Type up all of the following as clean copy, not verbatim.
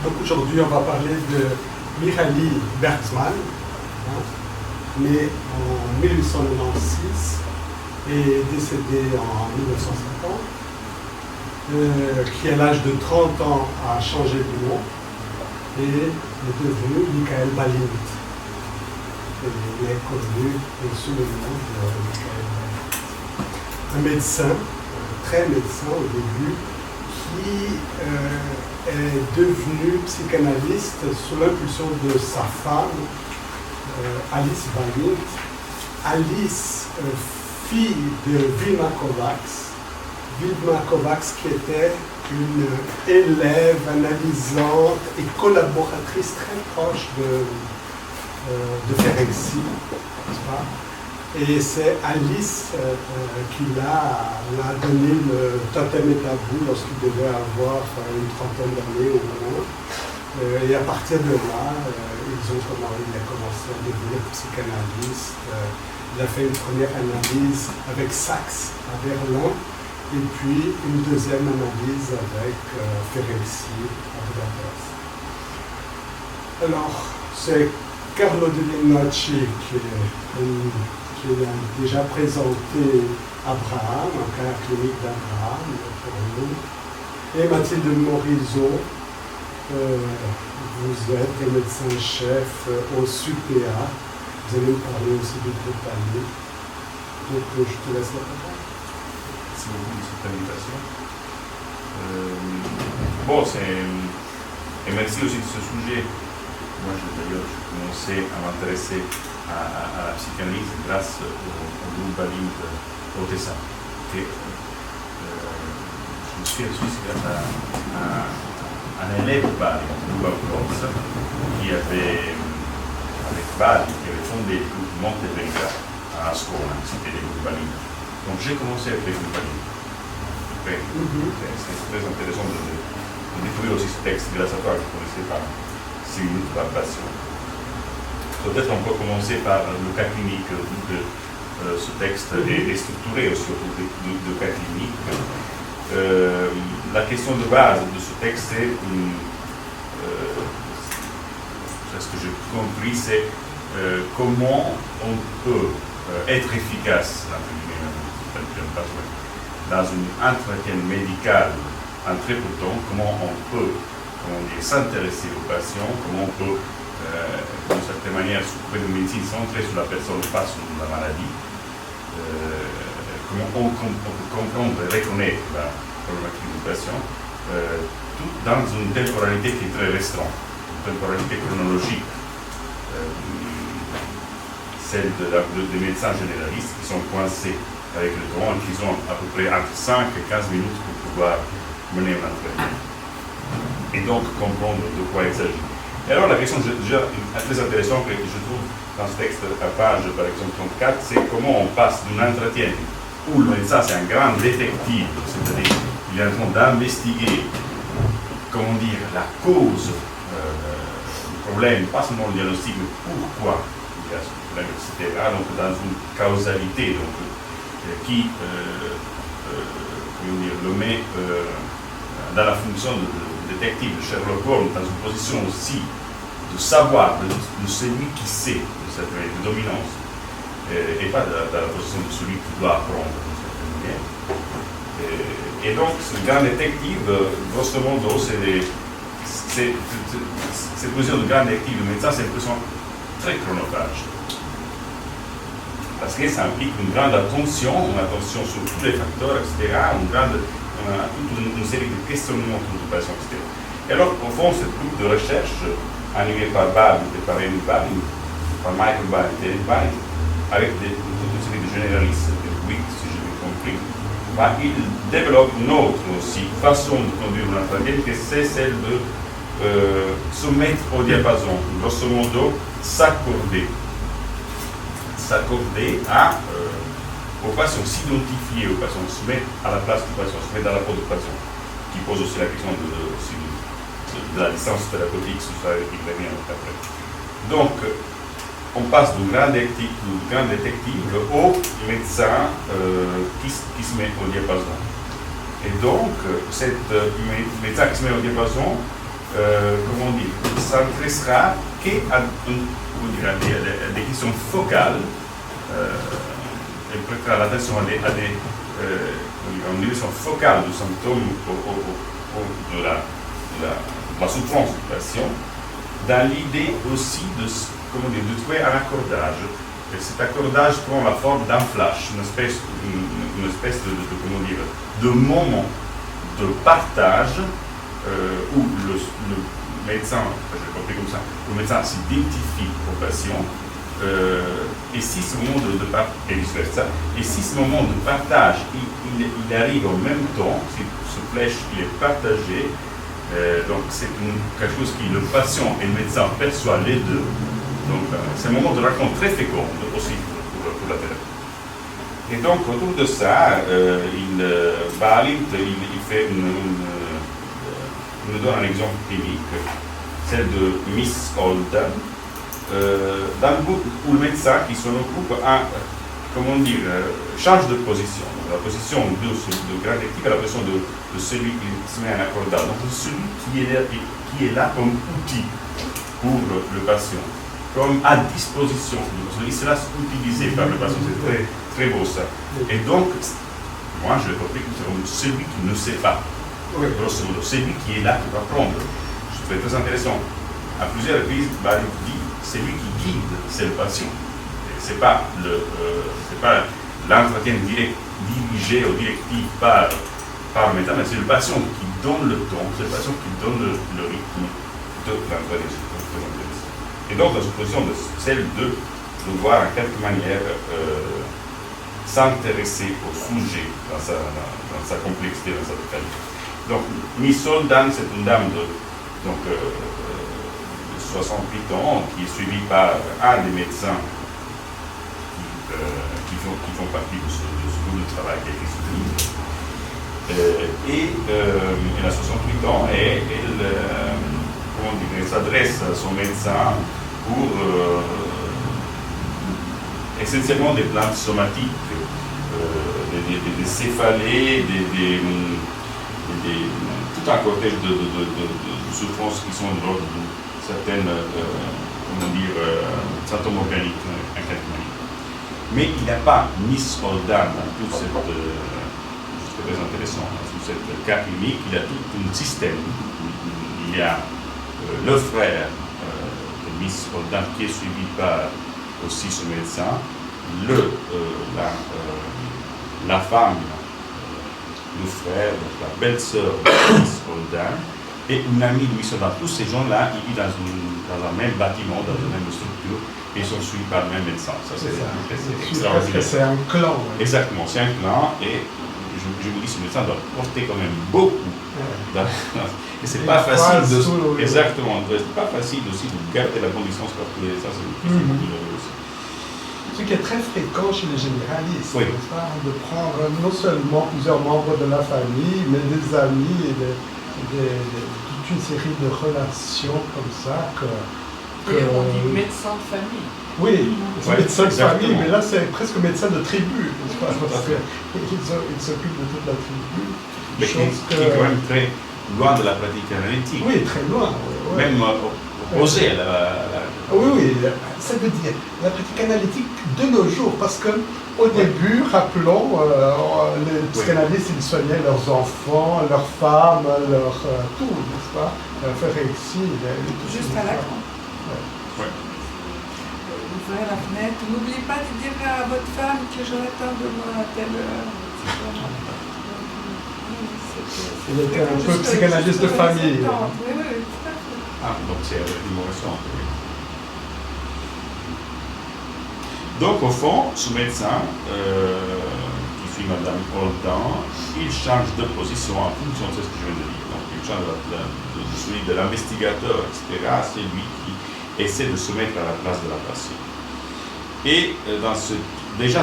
Donc aujourd'hui, on va parler de Mihaly Bergman, né en 1896 et décédé en 1950, qui à l'âge de 30 ans a changé de nom et est devenu Michael Balint. Et il est connu sous le nom de Michael Balint. Un médecin, très médecin au début, qui est devenu psychanalyste sous l'impulsion de sa femme, Alice Balint. Alice, fille de Vilma Kovacs. Vilma Kovacs qui était une élève analysante et collaboratrice très proche de Ferenczi, n'est-ce pas? Et c'est Alice qui l'a donné le totem et tabou lorsqu'il devait avoir une trentaine d'années au moins. Et à partir de là, il a commencé à devenir psychanalyste. Il a fait une première analyse avec Sachs à Berlin, et puis une deuxième analyse avec Ferenczi à Budapest. Alors, c'est Carlo Dell'Innoci qui a déjà présenté Abraham, un cas clinique d'Abraham pour nous, et Mathilde Morizot. Vous êtes le médecin-chef au SUPEA. Vous allez nous parler aussi du groupe Pallier. Donc, je te laisse la parole. Merci beaucoup de cette invitation. Et merci aussi de ce sujet. Moi, d'ailleurs, j'ai commencé à m'intéresser à la psychanalyse grâce au groupe Balint au Tessin. Je me suis reçu grâce à un élève de Balint, Luba Klotz, qui avait, avec Balint, qui avait fondé le groupe Montevenga à Ascona, c'était le groupe Balint. Donc j'ai commencé avec le groupe Balint. C'est très intéressant de découvrir aussi ce texte grâce à toi, je ne connaissais pas 6 minutes par passion. Peut-être on peut commencer par le cas clinique, vu que ce texte est structuré aussi autour de cas cliniques. La question de base de ce texte, c'est ce que j'ai compris, c'est comment on peut être efficace dans un entretien médical en très peu de temps, comment on peut s'intéresser aux patients, comment on peut d'une certaine manière s'occuper de médecine centrée sur la personne, pas sur la maladie, comment on peut comprendre et reconnaître la problématique du patient, tout dans une temporalité qui est très restreinte, une temporalité chronologique, celle des médecins généralistes qui sont coincés avec le temps et qui ont à peu près entre 5 et 15 minutes pour pouvoir mener un entretien. Et donc comprendre de quoi il s'agit. Et alors la question déjà très intéressante que je trouve dans ce texte à page par exemple 34, c'est comment on passe d'un entretien où le médecin c'est un grand détective, c'est-à-dire il est en train d'investiguer, comment dire, la cause du problème, pas seulement le diagnostic, mais pourquoi il y a ce problème, etc. Donc dans une causalité donc, qui comment dire, le met dans la fonction de détective de Sherlock Holmes, dans une position aussi de savoir de celui qui sait, de cette dominance, et pas dans la position de celui qui doit apprendre d'une certaine manière. Et donc, ce grand détective, grosso modo, cette position de grand détective de médecin, c'est une position très chronophage. Parce que ça implique une grande attention sur tous les facteurs, etc., toute une série de questionnements autour du patient, etc. Et alors, au fond, ce groupe de recherche, animé par Balint et par Emil Balint, par Michael Balint et Emil Balint, avec toute une série de généralistes, de Witt, si j'ai bien compris, il développe une autre aussi façon de conduire un entretien, que c'est celle de se mettre au diapason, grosso modo, s'accorder au patient, s'identifier au patient, se mettre à la place du patient, se mettre dans la peau du patient, qui pose aussi la question de la licence thérapeutique, sur ça il revient après. Donc, on passe du grand détective au médecin qui se met au diapason. Et donc, cet médecin qui se met au diapason comment dire, s'intéressera qu'à des questions focales. Elle prêtera l'attention à une dimension focale du symptôme de la souffrance du patient, dans l'idée aussi de trouver un accordage. Et cet accordage prend la forme d'un flash, une espèce de moment de partage où le médecin, je vais compris comme ça, le médecin s'identifie au patient, et si ce moment et vice-versa, et si ce moment de partage, il arrive en même temps, si ce flash il est partagé, donc c'est quelque chose que le patient et le médecin perçoivent les deux. Donc c'est un moment de rencontre très fécond aussi pour la thérapie. Et donc autour de ça, Balint nous donne un exemple clinique, celle de Miss Holden, où le médecin qui s'en occupe change de position. Donc, la position de grande éthique à la position de celui qui se met en accordage. Donc celui qui est là comme outil pour le patient, comme à disposition. Il se laisse utiliser par le patient, c'est très, très beau ça. Et donc, moi je l'ai compris comme celui qui ne sait pas. Oui. Grosso modo, celui qui est là pour apprendre. Je trouvais très intéressant. À plusieurs reprises, Balint dit celui qui guide, c'est le patient. Ce n'est pas l'entretien dirigé ou directif par le médecin, mais c'est le patient qui donne le ton, c'est le patient qui donne le rythme de l'entretien. Et donc, dans cette position, celle de devoir en quelque manière s'intéresser au sujet dans sa complexité, dans sa totalité. Donc, Miss Holden, c'est une dame de 68 ans qui est suivie par un des médecins qui font partie de ce groupe de travail qui a été soutenu. Elle a 68 ans et elle s'adresse à son médecin pour essentiellement des plaintes somatiques, des céphalées, tout un cortège de souffrances qui sont de l'ordre de certaines symptômes organiques en quelque manière. Mais il n'y a pas Miss Holden dans toute cette, c'est très intéressant, dans toute cette cas clinique, il y a tout un système. Il y a le frère de Miss Holden qui est suivi par aussi ce médecin, la femme, le frère, donc la belle-sœur de Miss Holden, et une amie de Miss Holden. Tous ces gens-là, ils vivent dans un même bâtiment, dans une même structure, et ils sont suivis par le même médecin. Ça, c'est extraordinaire. C'est un clan. Ouais. Exactement, c'est un clan, et je vous dis, ce médecin doit porter quand même beaucoup. Ouais. Et c'est pas facile de... Exactement, c'est pas facile aussi de garder la bonne distance parce que ça, c'est aussi. Ce qui est très fréquent chez les généralistes, oui. n'est-ce pas, de prendre non seulement plusieurs membres de la famille, mais des amis et toute une série de relations comme ça Et on dit médecin de famille. Oui, ouais, médecin de exactement. famille, mais là c'est presque médecin de tribu, n'est-ce pas, parce qu'il s'occupe de toute la tribu. Mais qui est quand même très loin de la pratique analytique. Oui, très loin. Ouais. Même opposé à la... Oui, ça veut dire la pratique analytique de nos jours, parce qu'au début, rappelons, les psychanalystes, ils soignaient leurs enfants, leurs femmes, tout, n'est-ce pas, frère Alexis, juste à la grande. Ouais. Ouvrez la fenêtre, n'oubliez pas de dire à votre femme que j'aurai temps de moi à telle heure. Il était un peu psychanalyste de famille. Oui, tout à fait. Ah, donc c'est l'humoration. Donc au fond, ce médecin, qui suit Madame Holden, il change de position en fonction de ce que je viens de dire. Donc il change de celui de l'investigateur, etc. C'est lui qui essaie de se mettre à la place de la patiente. Et déjà,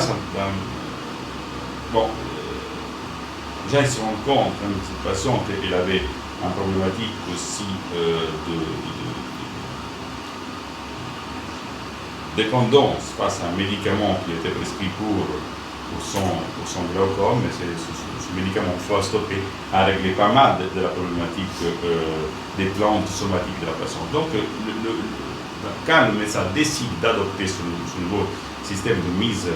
déjà il se rend compte que cette patiente, elle avait une problématique aussi de dépendance face à un médicament qui était prescrit pour son glaucome, mais ce médicament faut stopper a réglé pas mal de la problématique des plantes somatiques de la patiente. Donc, quand le médecin décide d'adopter ce nouveau système de mise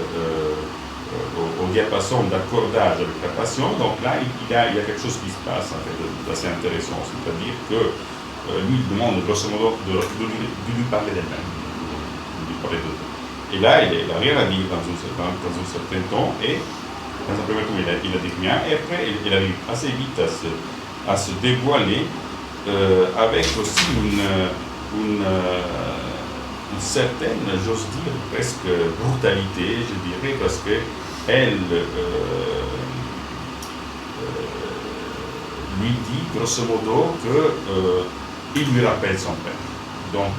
au diapason d'accordage avec la patiente, donc là, il y a quelque chose qui se passe en fait, d'assez intéressant. C'est-à-dire que lui demande grosso modo de lui parler d'elle-même, de lui parler d'eux. Et là, il n'a rien à dire dans un certain temps, et dans un premier temps, il a dit rien, et après, il arrive assez vite à se dévoiler avec aussi une certaine, j'ose dire, presque brutalité, je dirais, parce qu'elle lui dit, grosso modo, qu'il lui rappelle son père. Donc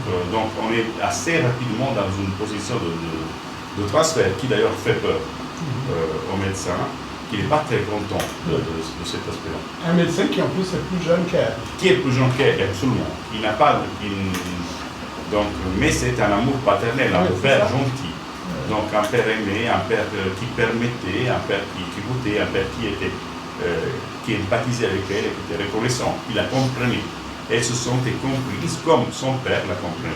on est assez rapidement dans une position de transfert, qui d'ailleurs fait peur au médecin, qui n'est pas très content de cet aspect-là. Un médecin qui en plus est plus jeune qu'elle. Qui est plus jeune qu'elle, absolument. Il n'a pas donc, mais c'est un amour paternel, un père gentil. Donc un père aimé, un père qui permettait, un père qui écoutait, un père qui empathisait avec elle et qui était reconnaissant, qui la comprenait. Elle se sentait comprise comme son père la comprenait.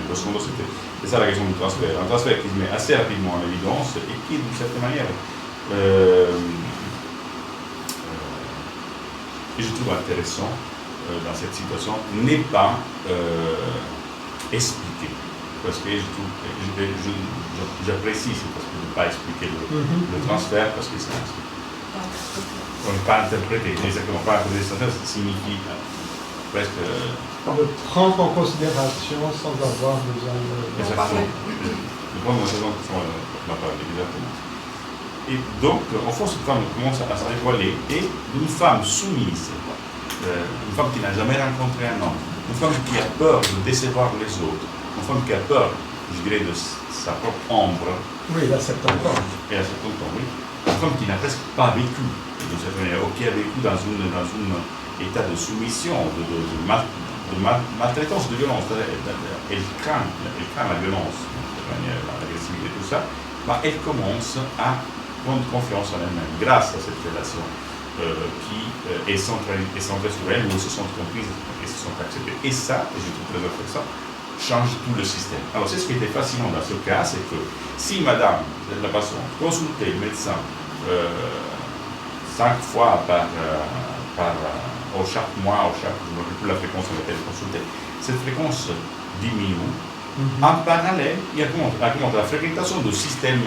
C'est ça la question du transfert. Un transfert qui se met assez rapidement en évidence et qui, d'une certaine manière, et je trouve intéressant dans cette situation, n'est pas expliqué. Parce que j'apprécie parce que je ne pas expliquer le transfert, parce que on ne peut pas interpréter exactement pas ça signifie presque de prendre en considération sans avoir besoin de exactement. De prendre en considération la parole, exactement. Et donc, en fait, cette femme commence à se dévoiler, et une femme soumise, une femme qui n'a jamais rencontré un homme, une femme qui a peur de décevoir les autres, une femme qui a peur, je dirais, de sa propre ombre. Oui, il a 70 ans. Et à 70 ans, oui. Une femme qui n'a presque pas vécu, qui a vécu dans un état de soumission, de maltraitance, de violence. Elle craint la violence, l'agressivité, tout ça. Elle commence à prendre confiance en elle-même grâce à cette relation qui est centrée sur elle, où elles se sont comprises et se sont acceptées. Et ça, et je trouve très intéressant, change tout le système. Alors c'est ce qui était fascinant dans ce cas, c'est que si madame, la patiente, consultait le médecin 5 fois chaque mois, je ne me rappelle plus la fréquence à laquelle elle consultait, cette fréquence diminue. En parallèle, il augmente la fréquentation du système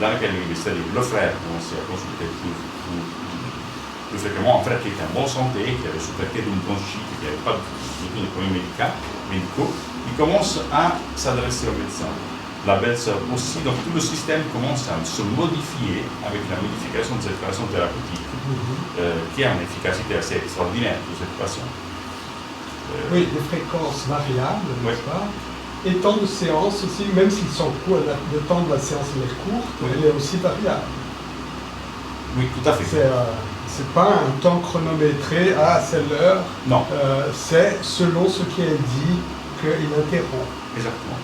dans lequel il vit, c'est-à-dire le frère commence à consulter plus fréquemment, un frère qui était en bonne santé, qui avait souffert d'une bronchite, qui n'avait pas de problèmes médicaux, il commence à s'adresser au médecin. La belle-sœur aussi, donc tout le système commence à se modifier avec la modification de cette relation thérapeutique, qui a une efficacité assez extraordinaire pour cette patiente. Oui, des fréquences variables, n'est-ce pas? Et temps de séance aussi, même s'ils sont courts, le temps de la séance est courte, elle est aussi variable. Oui, tout à fait. C'est pas un temps chronométré, c'est l'heure. Non. C'est selon ce qui est dit qu'il interrompt. Exactement.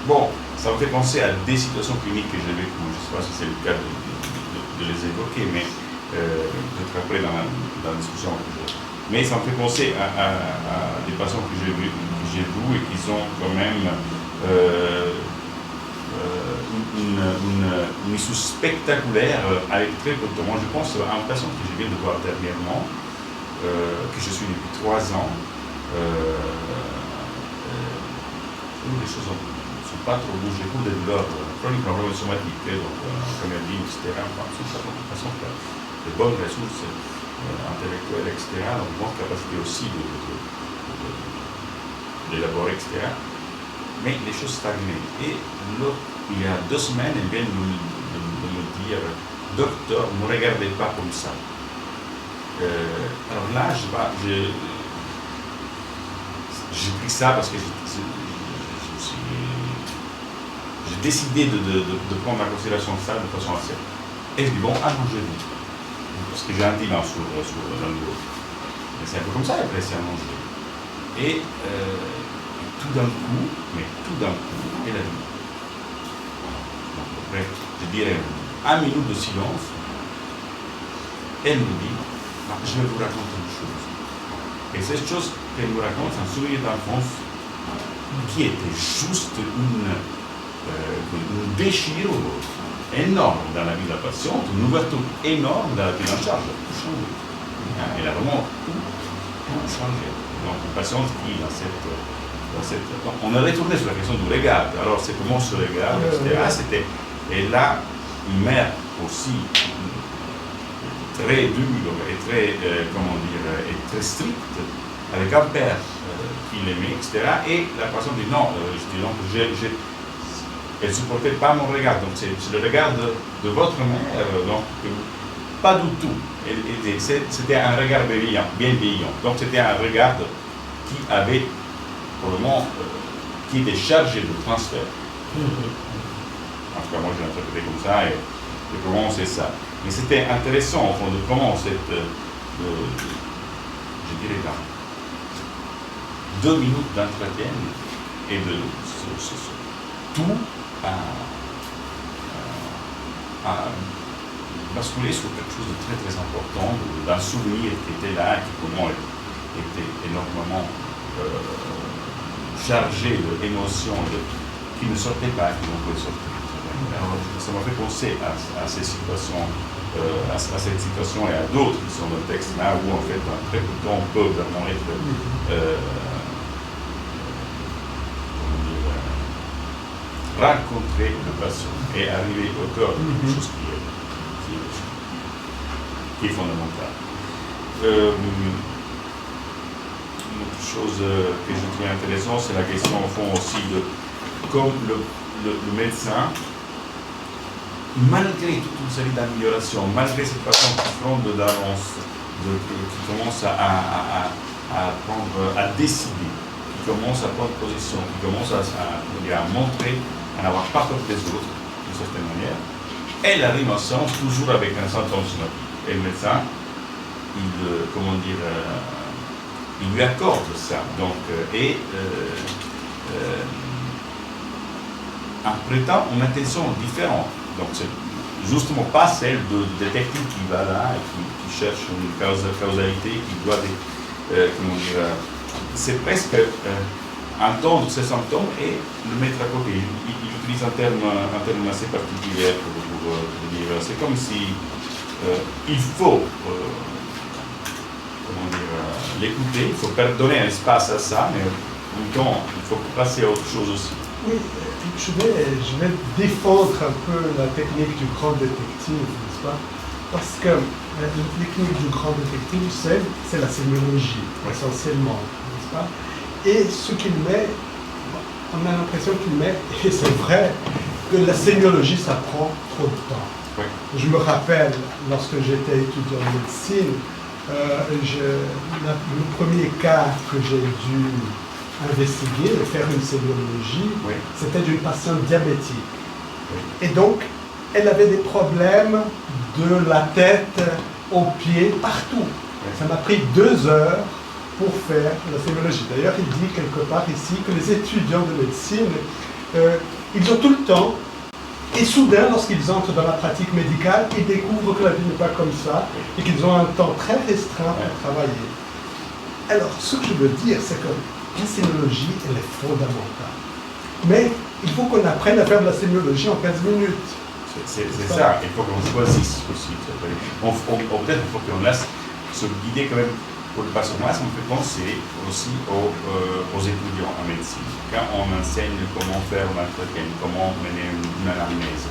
Bon, ça me fait penser à des situations cliniques que j'ai vécues. Je ne sais pas si c'est le cas de les évoquer, mais peut-être après dans la discussion. Mais ça me fait penser à des patients que j'ai vus et qui ont quand même une issue spectaculaire avec très peu de temps. Je pense à une patient que je viens de voir dernièrement, que je suis depuis 3 ans. Les choses ne sont pas trop bougées, beaucoup de douleurs chroniques, problèmes somatiques, donc en première ligne, etc. De façon, de bonnes ressources intellectuelles, etc. Donc, bonne capacité aussi d'élaborer, etc. Mais les choses stagnaient. Et il y a 2 semaines, elle vient de me dire, docteur, ne regardez pas comme ça. Alors là, j'ai pris ça parce que j'ai décidé de prendre en considération ça de façon assez. Et je dis bon, allongez-vous. Parce que j'ai un divan sur le dos. Mais c'est un peu comme ça, après c'est allongé. Et tout d'un coup, elle a dit. Donc, après, je dirais 1 minute de silence. Elle me dit, je vais vous raconter une chose. Et cette chose qu'elle me raconte, c'est un souvenir d'enfance qui était juste une déchirure énorme dans la vie de la patiente, une ouverture énorme dans la prise en charge. Tout changé. Elle a vraiment tout changé. Donc, une patiente qui, on est retourné sur la question du regard. Alors, c'est comment ce regard, etc. Et là, une mère aussi très dure et très, et très stricte, avec un père qui l'aimait, etc. Et la patiente dit non, elle ne supportait pas mon regard. Donc, c'est le regard de votre mère. Donc, pas du tout. C'était un regard bienveillant. Donc, c'était un regard qui avait, pour le moment, qui était chargé de transfert. En tout cas, moi, je l'ai interprété comme ça et comment c'est ça. Mais c'était intéressant, au fond, de comment je dirais, dans 2 minutes d'entretien et de tout a basculé sur quelque chose de très très important, d'un souvenir qui était là, qui pour moi était énormément chargé d'émotions qui ne sortaient pas, qui n'ont pas sorti. Alors, ça m'a fait penser à ces situations, à cette situation et à d'autres qui sont dans le texte là, où en fait, en très peu de temps, on peut vraiment être rencontrer le patient et arriver au cœur de quelque chose qui est fondamental. Une autre chose que je trouve intéressante, c'est la question au fond aussi de comme le médecin, malgré toute une série d'améliorations, malgré cette façon qui fronde d'avance, qui commence à décider, qui commence à prendre position, qui commence à montrer, à n'avoir pas peur des autres, d'une certaine manière, elle arrive en séance toujours avec un symptôme synoptique. Et le médecin, il lui accorde ça. Donc, en prêtant une attention différente. Donc, c'est justement pas celle de détective qui va là et qui cherche une causalité, qui doit, c'est presque entendre ces symptômes et le mettre à côté. Il utilise un terme assez particulier pour dire, c'est comme si il faut l'écouter, il faut donner un espace à ça, mais en même temps, il faut passer à autre chose aussi. Oui, je vais défendre un peu la technique du grand détective, n'est-ce pas? Parce que la technique du grand détective, c'est la sémiologie, essentiellement, n'est-ce pas? Et ce qu'il met, on a l'impression qu'il met, et c'est vrai, que la sémiologie, ça prend trop de temps. Oui. Je me rappelle, lorsque j'étais étudiant en médecine, le premier cas que j'ai dû investiguer et faire une sémiologie, c'était d'une patiente diabétique. Et donc, elle avait des problèmes de la tête aux pieds, partout. Ça m'a pris 2 heures pour faire la sémiologie. D'ailleurs, il dit quelque part ici que les étudiants de médecine, ils ont tout le temps, et soudain, lorsqu'ils entrent dans la pratique médicale, ils découvrent que la vie n'est pas comme ça, et qu'ils ont un temps très restreint pour travailler. Alors, ce que je veux dire, c'est que la sémiologie, elle est fondamentale. Mais il faut qu'on apprenne à faire de la sémiologie en 15 minutes. C'est ça, il faut qu'on choisisse aussi. Peut-être qu'il faut qu'on laisse se guider quand même pour le patient. Moi, ça me fait penser aussi aux étudiants en médecine. Quand on enseigne comment faire un entretien, comment mener une anamnèse,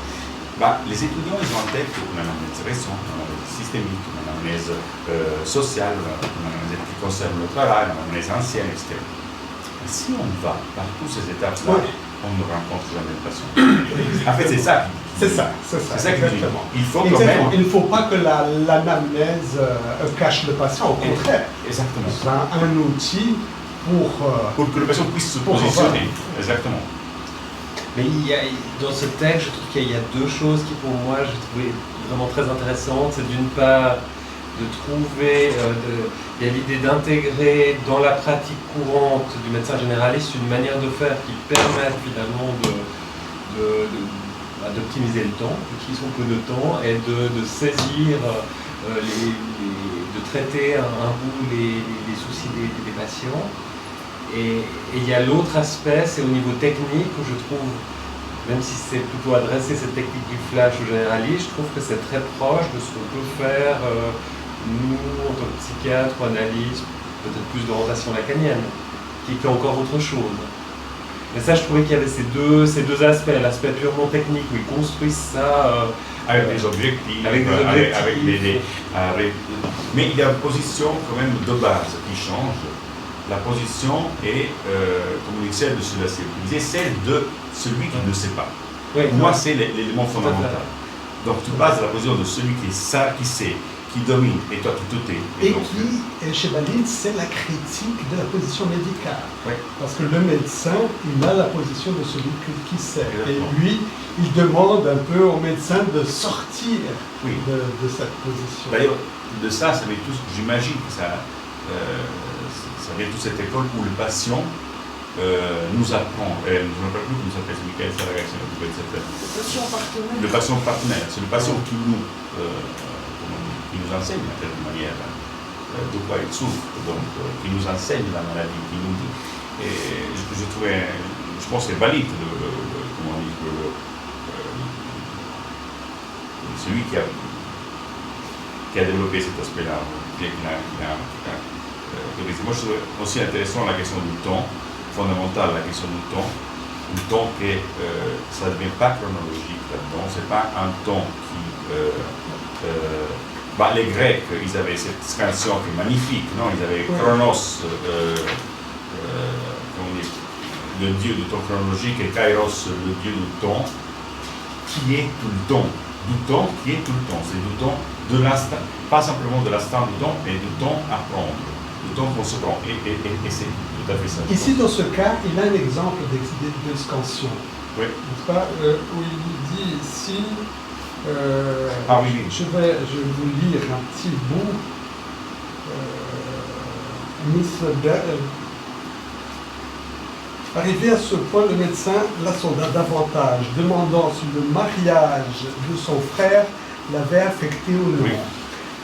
les étudiants, ils ont en tête une anamnèse récente, une anamnèse systémique, une anamnèse sociale, une anamnèse qui concerne le travail, une anamnèse ancienne, etc. Et si on va par toutes ces étapes-là, on ne rencontre jamais le patient. En fait, c'est ça. C'est ça. Exactement. Il faut quand même... Il ne faut pas que l'anamnèse cache le patient, au contraire. Exactement. C'est un outil pour que le patient puisse se positionner. Exactement. Mais dans ce texte, je trouve qu'il y a 2 choses qui, pour moi, j'ai trouvé vraiment très intéressantes. C'est d'une part de trouver, il y a l'idée d'intégrer dans la pratique courante du médecin généraliste une manière de faire qui permette finalement d'optimiser le temps, d'utiliser son peu de temps et de saisir, de traiter un bout les soucis des patients. Et il y a l'autre aspect, c'est au niveau technique où je trouve, même si c'est plutôt adressé cette technique du flash aux généralistes, je trouve que c'est très proche de ce qu'on peut faire, nous, en tant que psychiatre ou analyste, peut-être plus d'orientation lacanienne, qui fait encore autre chose. Mais ça, je trouvais qu'il y avait ces deux aspects, l'aspect purement technique où ils construisent ça avec des objectifs, mais il y a une position quand même de base qui change. La position est, comme on dit, celle de celui-ci, celle de celui qui ne sait pas. Oui, moi, c'est l'élément fondamental. Donc tu passes de la position de celui qui sait, qui domine, et toi tu te tais. Et qui, chez Balint, c'est la critique de la position médicale. Oui. Parce que le médecin, il a la position de celui qui sait. Exactement. Et lui, il demande un peu au médecin de sortir Oui. de cette position. D'ailleurs, de ça vient tout, j'imagine que ça vient toute cette école où le patient nous apprend, je ne me rappelle plus comment ça s'appelle, c'est Michael Saragak, le patient partenaire. C'est le patient qui nous enseigne de quelque manière de quoi il souffre, donc qui nous enseigne la maladie, qui nous dit. Et je pense que c'est valide celui qui a développé cet aspect-là, moi je trouve aussi intéressant la question du temps, fondamentale la question du temps que ça ne devient pas chronologique là-dedans, c'est pas un temps qui... les Grecs, ils avaient cette scansion qui est magnifique, non? Ils avaient Chronos, le dieu du temps chronologique, et Kairos, le dieu du temps, qui est tout le temps. Du temps qui est tout le temps. C'est du temps de l'instant, pas simplement de l'instant du temps, mais du temps à prendre, du temps qu'on se prend. Et c'est tout à fait ça. Ici, dans ce cas, il a un exemple de scansion. Oui. N'est-ce pas, où il dit ici... oui. Je vais vous lire un petit bout. Arrivé à ce point, le médecin l'assonda davantage, demandant si le mariage de son frère l'avait affecté ou non. Oui.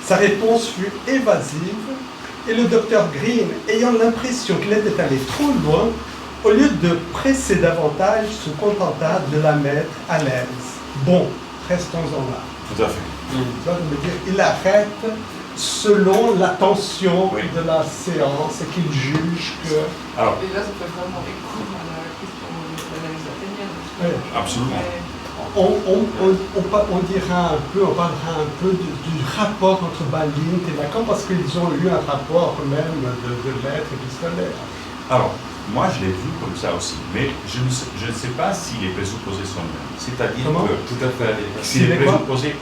Sa réponse fut évasive et le docteur Green, ayant l'impression qu'il était allé trop loin, au lieu de presser davantage, se contenta de la mettre à l'aise. Bon, restons-en là. Tout à fait. Il arrête selon la tension Oui. de la séance et qu'il juge que... Alors, Et là, ça peut vraiment écho à la question de l'analyse athénienne. Oui. absolument. On dira un peu, on parlera un peu du rapport entre Balint et Lacan parce qu'ils ont eu un rapport même de lettres épistolaires. Alors, moi je l'ai vu comme ça aussi, mais je ne sais pas si les présupposés sont les mêmes. C'est-à-dire Comment? que Tout à fait. si les présupposés,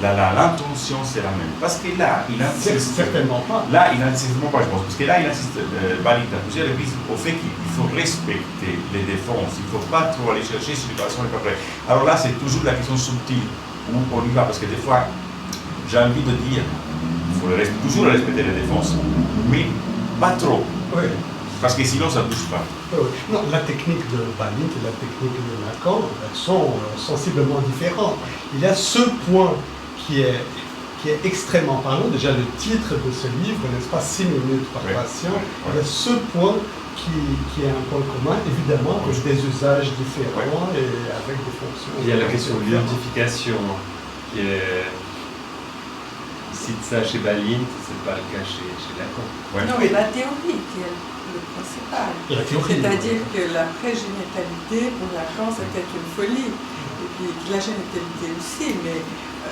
l'intention c'est la même. Parce que là, il insiste. Certainement pas. Là, il n'insiste certainement pas, je pense. Parce que là, il insiste, Balint à plusieurs reprises, au fait qu'il faut respecter les défenses. Il ne faut pas trop aller chercher si les patients n'est pas prêt. Alors là, c'est toujours la question subtile où on y va. Parce que des fois, j'ai envie de dire, il faut toujours respecter les défenses, mais pas trop. Oui. Parce que sinon, ça ne bouge pas. Non, la technique de Balint et la technique de Lacan sont sensiblement différentes. Il y a ce point qui est extrêmement parlant. Déjà, le titre de ce livre, n'est-ce pas, 6 minutes par patient. Il y a ce point qui est un point commun, évidemment, avec des usages différents et avec des fonctions. Il y a la question de l'identification qui est... cite ça chez Balint, c'est pas le cas chez Lacan. Ouais. Non, mais la théorie qui est le principal. C'est-à-dire que la prégénitalité, pour Lacan, c'était une folie. Et puis la génitalité aussi, mais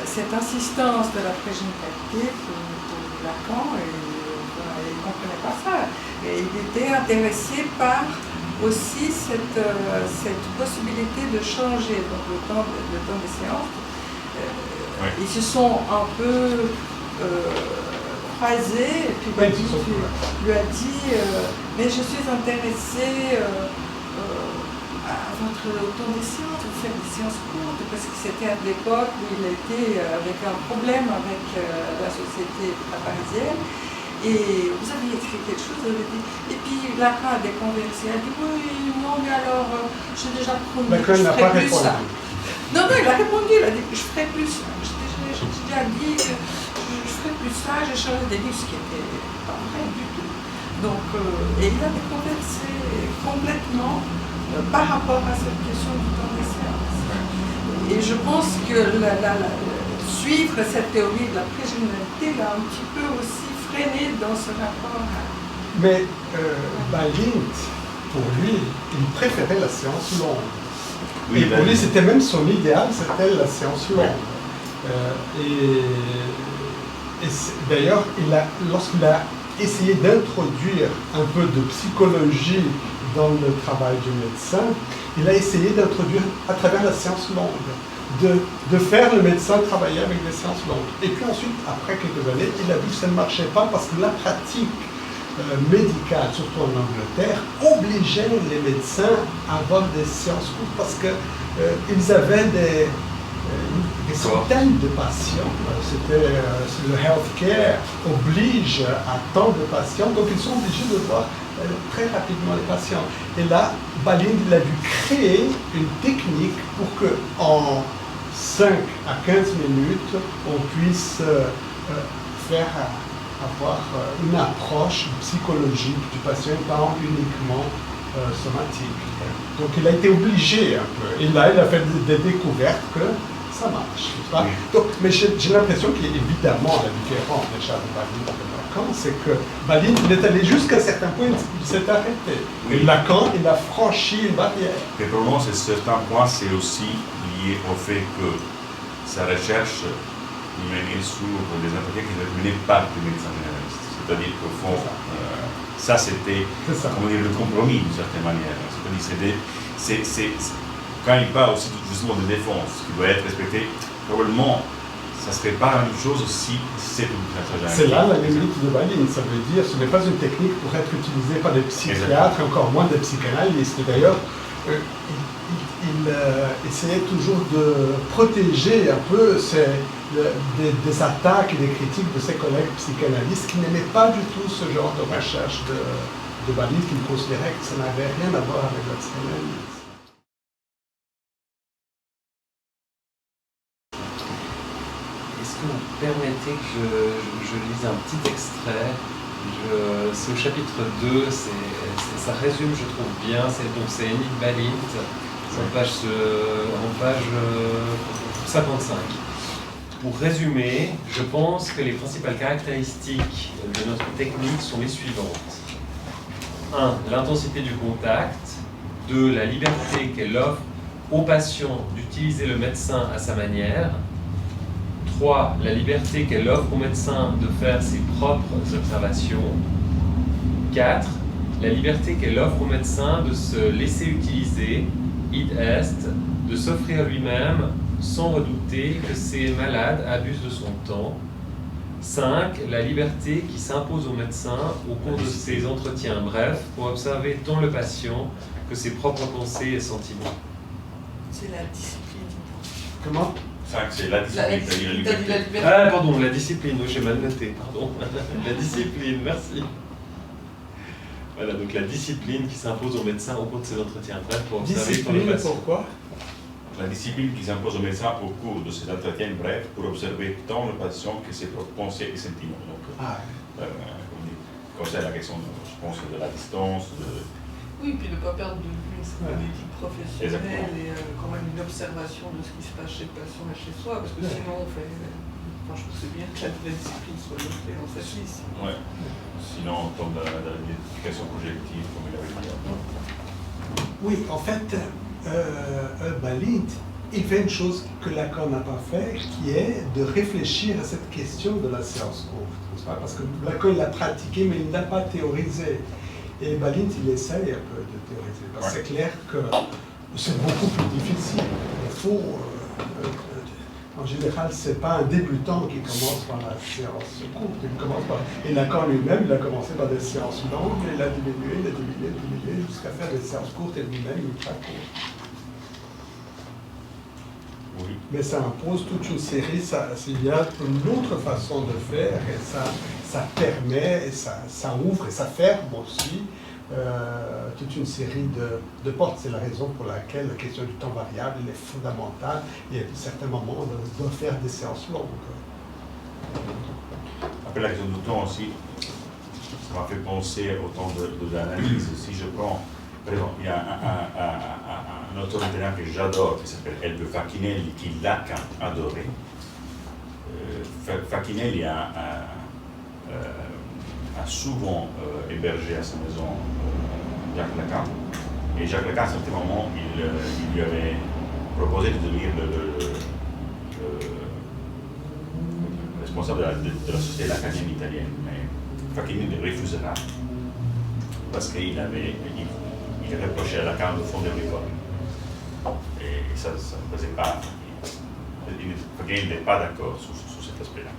cette insistance de la prégénitalité pour Lacan, il ne comprenait pas ça. Et il était intéressé par aussi cette possibilité de changer donc, le temps des séances. Ils se sont un peu croisés, et puis lui a dit mais je suis intéressé à votre don des sciences, vous faites des sciences courtes, parce que c'était à l'époque où il était avec un problème avec la société parisienne. Et vous avez écrit quelque chose, vous avez dit, et puis Lacan a déconversé, elle a dit oui, non, mais alors j'ai déjà promis que je ferai plus ça. Non, il a répondu, il a dit que je ferai plus ça. J'ai déjà dit que je ferai plus ça, j'ai changé des livres, ce qui n'était pas vrai du tout. Donc, et il a déconversé complètement par rapport à cette question du temps des sciences. Et je pense que suivre cette théorie de la prégénialité l'a un petit peu aussi freiné dans ce rapport à... Mais Balint, pour lui, il préférait la science longue. Oui, et pour lui, c'était même son idéal, c'était la science longue. Et d'ailleurs, lorsqu'il a essayé d'introduire un peu de psychologie dans le travail du médecin, il a essayé d'introduire à travers la science longue, de faire le médecin travailler avec des sciences longues. Et puis ensuite, après quelques années, il a vu que ça ne marchait pas parce que la pratique médicale, surtout en Angleterre, obligeait les médecins à avoir des sciences courtes parce qu'ils avaient des centaines de patients. C'était le healthcare oblige à tant de patients, donc ils sont obligés de voir très rapidement les patients. Et là, Balint, il a dû créer une technique pour que en 5 à 15 minutes, on puisse avoir une approche psychologique du patient, pas uniquement somatique. Donc il a été obligé un peu. Et là, il a fait des découvertes que ça marche. Oui. Donc, mais j'ai l'impression qu'il y a évidemment la différence déjà de Balint et Lacan, c'est que Balint, il est allé jusqu'à un certain point, il s'est arrêté. Oui. Et Lacan, il a franchi une barrière. Et pour moi, c'est certain point, c'est aussi lié au fait que sa recherche menée sur des entretiens qui étaient menés par des médecins généralistes. C'est-à-dire qu'au fond, ça c'était le compromis d'une certaine manière. C'est-à-dire, quand il parle aussi justement de défense qui doit être respectée, probablement ça ne serait pas la même chose si c'est une recherche. C'est là la limite de Balint, ça veut dire ce n'est pas une technique pour être utilisée par des psychiatres, et encore moins des psychanalystes. D'ailleurs, il essayait toujours de protéger un peu des attaques et des critiques de ses collègues psychanalystes qui n'aimaient pas du tout ce genre de recherche de Balint, qui considéraient que ça n'avait rien à voir avec la psychanalyse. Est-ce que vous permettez que je lise un petit extrait? C'est au chapitre 2, ça résume, je trouve bien, c'est Enid Balint, en page 55. Pour résumer, je pense que les principales caractéristiques de notre technique sont les suivantes. 1. L'intensité du contact. 2. La liberté qu'elle offre au patient d'utiliser le médecin à sa manière. 3. La liberté qu'elle offre au médecin de faire ses propres observations. 4. La liberté qu'elle offre au médecin de se laisser utiliser, id est, de s'offrir lui-même sans redouter que ses malades abusent de son temps. 5. La liberté qui s'impose au médecin au cours de ses entretiens brefs pour observer tant le patient que ses propres pensées et sentiments. C'est la discipline. Comment ? 5, c'est la discipline, c'est-à-dire la liberté. Ah, pardon, la discipline, j'ai mal noté, pardon. La discipline, merci. Voilà, donc la discipline qui s'impose au médecin au cours de ses entretiens brefs pour observer tant le patient. Pourquoi ? La discipline qui s'impose au médecin au cours de ces entretiens brefs pour observer tant le patient que ses propres pensées et sentiments. Donc, comme c'est la question, je pense, de la distance. Oui, puis de ne pas perdre de vue une éthique professionnelle et quand même une observation de ce qui se passe chez le patient et chez soi, parce que sinon on fait... Enfin, je trouve que c'est bien que la discipline soit notée en cette liste. Oui, sinon on tombe dans l'identification projective, comme il avait dit. Oui, en fait, Balint, il fait une chose que Lacan n'a pas fait, qui est de réfléchir à cette question de la séance courte. Parce que Lacan l'a pratiqué, mais il n'a pas théorisé. Et Balint, il essaye un peu de théoriser. Parce que c'est clair que c'est beaucoup plus difficile. Il faut En général, ce n'est pas un débutant qui commence par la séance courte. Et Lacan lui-même, il a commencé par des séances longues, et il a diminué, jusqu'à faire des séances courtes et lui-même ultra courtes. Oui. Mais ça impose toute une série, il y a une autre façon de faire, et ça permet, et ça ouvre, et ça ferme aussi toute une série de portes. C'est la raison pour laquelle la question du temps variable est fondamentale, et à certains moments, on doit faire des séances longues. Après la question du temps aussi, ça m'a fait penser au temps de l'analyse. Si je prends, par exemple, il y a un auteur italien que j'adore, qui s'appelle Elbio Facchinelli, qui Lacan adorait. Facchinelli a souvent hébergé à sa maison Jacques Lacan. Et Jacques Lacan, à un certain moment, il lui avait proposé de devenir le responsable de la société lacanienne italienne. Mais Facchinelli refusera parce qu'il reprochait à Lacan de fonder l'école. Et ça ne faisait pas. Facchinelli n'était pas d'accord sur cet aspect-là.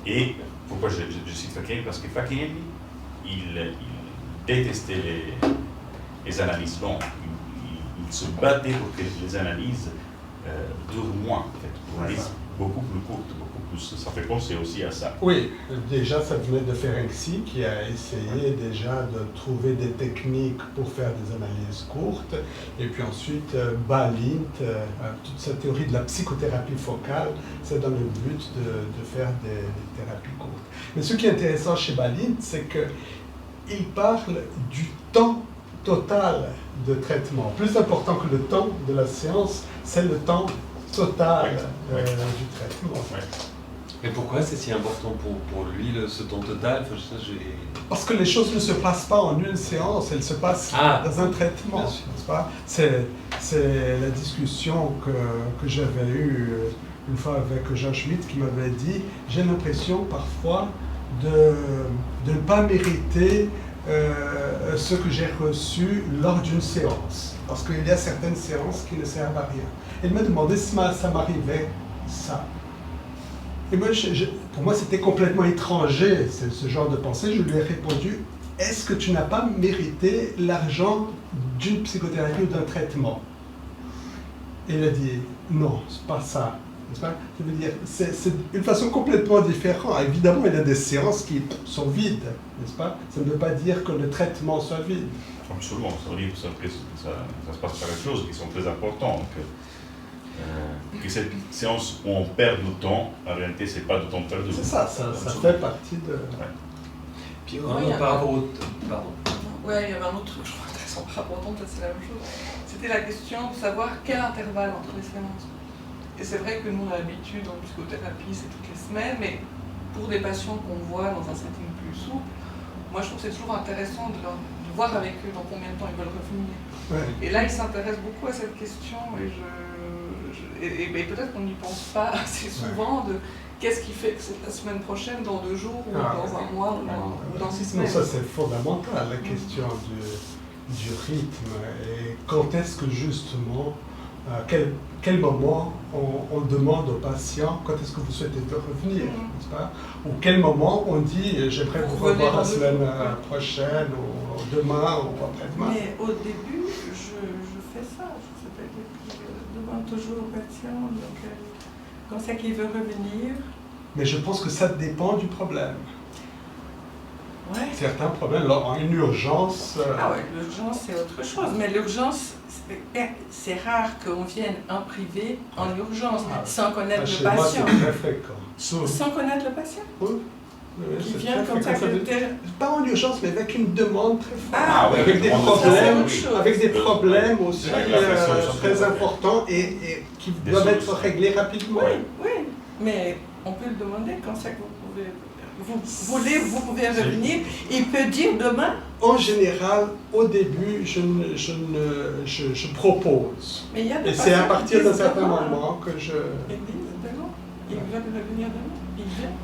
Et pourquoi je cite Facchinelli? Parce que Facchinelli, il détestait les analyses longues. Il se battait pour que les analyses durent moins, en fait, pour une analyse beaucoup plus courte, beaucoup plus. Ça fait penser aussi à ça. Oui, déjà ça venait de Ferenczi qui a essayé déjà de trouver des techniques pour faire des analyses courtes, et puis ensuite Balint, toute sa théorie de la psychothérapie focale, c'est dans le but de faire des thérapies courtes. Mais ce qui est intéressant chez Balint, c'est qu'il parle du temps total de traitement. Plus important que le temps de la séance, c'est le temps total du traitement. Oui. Mais pourquoi c'est si important pour lui, ce temps total? Parce que les choses ne se passent pas en une séance, elles se passent dans un traitement, n'est-ce pas? C'est la discussion que j'avais eue une fois avec Jean Schmitt qui m'avait dit « J'ai l'impression parfois de ne pas mériter ce que j'ai reçu lors d'une séance. Parce qu'il y a certaines séances qui ne servent à rien. » Il m'a demandé si ça m'arrivait, ça. Et moi, pour moi, c'était complètement étranger, ce genre de pensée. Je lui ai répondu, est-ce que tu n'as pas mérité l'argent d'une psychothérapie ou d'un traitement? Et il a dit, non, c'est pas ça. Je veux dire, c'est une façon complètement différente. Évidemment, il y a des séances qui sont vides, n'est-ce pas? Ça ne veut pas dire que le traitement soit vide. Absolument, ça veut dire que ça se passe par des choses qui sont très importantes. Que cette séance où on perd du temps, en réalité, c'est pas du temps perdu. C'est ça fait partie de... Ouais. Puis par rapport au... Pardon. Ouais, il y avait un autre truc, je trouve intéressant par rapport au temps, c'est la même chose. C'était la question de savoir quel intervalle entre les séances. Et c'est vrai que nous, on a l'habitude en psychothérapie, c'est toutes les semaines, mais pour des patients qu'on voit dans un setting plus souple, moi je trouve que c'est toujours intéressant de voir avec eux dans combien de temps ils veulent revenir. Ouais. Et là, ils s'intéressent beaucoup à cette question, et peut-être qu'on n'y pense pas assez souvent de qu'est-ce qui fait que c'est la semaine prochaine, dans 2 jours, ou dans un mois, ou dans 6 semaines. Non, ça c'est fondamental, la question du rythme, et quand est-ce que justement, quel moment on demande au patient quand est-ce que vous souhaitez revenir, n'est-ce pas? Ou quel moment on dit j'aimerais vous revoir la semaine prochaine, ou demain, ou après-demain. Mais au début, je fais ça, je demande toujours au patient, donc quand c'est qu'il veut revenir. Mais je pense que ça dépend du problème. Ouais. Certains problèmes, alors une urgence... Ah ouais, l'urgence c'est autre chose, mais l'urgence, c'est rare qu'on vienne en privé en urgence, sans connaître le patient. Moi, c'est très fréquent. Sans connaître le patient? Oui. Qui vient comme ça, pas en urgence, mais avec une demande très forte, oui, avec des problèmes aussi très importants et qui doivent être réglés rapidement. Oui, mais on peut le demander quand c'est que vous pouvez revenir. Il peut dire demain. En général, au début, je propose. Mais il y a et c'est à partir d'un certain moment que je... Ils veulent revenir demain.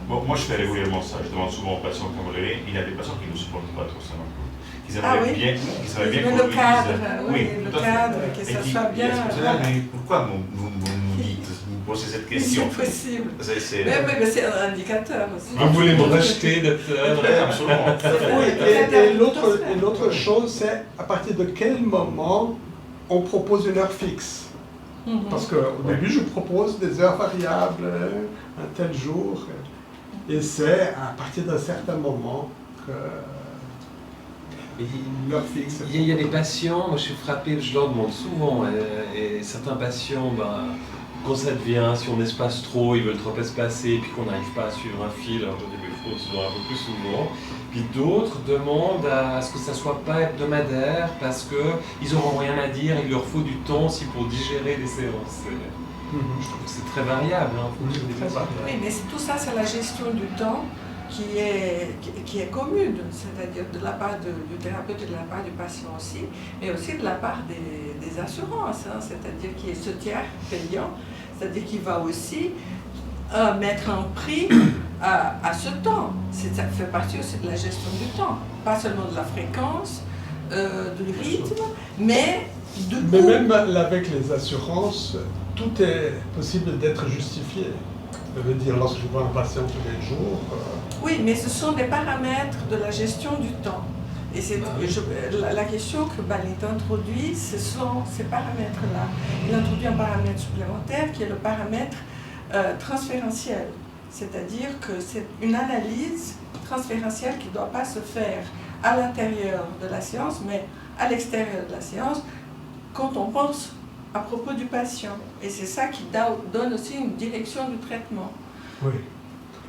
Bon, moi je fais régulièrement ça, je demande souvent aux patients comme il y a des patients qui ne supportent pas trop ça non plus. Ils aimeraient bien qu'on le cadre, oui, le cadre, que ça soit bien. Mais pourquoi vous poser cette question. C'est possible. C'est Mais c'est un indicateur aussi. Vous voulez me rejeter, docteur? absolument. Oui, et l'autre chose, c'est à partir de quel moment on propose une heure fixe. Parce qu'au début, je propose des heures variables, un tel jour, et c'est à partir d'un certain moment que l'heure fixe. Il y a des patients, moi je suis frappé, je leur demande souvent, et certains patients, quand ça devient, si on espace trop, ils veulent trop espacer, puis qu'on n'arrive pas à suivre un fil, alors je dis, il faut souvent un peu plus souvent. Puis d'autres demandent à ce que ça ne soit pas hebdomadaire, parce qu'ils n'auront rien à dire, il leur faut du temps aussi pour digérer les séances. Je trouve que c'est très variable. Oui, mais tout ça, c'est la gestion du temps qui est commune, c'est-à-dire de la part du thérapeute et de la part du patient aussi, mais aussi de la part des assurances, c'est-à-dire qui est ce tiers payant, c'est-à-dire qu'il va aussi mettre un prix à ce temps. Ça fait partie aussi de la gestion du temps, pas seulement de la fréquence, du rythme, mais du coût. Mais même avec les assurances, tout est possible d'être justifié. Je veux dire, lorsque je vois un patient tous les jours... Oui, mais ce sont des paramètres de la gestion du temps. Et la question que Balint introduit, ce sont ces paramètres-là. Il introduit un paramètre supplémentaire qui est le paramètre transférentiel. C'est-à-dire que c'est une analyse transférentielle qui ne doit pas se faire à l'intérieur de la séance, mais à l'extérieur de la séance, quand on pense à propos du patient. Et c'est ça qui donne aussi une direction du traitement. Oui.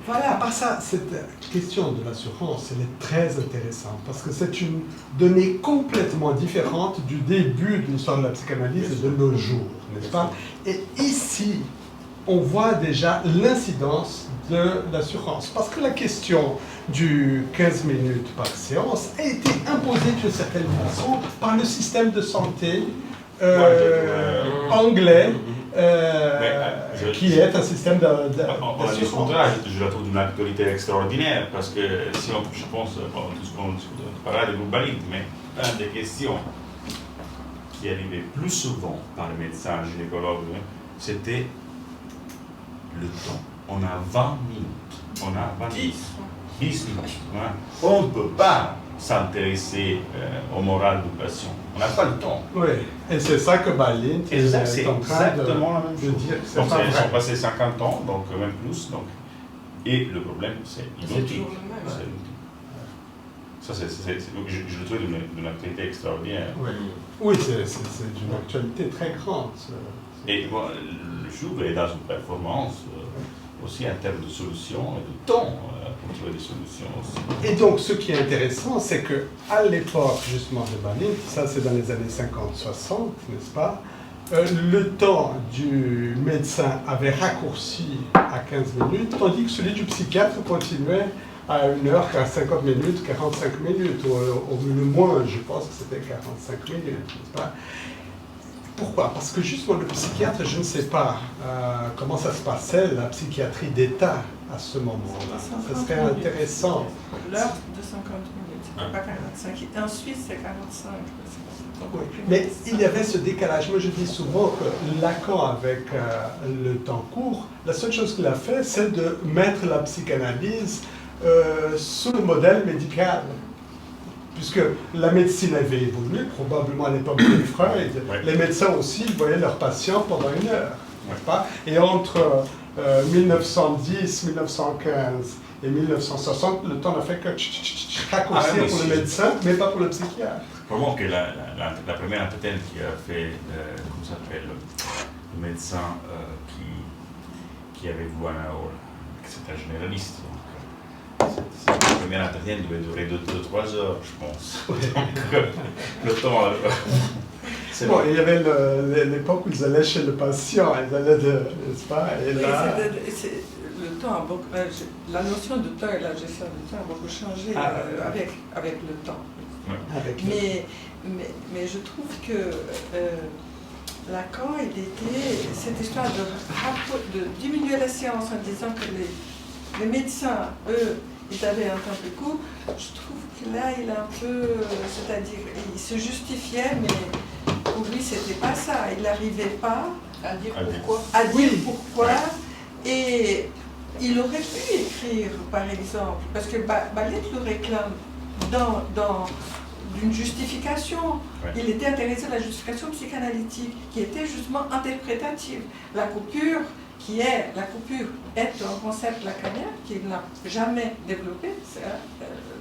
Voilà. À part ça, cette question de l'assurance, elle est très intéressante parce que c'est une donnée complètement différente du début de l'histoire de la psychanalyse et de nos jours, n'est-ce pas? Et ici, on voit déjà l'incidence de l'assurance. Parce que la question du 15 minutes par séance a été imposée d'une certaine façon par le système de santé anglais, qui est un système d'assurance. Je la trouve d'une actualité extraordinaire parce que si on, je pense, tout ce qu'on parlait de Balint, mais une des questions qui arrivait plus souvent par les médecins gynécologues, c'était le temps. On a 20 minutes, on a 20 minutes, 10 minutes. Hein. On ne peut pas s'intéresser au moral du patient. On n'a pas le temps. Oui, et c'est ça que Balint est en train de dire. Donc, ils sont passés 50 ans, donc même plus. Donc, et le problème, c'est identique. Ça, je le trouve d'une actualité extraordinaire. Oui, c'est d'une actualité très grande. Et moi, le jour est dans une performance aussi en termes de solutions et de temps pour trouver des solutions aussi. Et donc, ce qui est intéressant, c'est qu'à l'époque, justement, de Balint, ça c'est dans les années 50-60, n'est-ce pas, le temps du médecin avait raccourci à 15 minutes, tandis que celui du psychiatre continuait à 1 heure, 50 minutes, 45 minutes, au moins, je pense que c'était 45 minutes, n'est-ce pas? Pourquoi? Parce que justement, le psychiatre, je ne sais pas comment ça se passait, la psychiatrie d'État à ce moment-là. Ce serait intéressant. L'heure de 50 minutes, c'était pas 45. Et ensuite, c'est 45. Oui. Mais il y avait ce décalage. Moi, je dis souvent que Lacan, avec le temps court, la seule chose qu'il a fait, c'est de mettre la psychanalyse sous le modèle médical. Puisque la médecine avait évolué, probablement à l'époque de Freud, les médecins aussi voyaient leurs patients pendant 1 heure, n'est-ce pas? Et entre 1910, 1915 et 1960, le temps n'a fait que raccourcir pour le médecin, mais pas pour le psychiatre. Comment que la première entretien qui a fait, comment ça s'appelle, le médecin qui avait vu un rôle, c'était un généraliste. Cette première entretien devait durer 2-3 heures, je pense. Le temps. Bon, il y avait l'époque où ils allaient chez le patient, ils allaient n'est-ce pas? Et là... le temps, la notion de temps et la gestion du temps a beaucoup changé avec le temps. Ouais. Mais je trouve que Lacan, cette histoire de diminuer la séance en disant que les médecins, eux, ils avaient un temps plus court, je trouve que là, il a un peu, c'est-à-dire, il se justifiait, mais pour lui, c'était pas ça. Il n'arrivait pas À dire pourquoi. à dire pourquoi. Et il aurait pu écrire, par exemple, parce que Balint le réclame dans d'une justification. Il était intéressé à la justification psychanalytique, qui était justement interprétative. La coupure est un concept lacanien qu'il n'a jamais développé,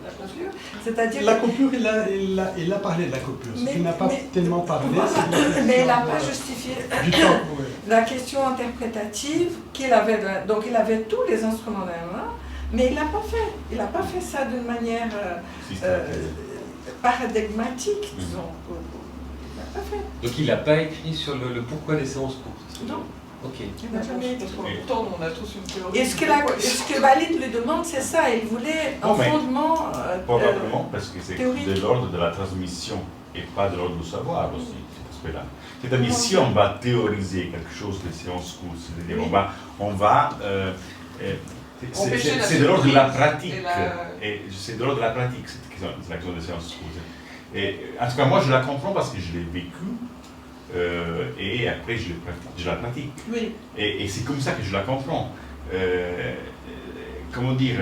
la coupure. C'est-à-dire la coupure, il a parlé de la coupure. Ce qu'il n'a pas tellement parlé, c'est mais il n'a pas justifié du temps. Oui. la question interprétative qu'il avait. Donc il avait tous les instruments dans la main, mais il n'a pas fait. Il n'a pas fait ça d'une manière paradigmatique, disons. Il n'a pas fait. Donc il n'a pas écrit sur le pourquoi des séances courtes. Non. Ok. Il n'a jamais écrit. Pourtant, on a tous une théorie. Et ce que Balint lui demande, c'est ça. Il voulait un fondement probablement parce que c'est théorique. de l'ordre de la transmission et pas de l'ordre du savoir aussi, cet aspect-là. C'est-à-dire si on va théoriser quelque chose des séances courtes, c'est-à-dire on va c'est de l'ordre de la pratique. Et c'est de l'ordre de la pratique, cette question des séances courtes. Et en tout cas, moi, je la comprends parce que je l'ai vécu. Et après je la pratique. Oui. Et c'est comme ça que je la comprends. Comment dire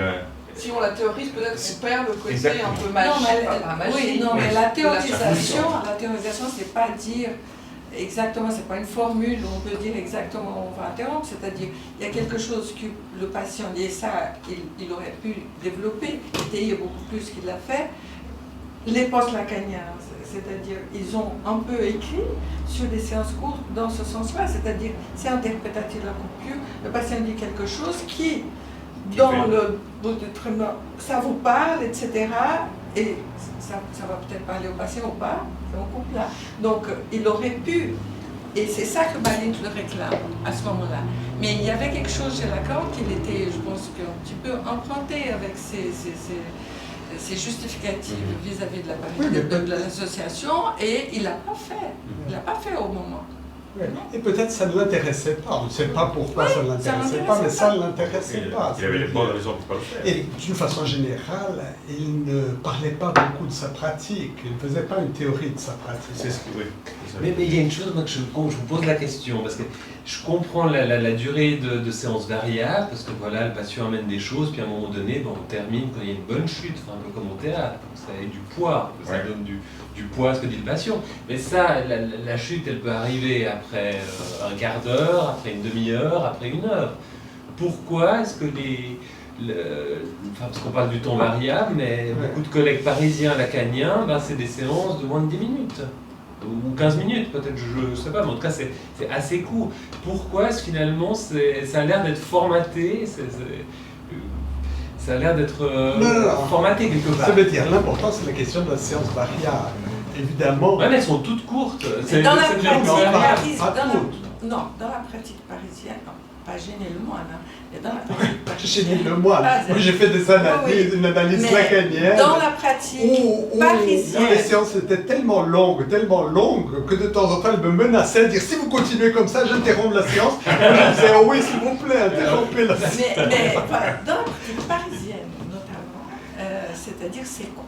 Si on la théorise, peut-être qu'on perd le côté Exactement. un peu magique. Mais la théorisation, c'est pas dire exactement, c'est pas une formule où on peut dire exactement où on va interrompre, c'est-à-dire il y a quelque chose que le patient dit, et ça, il aurait pu développer, étayer beaucoup plus qu'il l'a fait. Les post-lacaniens, c'est-à-dire ils ont un peu écrit sur des séances courtes dans ce sens-là, c'est-à-dire c'est interprétatif de la coupure, le patient dit quelque chose qui dans le bout du traitement, ça vous parle, etc. Et ça va peut-être parler au patient ou pas, on coupe là. Donc il aurait pu, et c'est ça que Balint le réclame à ce moment-là. Mais il y avait quelque chose chez Lacan qui était, je pense, un petit peu emprunté avec ses justificatifs vis-à-vis de l'association, et il l'a pas fait. Il l'a pas fait au moment. Oui. Et peut-être ça ne l'intéressait pas. On ne sait pas pourquoi ça ne l'intéressait pas, mais ça ne l'intéressait pas. Il avait les bonnes raisons pour ne pas le faire. Et d'une façon générale, il ne parlait pas beaucoup de sa pratique. Il ne faisait pas une théorie de sa pratique. C'est ce que, oui. Mais il y a une chose, moi, que je vous pose la question, parce que je comprends la durée de séance variable, parce que voilà, le patient amène des choses, puis à un moment donné, on termine quand il y a une bonne chute, enfin, un peu comme au théâtre, ça a du poids, ça donne du poids à ce que dit le patient. Mais ça, la chute, elle peut arriver après un quart d'heure, après une demi-heure, après une heure. Pourquoi est-ce que parce qu'on parle du temps variable, mais beaucoup de collègues parisiens lacaniens, c'est des séances de moins de 10 minutes. Ou 15 minutes, peut-être, je ne sais pas, mais en tout cas, c'est assez court. Pourquoi est-ce finalement, ça a l'air d'être formaté, ça a l'air d'être formaté quelque part. Ça veut dire, l'important, c'est la question de la séance variable. Évidemment. Ouais, mais elles sont toutes courtes. Dans la pratique parisienne, non, pas Génie Lemoine, mais dans la pratique parisienne. Génie Lemoine. Moi, j'ai fait des analyses, une analyse lacanienne. Dans la pratique parisienne. Les séances étaient tellement longues, que de temps en temps, elle me menaçait de dire si vous continuez comme ça, j'interromps la séance. Moi, je disais oh oui, s'il vous plaît, interrompez la séance. Mais voilà, dans la pratique parisienne, notamment, c'est-à-dire c'est court.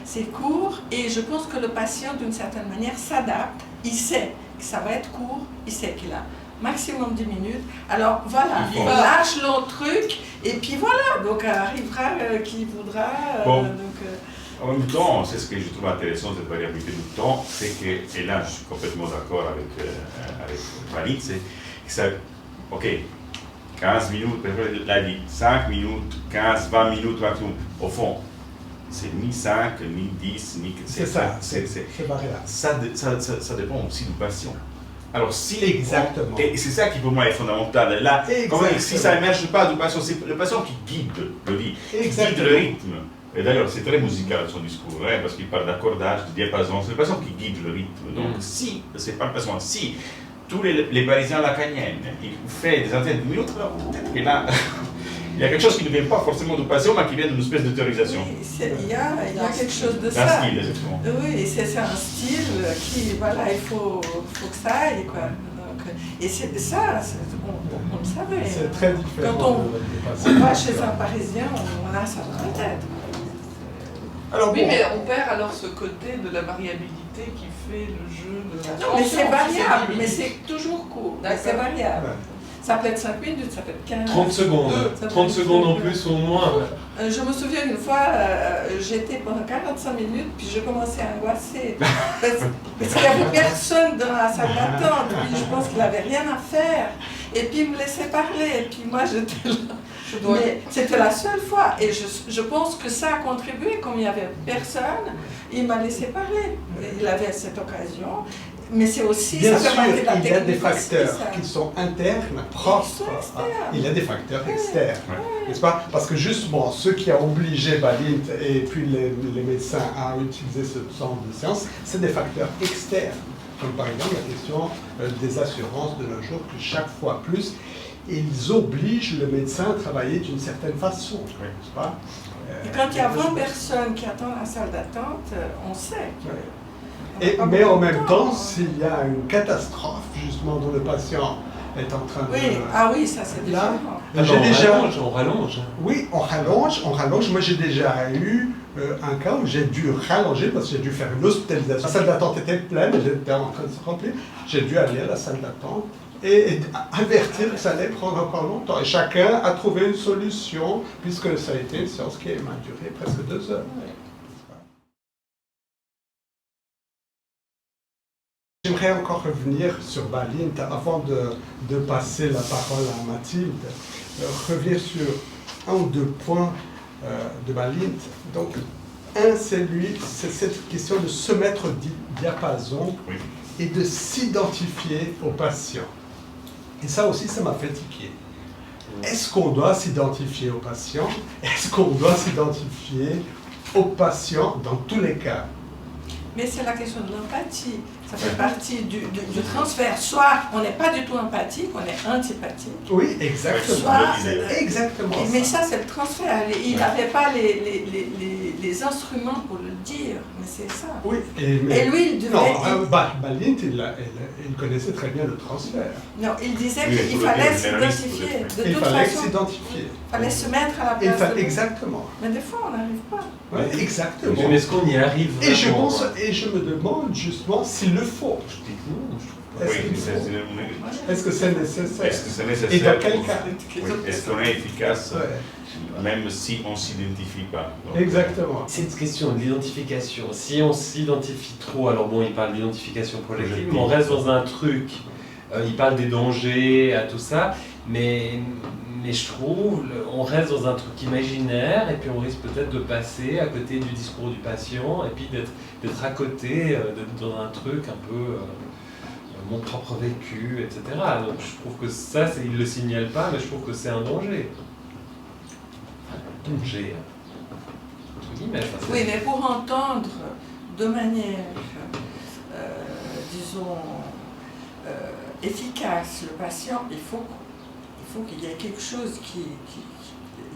C'est court et je pense que le patient, d'une certaine manière, s'adapte. Il sait que ça va être court, il sait qu'il a maximum 10 minutes. Alors voilà, il lâche l'autre truc et puis voilà, donc arrivera qui voudra. En même temps, c'est ce que je trouve intéressant, cette variabilité du temps, c'est que, et là je suis complètement d'accord avec Balint, c'est que ça, ok, 15 minutes, là dit 5 minutes, 15, 20 minutes maximum, au fond. C'est ni 5, ni 10, ni... C'est ça, c'est variable. Ça dépend aussi du patient. Alors si... Exactement. Et c'est ça qui pour moi est fondamental. Là, si ça n'émerge pas du patient, c'est le patient qui guide le lit, qui guide le rythme. Et d'ailleurs, c'est très musical son discours, parce qu'il parle d'accordage, de diapason, c'est le patient qui guide le rythme. Donc si, c'est pas le patient, si tous les Parisiens lacaniens, ils font des antennes de minutes, peut-être que là... Il y a quelque chose qui ne vient pas forcément du patient, mais qui vient d'une espèce d'autorisation. Oui, il y a quelque chose de ça. Un style, exactement. Oui, c'est un style qui, voilà, il faut que ça aille, quoi. Donc, et c'est ça, on le savait. C'est très différent. Quand on va chez un Parisien, on a ça dans la tête. Alors, oui, mais on perd alors ce côté de la variabilité intensité qui fait le jeu de la Non, mais c'est tension, variable, c'est mais limite. c'est toujours court. D'accord. C'est variable. Ouais. Ça peut être 5 minutes, ça peut être 15. 30 secondes. Ça peut 30 être secondes en 5 plus ou au moins. Je me souviens une fois, j'étais pendant 45 minutes, puis je commençais à angoisser. Parce qu'il n'y avait personne dans la salle d'attente, puis je pense qu'il n'avait rien à faire. Et puis il me laissait parler, et puis moi j'étais là. Mais c'était la seule fois, et je pense que ça a contribué, comme il n'y avait personne, il m'a laissé parler. Il avait cette occasion. Mais c'est aussi, Bien ça fait sûr, partie de la il y a des technique aussi, facteurs ça. qui sont internes, propres. Il y a des facteurs externes, n'est-ce pas? Parce que justement, ce qui a obligé Balint et puis les médecins à utiliser ce genre de séance, c'est des facteurs externes. Comme par exemple la question des assurances de nos jours, que chaque fois plus, ils obligent le médecin à travailler d'une certaine façon, n'est-ce pas? Et quand il y a 20 personnes qui attendent la salle d'attente, on sait. Mais en même temps, s'il y a une catastrophe, justement, dont le patient est en train de... Ah oui, ça c'est Là, différent. On rallonge. Oui, on rallonge. Moi, j'ai déjà eu un cas où j'ai dû rallonger parce que j'ai dû faire une hospitalisation. La salle d'attente était pleine, j'étais en train de se remplir. J'ai dû aller à la salle d'attente et avertir que ça allait prendre encore longtemps. Et chacun a trouvé une solution, puisque ça a été une séance qui m'a duré presque 2 heures. J'aimerais encore revenir sur Balint avant de passer la parole à Mathilde. Revenir sur un ou deux points de Balint. Donc, c'est cette question de se mettre au diapason et de s'identifier au patient. Et ça aussi, ça m'a fatigué. Est-ce qu'on doit s'identifier au patient? Est-ce qu'on doit s'identifier au patient dans tous les cas? Mais c'est la question de l'empathie. Ça fait partie du transfert. Soit on n'est pas du tout empathique, on est antipathique. Oui, exactement. Soit, exactement. Mais ça, c'est le transfert. Il n'avait pas les instruments pour le dire, mais c'est ça. Oui, et lui, il devait... Non, Balint, il connaissait très bien le transfert. Non, il disait qu'il fallait s'identifier. Il fallait s'identifier. Il fallait se mettre à la place de... Exactement. Mais des fois, on n'arrive pas. Oui, exactement. Mais est-ce qu'on y arrive vraiment? Et je me demande justement s'il le faut. Est-ce que c'est nécessaire? Est-ce que c'est nécessaire? Et dans quel cas? Est-ce qu'on est efficace même si on ne s'identifie pas? Exactement. Cette question de l'identification, si on s'identifie trop, alors bon, il parle d'identification collective, mais on reste dans un truc, il parle des dangers, à tout ça, mais je trouve, on reste dans un truc imaginaire, et puis on risque peut-être de passer à côté du discours du patient, et puis d'être à côté, dans un truc un peu mon propre vécu, etc. Donc je trouve que ça, il ne le signale pas, mais je trouve que c'est un danger. Danger, entre guillemets. Oui, mais pour entendre de manière, disons, efficace le patient, il faut qu'il y ait quelque chose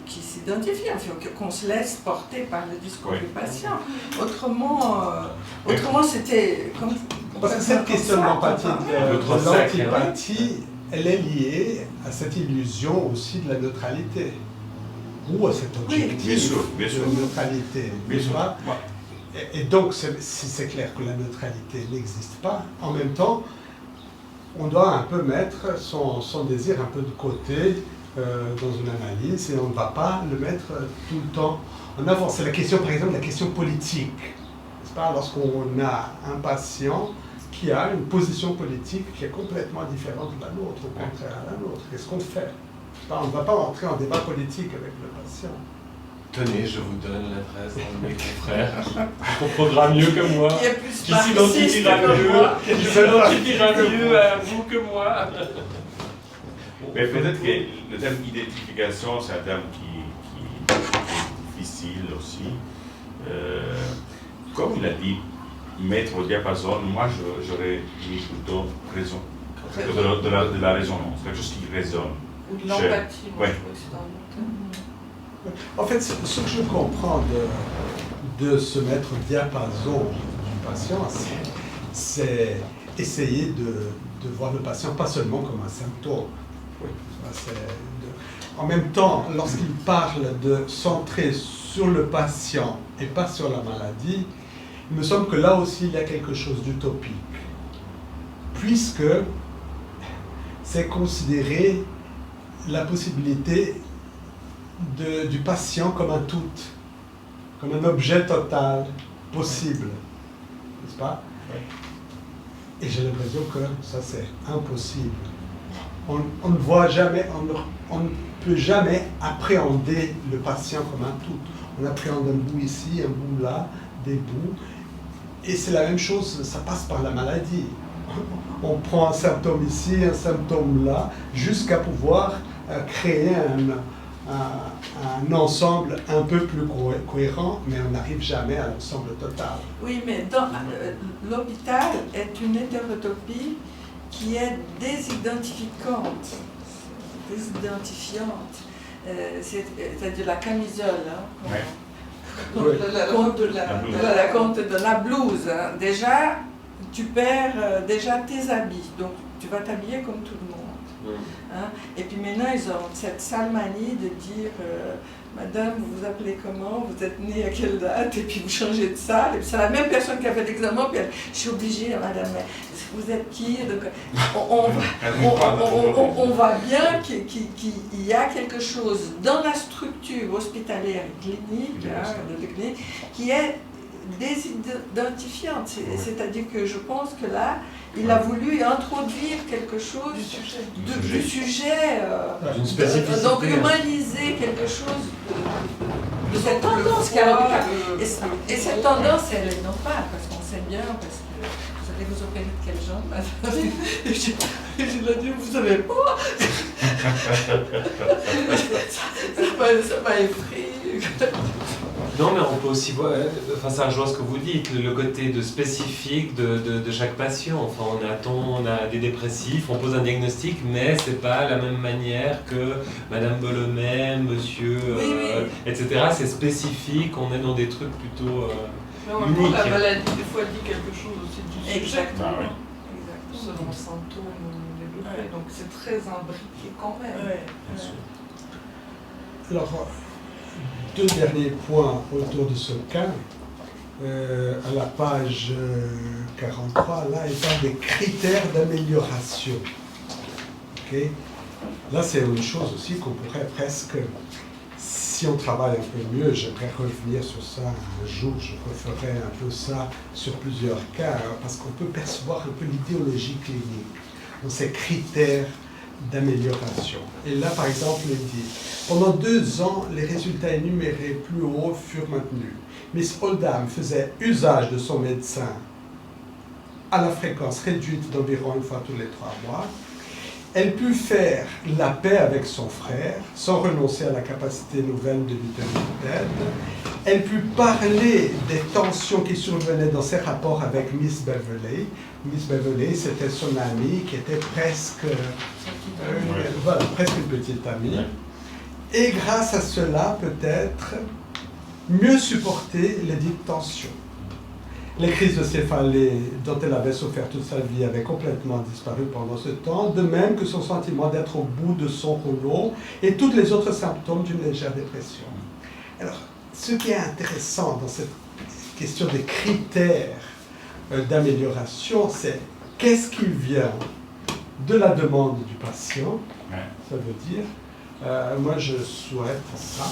qui s'identifie, il faut qu'on se laisse porter par le discours du patient. Autrement c'était comme... Parce que cette question de l'empathie, de l'antipathie, elle est liée à cette illusion aussi de la neutralité. Ou à cet objectif de neutralité. Et donc, si c'est clair que la neutralité n'existe pas, en même temps, on doit un peu mettre son désir un peu de côté dans une analyse et on ne va pas le mettre tout le temps en avant. C'est la question, par exemple, la question politique. N'est-ce pas? Lorsqu'on a un patient qui a une position politique qui est complètement différente de la nôtre, au contraire à la nôtre, qu'est-ce qu'on fait? On ne va pas entrer en débat politique avec le patient. Tenez, je vous donne l'adresse de mes confrères qui comprendra mieux que moi, qui s'identifiera mieux à vous que moi. Mais peut-être que le terme identification, c'est un terme qui est difficile aussi. Comme il a dit, mettre au diapason, moi j'aurais mis plutôt raison, de la résonance, quelque chose qui résonne. Ou de l'empathie, moi je trouve que c'est dans le terme. En fait, ce que je comprends de se mettre au diapason du patient, c'est essayer de voir le patient pas seulement comme un symptôme. En même temps, lorsqu'il parle de centrer sur le patient et pas sur la maladie, il me semble que là aussi il y a quelque chose d'utopique, puisque c'est considérer la possibilité du patient comme un tout, comme un objet total possible, n'est-ce pas? Et j'ai l'impression que ça c'est impossible. On ne voit jamais, on ne peut jamais appréhender le patient comme un tout. On appréhende un bout ici, un bout là, des bouts. Et c'est la même chose, ça passe par la maladie. On prend un symptôme ici, un symptôme là, jusqu'à pouvoir créer un ensemble un peu plus cohérent, mais on n'arrive jamais à l'ensemble total. Oui, mais l'hôpital est une hétérotopie qui est désidentifiante, c'est-à-dire la camisole, hein, la compte de la blouse. Hein. Déjà, tu perds déjà tes habits, donc tu vas t'habiller comme tout le monde. Hein? Et puis maintenant, ils ont cette sale manie de dire Madame, vous vous appelez comment? Vous êtes née à quelle date? Et puis vous changez de salle. Et puis c'est la même personne qui a fait l'examen. Puis elle, je suis obligée, Madame, mais vous êtes qui? Donc, on voit bien qu'il y a quelque chose dans la structure hospitalière clinique, qui est désidentifiante. C'est-à-dire que je pense que là, il a voulu introduire quelque chose du sujet, une spécificité. Donc humaniser quelque chose de cette tendance. Et cette tendance, elle est normale, parce qu'on sait bien, parce que vous allez vous opérer de quelle jambe? Et je lui ai dit, vous savez pas. Ça m'a effrayé. Non, mais on peut aussi voir, enfin ça rejoint ce que vous dites, le côté de spécifique de chaque patient. Enfin, on a des dépressifs, on pose un diagnostic, mais c'est pas la même manière que Madame Bolomé, Monsieur, etc. C'est spécifique, on est dans des trucs plutôt uniques. La maladie, des fois, dit quelque chose aussi du sujet. Exactement. Ah, oui. Selon le symptôme développé, donc c'est très imbriqué quand même. Alors, deux derniers points autour de ce cas. À la page 43, là, il parle des critères d'amélioration. Okay? Là, c'est une chose aussi qu'on pourrait presque, si on travaille un peu mieux, j'aimerais revenir sur ça un jour, je referai un peu ça sur plusieurs cas, parce qu'on peut percevoir un peu l'idéologie clinique, dans ces critères d'amélioration. Et là, par exemple, il dit, pendant 2 ans, les résultats énumérés plus haut furent maintenus. Miss Oldham faisait usage de son médecin à la fréquence réduite d'environ 1 fois tous les 3 mois. Elle put faire la paix avec son frère, sans renoncer à la capacité nouvelle de lui tenir tête. Elle put parler des tensions qui survenaient dans ses rapports avec Miss Beverley. Miss Beverley, c'était son amie qui était presque, presque une petite amie. Et grâce à cela, peut-être, mieux supporter les dites tensions. Les crises de céphalée dont elle avait souffert toute sa vie avaient complètement disparu pendant ce temps, de même que son sentiment d'être au bout de son rouleau et tous les autres symptômes d'une légère dépression. Alors, ce qui est intéressant dans cette question des critères d'amélioration, c'est qu'est-ce qui vient de la demande du patient, ça veut dire, moi je souhaite ça,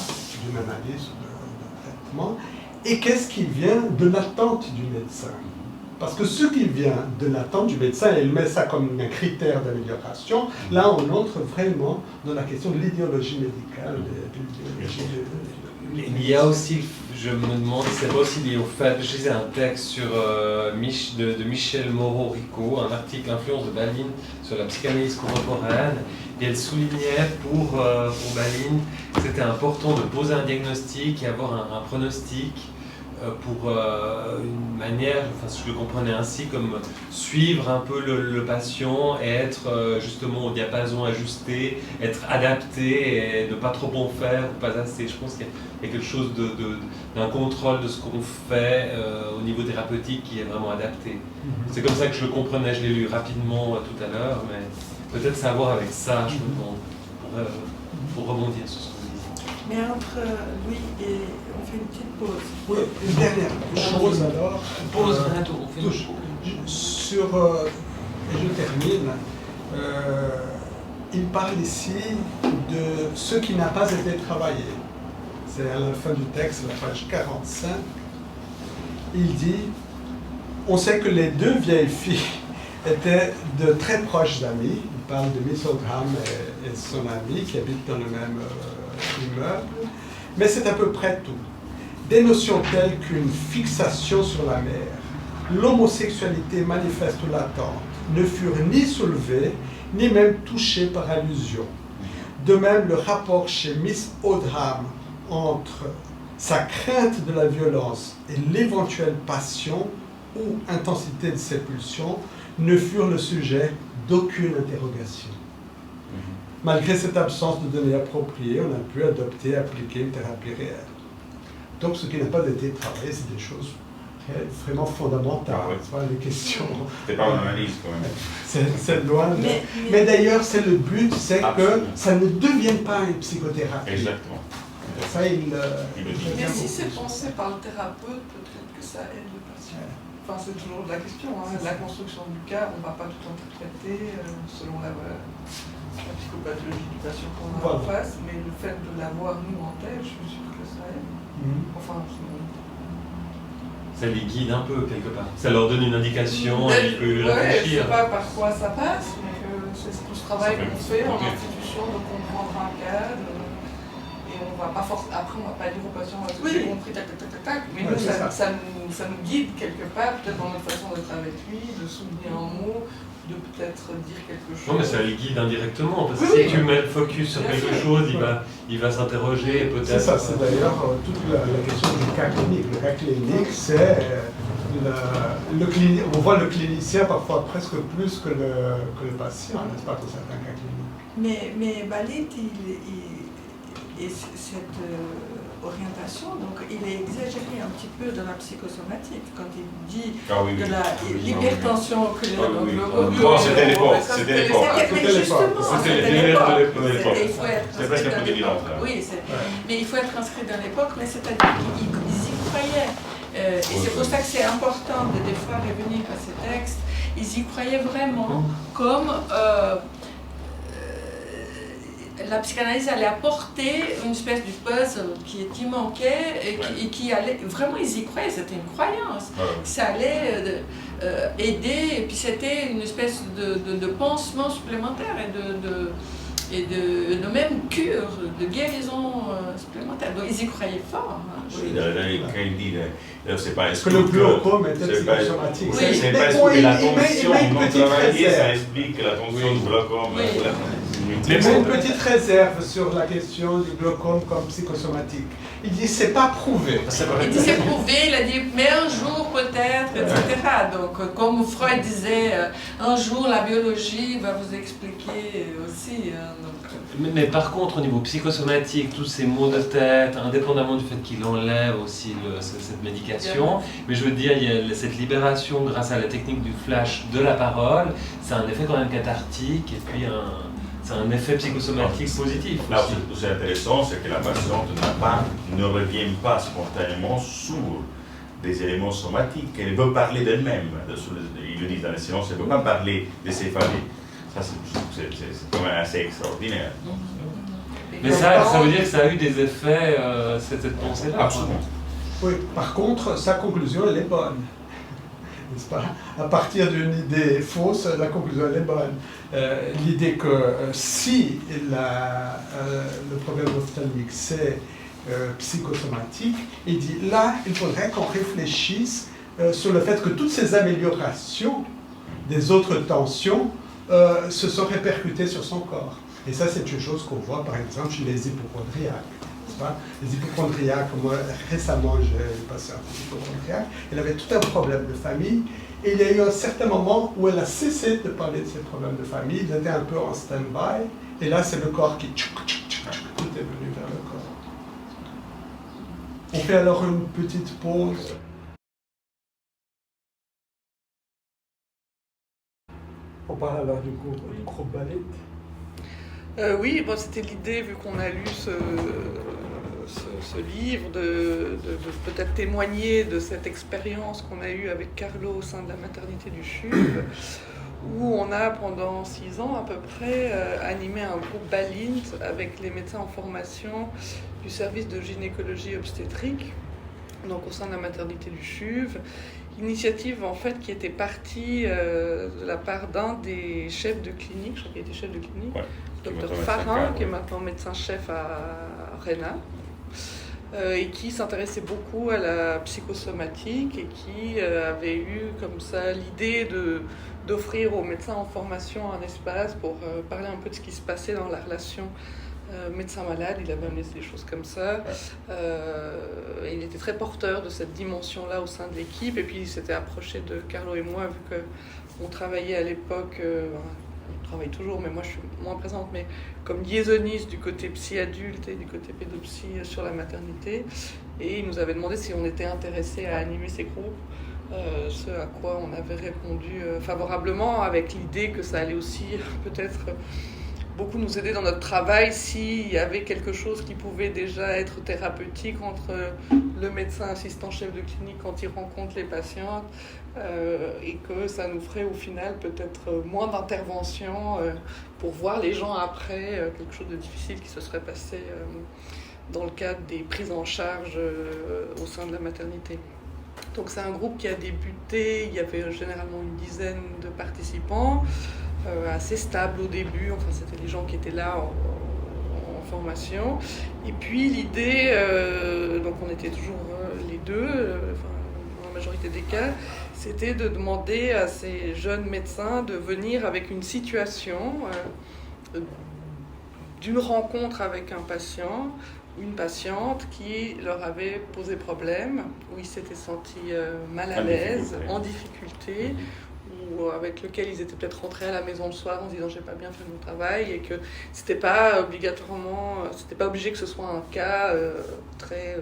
d'une analyse d'un traitement, et qu'est-ce qui vient de l'attente du médecin. Parce que ce qui vient de l'attente du médecin, et il met ça comme un critère d'amélioration, là on entre vraiment dans la question de l'idéologie médicale, Il y a aussi, je me demande si c'est pas aussi lié au fait, je lisais un texte sur, de Michel Moreau-Rico, un article Influence de Balin sur la psychanalyse contemporaine, et elle soulignait pour Balin que c'était important de poser un diagnostic et avoir un pronostic pour une manière, enfin si je le comprenais ainsi, comme suivre un peu le patient et être justement au diapason ajusté, être adapté et ne pas trop en faire ou pas assez. Je pense qu'il y a quelque chose d'un contrôle de ce qu'on fait au niveau thérapeutique qui est vraiment adapté. C'est comme ça que je le comprenais, je l'ai lu rapidement tout à l'heure, mais peut-être ça a à voir avec ça, je me demande, pour rebondir sur ce que vous disiez. Mais entre lui et... On fait une petite pause. Oui, une dernière chose alors. Pause, on fait une touche. Sur, et je termine, il parle ici de ce qui n'a pas été travaillé. C'est à la fin du texte, la page 45. Il dit, on sait que les deux vieilles filles étaient de très proches amies. Il parle de Miss Oldham et son amie qui habitent dans le même immeuble. Mais c'est à peu près tout. Des notions telles qu'une fixation sur la mère, l'homosexualité manifeste ou latente, ne furent ni soulevées, ni même touchées par allusion. De même, le rapport chez Miss Oldham entre sa crainte de la violence et l'éventuelle passion ou intensité de ses pulsions ne furent le sujet d'aucune interrogation. Malgré cette absence de données appropriées, on a pu adopter et appliquer une thérapie réelle. Donc ce qui n'a pas été travaillé, c'est des choses vraiment fondamentales, les questions. C'est pas une analyse quand même. C'est loin de... Mais d'ailleurs, c'est le but, c'est que ça ne devienne pas une psychothérapie. Exactement. Ça, il le dit. Mais si c'est pensé par le thérapeute, peut-être que ça aide le patient. Enfin, c'est toujours la question. Hein. La construction du cas, on ne va pas tout interpréter selon la psychopathologie du patient qu'on a en face, mais le fait de l'avoir nous en tête, je suis sûre que ça aide. Enfin, ça les guide un peu quelque part. Ça leur donne une indication, ils peuvent réfléchir. Je ne sais réfléchir. pas par quoi ça passe, mais c'est tout ce travail qu'on fait en institution de comprendre un cadre. Et on va pas forcément. Après, on ne va pas dire aux patients j'ai compris, tac, tac, tac, tac, tac. Mais nous, ça nous guide quelque part, peut-être dans notre façon d'être avec lui, de souligner un mot, de peut-être dire quelque chose. Non, mais ça les guide indirectement, parce que si tu mets le focus sur quelque chose, il va s'interroger peut-être. C'est ça, c'est d'ailleurs toute la question du cas clinique. Le cas clinique, c'est on voit le clinicien parfois presque plus que le patient, n'est-ce pas, pour certains cas cliniques. Mais Balit, et cette orientation, donc il est exagéré un petit peu dans la psychosomatique quand il dit de l'hypertension oculaire. C'était l'époque. C'était justement, c'était l'époque. C'est presque un peu délirant. Oui, mais il faut être inscrit dans l'époque, mais c'est-à-dire qu'ils y croyaient. Et c'est pour ça que c'est important de des fois revenir à ces textes. Ils y croyaient vraiment comme la psychanalyse allait apporter une espèce de puzzle qui manquait et qui allait... Vraiment, ils y croyaient, c'était une croyance. Ça allait aider, et puis c'était une espèce de pansement supplémentaire et de même cure, de guérison supplémentaire. Donc ils y croyaient fort. Oui, quand il dit, c'est pas que le glaucome était psychosomatique. C'est pas expliquer la tension non travaillée, ça explique la tension du glaucome. Mais une petite réserve sur la question du glaucome comme psychosomatique. Il dit c'est pas prouvé. Il dit c'est prouvé, il a dit mais un jour peut-être, etc. Donc comme Freud disait, un jour la biologie va vous expliquer aussi. Mais par contre, au niveau psychosomatique, tous ces maux de tête, indépendamment du fait qu'il enlève aussi cette médication, mais je veux dire, il y a cette libération grâce à la technique du flash de la parole, c'est un effet quand même cathartique et puis c'est un effet psychosomatique positif. Là où c'est intéressant, c'est que la patiente ne revient pas spontanément sur des éléments somatiques, elle veut parler d'elle-même. Ils le disent dans les séances, elle ne veut pas parler des céphalées. Ça, c'est quand même assez extraordinaire. Mais ça veut dire que ça a eu des effets, cette pensée-là. Absolument. Oui, par contre, sa conclusion, elle est bonne. N'est-ce pas? À partir d'une idée fausse, la conclusion, elle est bonne. L'idée que si le problème ophtalmique, c'est psychosomatique, il dit là, il faudrait qu'on réfléchisse sur le fait que toutes ces améliorations des autres tensions se sont répercutées sur son corps. Et ça, c'est une chose qu'on voit, par exemple, chez les hypochondriaques. Les hypochondriaques, moi, récemment, j'ai passé un hypochondriaque, elle avait tout un problème de famille, et il y a eu un certain moment où elle a cessé de parler de ses problèmes de famille, il était un peu en stand-by, et là, c'est le corps qui... Tout est venu vers le corps. On fait alors une petite pause. On parle alors du groupe Balit. Oui, bon, c'était l'idée, vu qu'on a lu ce livre, de peut-être témoigner de cette expérience qu'on a eue avec Carlo au sein de la maternité du CHUV, où on a pendant 6 ans à peu près animé un groupe BALINT avec les médecins en formation du service de gynécologie obstétrique, donc au sein de la maternité du CHUV. Initiative en fait qui était partie de la part d'un des chefs de clinique, je crois qu'il était chef de clinique, Dr Farin, qui est maintenant médecin-chef à Réna, et qui s'intéressait beaucoup à la psychosomatique et qui avait eu comme ça l'idée d'offrir aux médecins en formation un espace pour parler un peu de ce qui se passait dans la relation médecin-malade. Il avait amené des choses comme ça. Il était très porteur de cette dimension-là au sein de l'équipe. Et puis il s'était approché de Carlo et moi, vu qu'on travaillait à l'époque, on travaille toujours, mais moi je suis moins présente, mais comme liaisonniste du côté psy-adulte et du côté pédopsie sur la maternité. Et il nous avait demandé si on était intéressé à animer ces groupes. Ce à quoi on avait répondu favorablement, avec l'idée que ça allait aussi peut-être beaucoup nous aider dans notre travail s'il y avait quelque chose qui pouvait déjà être thérapeutique entre le médecin assistant chef de clinique quand il rencontre les patientes et que ça nous ferait au final peut-être moins d'intervention pour voir les gens après quelque chose de difficile qui se serait passé dans le cadre des prises en charge au sein de la maternité. Donc c'est un groupe qui a débuté, il y avait généralement une dizaine de participants, assez stable au début, enfin c'était les gens qui étaient là en formation. Et puis l'idée, donc on était toujours les deux, dans la majorité des cas, c'était de demander à ces jeunes médecins de venir avec une situation d'une rencontre avec un patient, une patiente qui leur avait posé problème, où ils s'étaient sentis mal à l'aise, en difficulté, ou avec lequel ils étaient peut-être rentrés à la maison le soir en se disant j'ai pas bien fait mon travail, et que c'était pas obligé que ce soit un cas très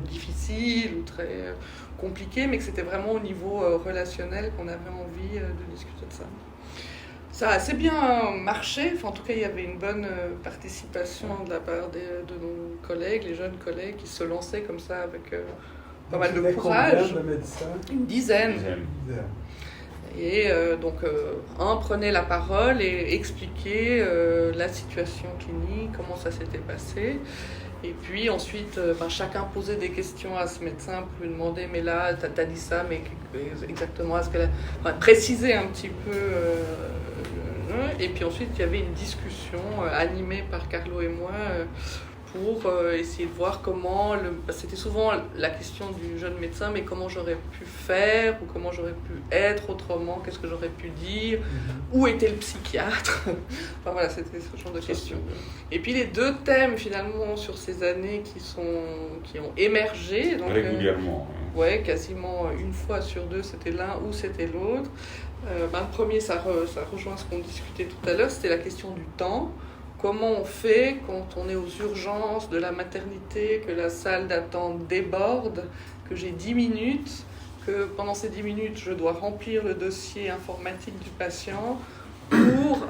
difficile ou très compliqué, mais que c'était vraiment au niveau relationnel qu'on avait envie de discuter de ça. Ça a assez bien marché, enfin, en tout cas il y avait une bonne participation de la part de nos collègues, les jeunes collègues qui se lançaient comme ça avec pas mal de courage. Combien de médecins ? Une dizaine. Et donc un prenait la parole et expliquait la situation clinique, comment ça s'était passé. Et puis ensuite, chacun posait des questions à ce médecin pour lui demander mais là, t'as dit ça, mais exactement, est-ce qu'elle a précisé un petit peu. Et puis ensuite, il y avait une discussion animée par Carlo et moi pour essayer de voir comment, c'était souvent la question du jeune médecin, mais comment j'aurais pu faire, ou comment j'aurais pu être autrement, qu'est-ce que j'aurais pu dire, où était le psychiatre, enfin voilà, c'était ce genre de questions. Et puis les deux thèmes finalement sur ces années qui ont émergé, donc, régulièrement. Ouais, quasiment une fois sur deux, c'était l'un ou c'était l'autre. Le premier, ça rejoint ce qu'on discutait tout à l'heure, c'était la question du temps. Comment on fait quand on est aux urgences de la maternité, que la salle d'attente déborde, que j'ai 10 minutes, que pendant ces 10 minutes, je dois remplir le dossier informatique du patient pour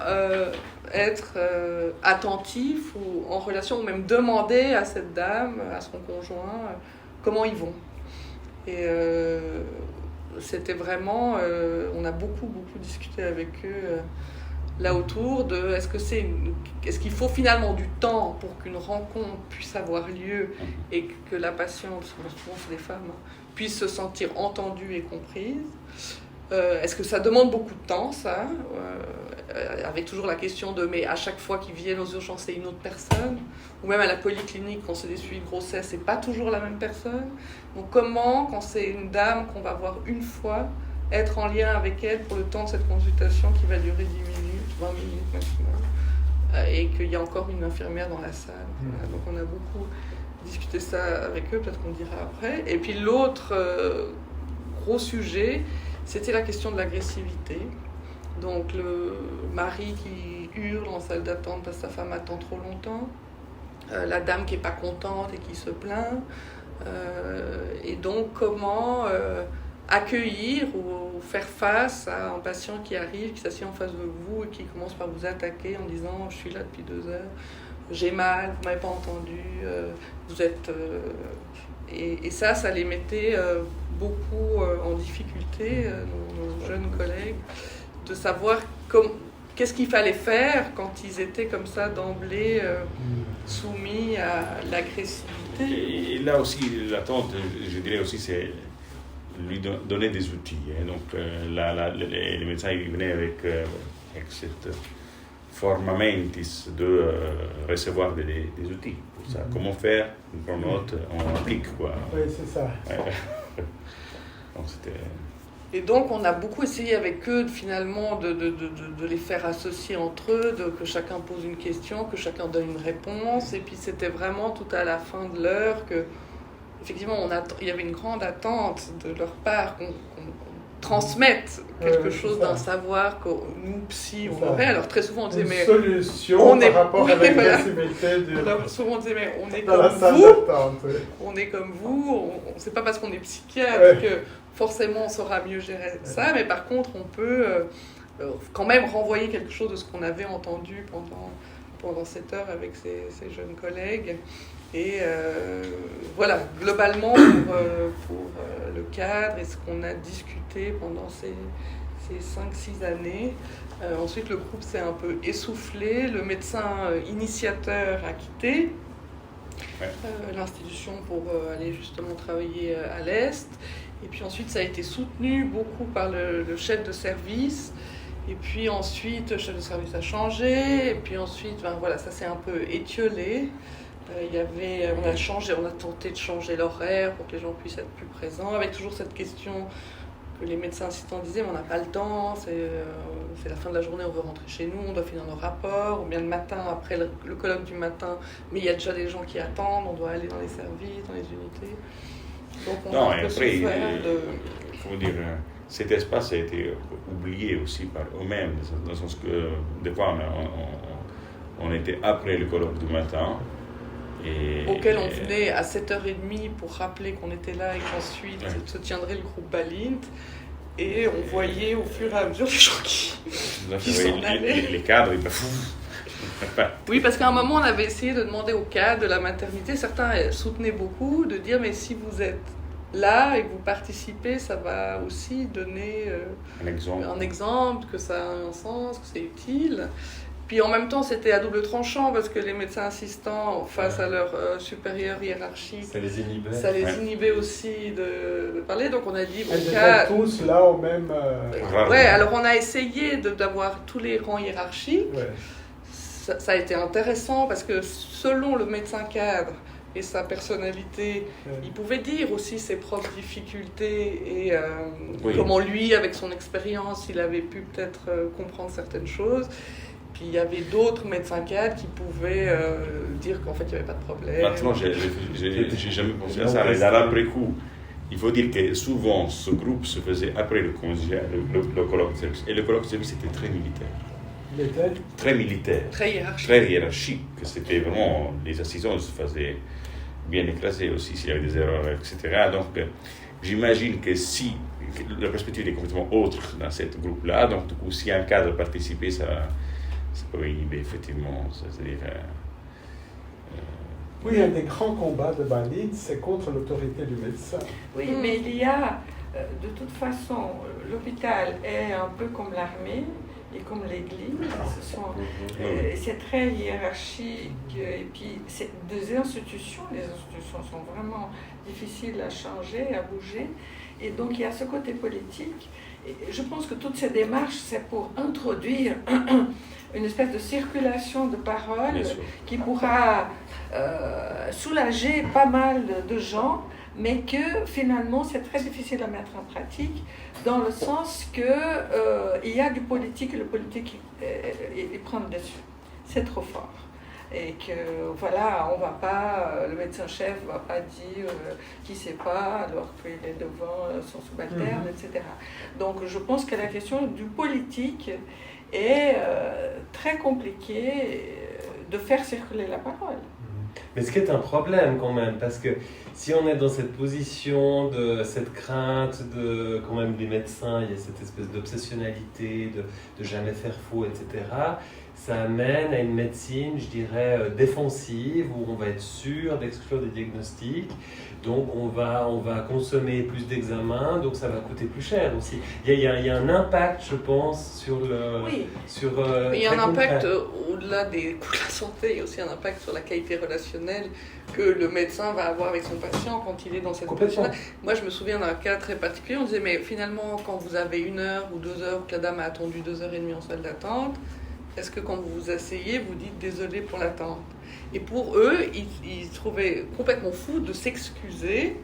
être attentif ou en relation, ou même demander à cette dame, à son conjoint, comment ils vont. Et c'était vraiment, on a beaucoup discuté avec eux là autour de est-ce qu'il faut finalement du temps pour qu'une rencontre puisse avoir lieu et que la patiente, souvent c'est des femmes, puisse se sentir entendue et comprise. Est-ce que ça demande beaucoup de temps, ça, avec toujours la question de mais à chaque fois qu'ils viennent aux urgences c'est une autre personne, ou même à la polyclinique quand c'est des suivis de grossesse c'est pas toujours la même personne. Donc comment, quand c'est une dame qu'on va voir une fois, être en lien avec elle pour le temps de cette consultation qui va durer 10 minutes, 20 minutes maximum, et qu'il y a encore une infirmière dans la salle. Voilà. Donc on a beaucoup discuté ça avec eux, peut-être qu'on dira après. Et puis l'autre gros sujet, c'était la question de l'agressivité. Donc le mari qui hurle en salle d'attente parce que sa femme attend trop longtemps, la dame qui n'est pas contente et qui se plaint. Et donc comment accueillir ou faire face à un patient qui arrive, qui s'assied en face de vous et qui commence par vous attaquer en disant « je suis là depuis 2 heures, j'ai mal, vous m'avez pas entendu, vous êtes... Et ça les mettait beaucoup en difficulté, nos jeunes collègues, de savoir qu'est-ce qu'il fallait faire quand ils étaient comme ça d'emblée soumis à l'agressivité. Et là aussi, l'attente, je dirais aussi, c'est lui donner des outils. Hein. Donc, les médecins ils venaient avec cette forma mentis de recevoir des outils pour ça. Comment faire, on prend note, on applique, quoi. Oui, c'est ça. Ouais. Donc, c'était... Et donc, on a beaucoup essayé avec eux, finalement, de les faire associer entre eux, que chacun pose une question, que chacun donne une réponse. Et puis, c'était vraiment tout à la fin de l'heure que, effectivement, il y avait une grande attente de leur part qu'on transmette quelque chose d'un savoir que nous, psy, on aurait. Alors, très souvent, on disait, mais... solution par rapport à l'agressivité Alors, souvent, on disait, mais on est dans la comme salle vous. d'attente. Oui. On est comme vous. C'est pas parce qu'on est psychiatre que... Forcément, on saura mieux gérer ça, mais par contre, on peut quand même renvoyer quelque chose de ce qu'on avait entendu pendant cette heure avec ces jeunes collègues. Et voilà, globalement, pour le cadre et ce qu'on a discuté pendant ces 5-6 années. Ensuite, le groupe s'est un peu essoufflé. Le médecin initiateur a quitté l'institution pour aller justement travailler à l'Est. Et puis ensuite, ça a été soutenu beaucoup par le chef de service. Et puis ensuite, le chef de service a changé. Et puis ensuite, voilà, ça s'est un peu étiolé. On a tenté de changer l'horaire pour que les gens puissent être plus présents, avec toujours cette question que les médecins assistants disaient, mais on n'a pas le temps, c'est la fin de la journée, on veut rentrer chez nous, on doit finir nos rapports, ou bien le matin, après le colloque du matin, mais il y a déjà des gens qui attendent, on doit aller dans les services, dans les unités. Donc on a un peu souffert il faut dire, cet espace a été oublié aussi par eux-mêmes, dans le sens que des fois on était après le colloque du matin. Auquel on venait à 7h30 pour rappeler qu'on était là et qu'ensuite se tiendrait le groupe Balint. Et on voyait au fur et à mesure les gens qui s'en allaient. Les cadres, Oui, parce qu'à un moment, on avait essayé de demander aux cadres de la maternité, certains soutenaient beaucoup, de dire, mais si vous êtes là et que vous participez, ça va aussi donner un exemple, que ça a un sens, que c'est utile. Puis en même temps, c'était à double tranchant, parce que les médecins assistants, face à leur supérieur hiérarchique, ça les inhibait aussi de parler. Donc on a dit, ils étaient tous là au même... alors on a essayé d'avoir tous les rangs hiérarchiques. Ça a été intéressant, parce que selon le médecin cadre et sa personnalité, il pouvait dire aussi ses propres difficultés et comment lui, avec son expérience, il avait pu peut-être comprendre certaines choses. Puis il y avait d'autres médecins cadres qui pouvaient dire qu'en fait il n'y avait pas de problème. Maintenant, j'ai jamais pensé à ça, mais après coup, il faut dire que souvent ce groupe se faisait après le colloque de service. Et le colloque de service était très militaire. Très militaire. Très hiérarchique. C'était vraiment, les assistants se faisaient bien écraser aussi s'il y avait des erreurs, etc. Donc j'imagine que si la perspective est complètement autre dans ce groupe-là, donc du coup si un cadre participait, ça peut inhiber effectivement, c'est-à-dire... Oui, un des grands combats de Balint, c'est contre l'autorité du médecin. Oui, mais il y a, de toute façon, l'hôpital est un peu comme l'armée et comme l'église. C'est très hiérarchique. Et puis, c'est des institutions. Les institutions sont vraiment difficiles à changer, à bouger. Et donc, il y a ce côté politique. Et je pense que toutes ces démarches, c'est pour introduire une espèce de circulation de paroles qui pourra soulager pas mal de gens, mais que finalement c'est très difficile à mettre en pratique, dans le sens que il y a du politique et le politique il prend le dessus. C'est trop fort. Et que voilà, on va pas, le médecin-chef ne va pas dire qui sait pas alors qu'il est devant son subalterne, etc. Donc je pense que la question du politique est très compliquée de faire circuler la parole. Mais ce qui est un problème quand même, parce que si on est dans cette position de cette crainte de quand même des médecins, il y a cette espèce d'obsessionnalité, de jamais faire faux, etc. Ça amène à une médecine, je dirais, défensive, où on va être sûr d'exclure des diagnostics. Donc on va consommer plus d'examens, donc ça va coûter plus cher aussi. Il y a un impact, je pense, sur le... Oui, mais il y a un impact au-delà des coûts de la santé, il y a aussi un impact sur la qualité relationnelle que le médecin va avoir avec son patient quand il est dans cette position-là. Moi, je me souviens d'un cas très particulier, on disait, mais finalement, quand vous avez 1 heure ou 2 heures, que la dame a attendu 2h30 en salle d'attente, est-ce que quand vous vous asseyez, vous dites désolé pour l'attente? Et pour eux, ils trouvaient complètement fou de s'excuser,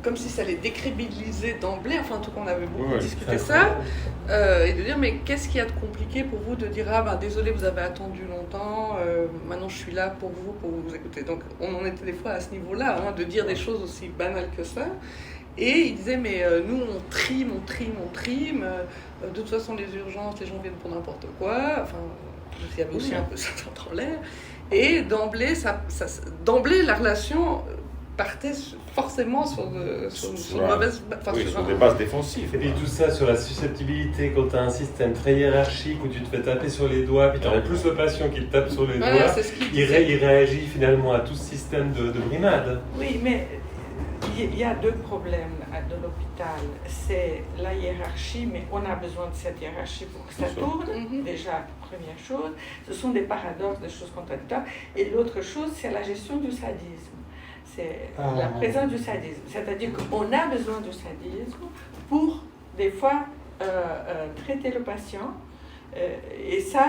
comme si ça les décrédibilisait d'emblée. Enfin, en tout cas, on avait beaucoup discuté ça. Et de dire, mais qu'est-ce qu'il y a de compliqué pour vous de dire, ah ben désolé, vous avez attendu longtemps, maintenant je suis là pour vous écouter. Donc, on en était des fois à ce niveau-là, de dire des choses aussi banales que ça. Et il disait, mais nous, on trime. De toute façon, les urgences, les gens viennent pour n'importe quoi. Enfin, il y avait aussi un peu ça dans l'air. Et d'emblée, la relation partait forcément sur une mauvaise... sur des bases défensives. Et puis tout ça sur la susceptibilité, quand tu as un système très hiérarchique où tu te fais taper sur les doigts, puis tu as en plus le patient qui te tape sur les doigts, il réagit finalement à tout ce système de brimade. Oui, mais... Il y a 2 problèmes de l'hôpital. C'est la hiérarchie, mais on a besoin de cette hiérarchie pour que ça tourne. Déjà, première chose. Ce sont des paradoxes, des choses contradictoires. Et l'autre chose, c'est la gestion du sadisme. C'est la présence du sadisme. C'est-à-dire qu'on a besoin du sadisme pour, des fois, traiter le patient. Et ça,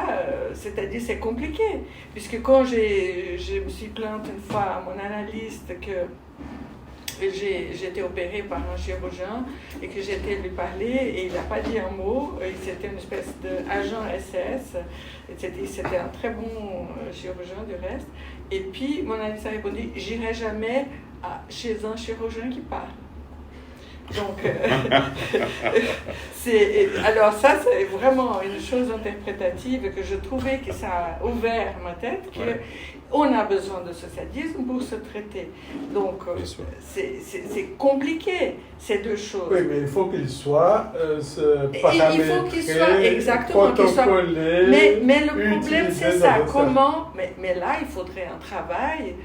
c'est-à-dire, c'est compliqué. Puisque quand je me suis plainte une fois à mon analyste que j'ai été opérée par un chirurgien et que j'ai été lui parler et il n'a pas dit un mot. C'était une espèce d'agent SS. C'était un très bon chirurgien du reste. Et puis mon analyste a répondu, j'irai jamais chez un chirurgien qui parle. Donc, alors ça, c'est vraiment une chose interprétative que je trouvais que ça a ouvert ma tête, qu'on a besoin de ce sadisme pour se traiter. Donc, c'est compliqué, ces 2 choses. Oui, mais il faut qu'il soit paramétré, il faut qu'il soit exactement, protocolé. Mais le problème, c'est ça. Comment, mais là, il faudrait un travail...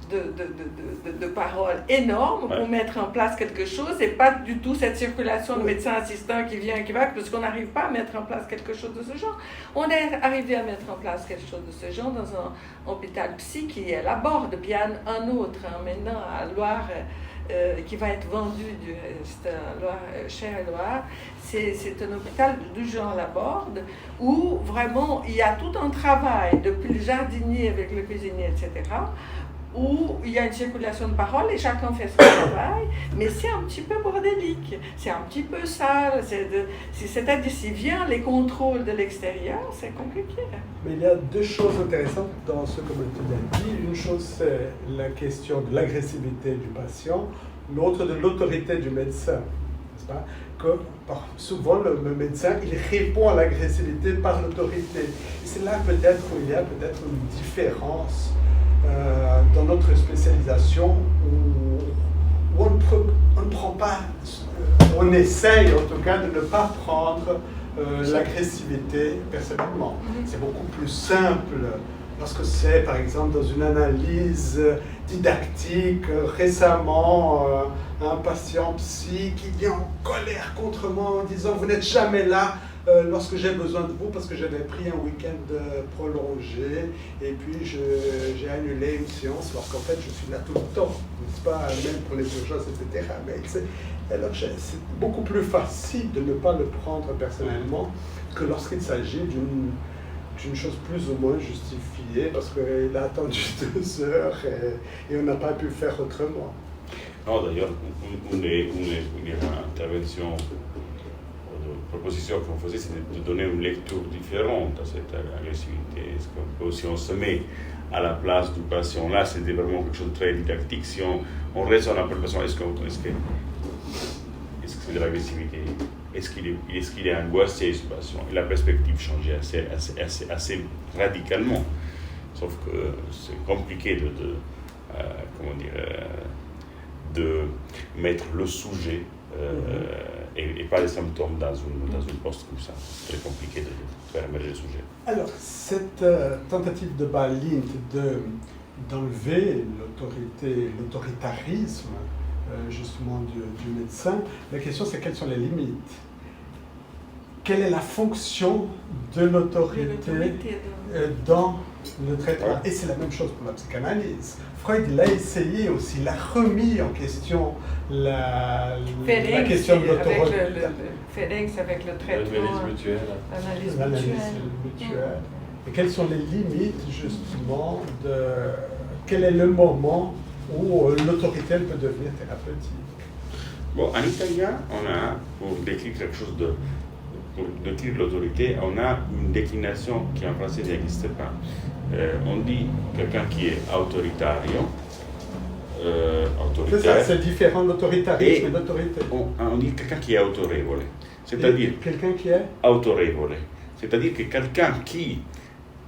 de paroles énormes pour mettre en place quelque chose et pas du tout cette circulation de médecins assistants qui vient et qui va, parce qu'on n'arrive pas à mettre en place quelque chose de ce genre. On est arrivé à mettre en place quelque chose de ce genre dans un hôpital psy qui est à la Borde, puis il y a un autre maintenant à Loire qui va être vendu du reste, Cher-et-Loire. C'est un hôpital du genre la Borde où vraiment il y a tout un travail depuis le jardinier avec le cuisinier, etc., où il y a une circulation de parole et chacun fait son travail, mais c'est un petit peu bordélique, c'est un petit peu sale, c'est-à-dire s'il vient les contrôles de l'extérieur, c'est compliqué. Mais il y a 2 choses intéressantes dans ce que tu as dit. Une chose, c'est la question de l'agressivité du patient, l'autre de l'autorité du médecin, n'est-ce pas? Que souvent le médecin, il répond à l'agressivité par l'autorité. Et c'est là peut-être où il y a peut-être une différence dans notre spécialisation où on ne prend pas, on essaye en tout cas de ne pas prendre l'agressivité personnellement. C'est beaucoup plus simple lorsque c'est par exemple dans une analyse didactique. Récemment, un patient psy qui vient en colère contre moi en disant « Vous n'êtes jamais là lorsque j'ai besoin de vous parce que j'avais pris un week-end prolongé et puis j'ai annulé une séance lorsqu'en fait je suis là tout le temps, n'est-ce pas, même pour les urgences, etc. » Mais alors c'est beaucoup plus facile de ne pas le prendre personnellement que lorsqu'il s'agit d'une chose plus ou moins justifiée parce qu'il a attendu 2 heures et on n'a pas pu faire autrement. Non, d'ailleurs, une intervention, proposition qu'on faisait, c'était de donner une lecture différente à cette agressivité. Est-ce qu'on peut, si on se met à la place du patient, là, c'était vraiment quelque chose de très didactique. Si on raisonne après le patient, est-ce que c'est de l'agressivité? Est-ce qu'il est angoissé, ce patient? Et la perspective changeait assez radicalement. Sauf que c'est compliqué de mettre le sujet et pas les symptômes dans une poste comme ça. C'est très compliqué de faire émerger le sujet. Alors, cette tentative de Balint d'enlever l'autoritarisme justement du médecin, la question c'est quelles sont les limites? Quelle est la fonction de l'autorité dans le traitement? Et c'est la même chose pour la psychanalyse. Freud l'a essayé aussi, il a remis en question la question de l'autorité. Ferenc avec le traitement, l'analyse mutuelle. Et quelles sont les limites justement quel est le moment où l'autorité peut devenir thérapeutique? Bon, en italien, on a, pour décrire quelque chose pour décrire l'autorité, on a une déclination qui en français n'existe pas. On dit quelqu'un qui est autoritaire. C'est différent de l'autoritarisme et d'autorité. On dit quelqu'un qui est autorevole. C'est-à-dire quelqu'un qui est autorevole. C'est-à-dire que quelqu'un qui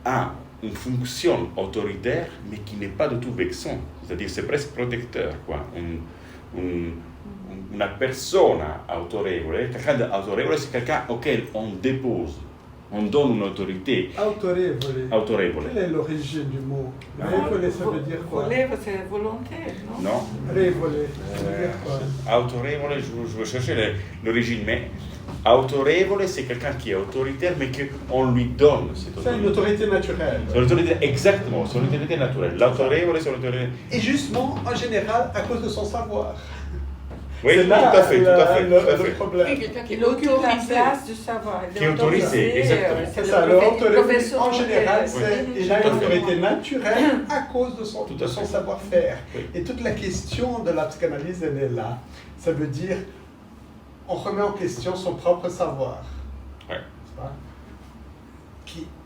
a une fonction autoritaire, mais qui n'est pas du tout vexant. C'est-à-dire c'est presque protecteur, quoi. Una persona autorevole, quelqu'un d'autorevole, c'est quelqu'un auquel on dépose, on donne une autorité. Autorevole. Quelle est l'origine du mot? Revole, ça veut dire quoi? Volere, c'est volontaire, non? Non. Revole, ça veut dire quoi? Autorevole, je vais chercher l'origine, mais autorevole, c'est quelqu'un qui est autoritaire, mais qu'on lui donne cette autorité. C'est une autorité naturelle. C'est l'autorité, exactement, c'est l'autorité naturelle. L'autorevole, c'est l'autorité. Et justement, en général, à cause de son savoir. Oui, tout à fait. Le problème. Oui, quelqu'un qui Il occupe la place du savoir. Qui est autorisé, exactement. C'est ça, l'autorité, en général, Oui. il a une autorité naturelle à cause de son savoir-faire. Oui. Et toute la question de la psychanalyse, elle est là. Ça veut dire, on remet en question son propre savoir. Ouais.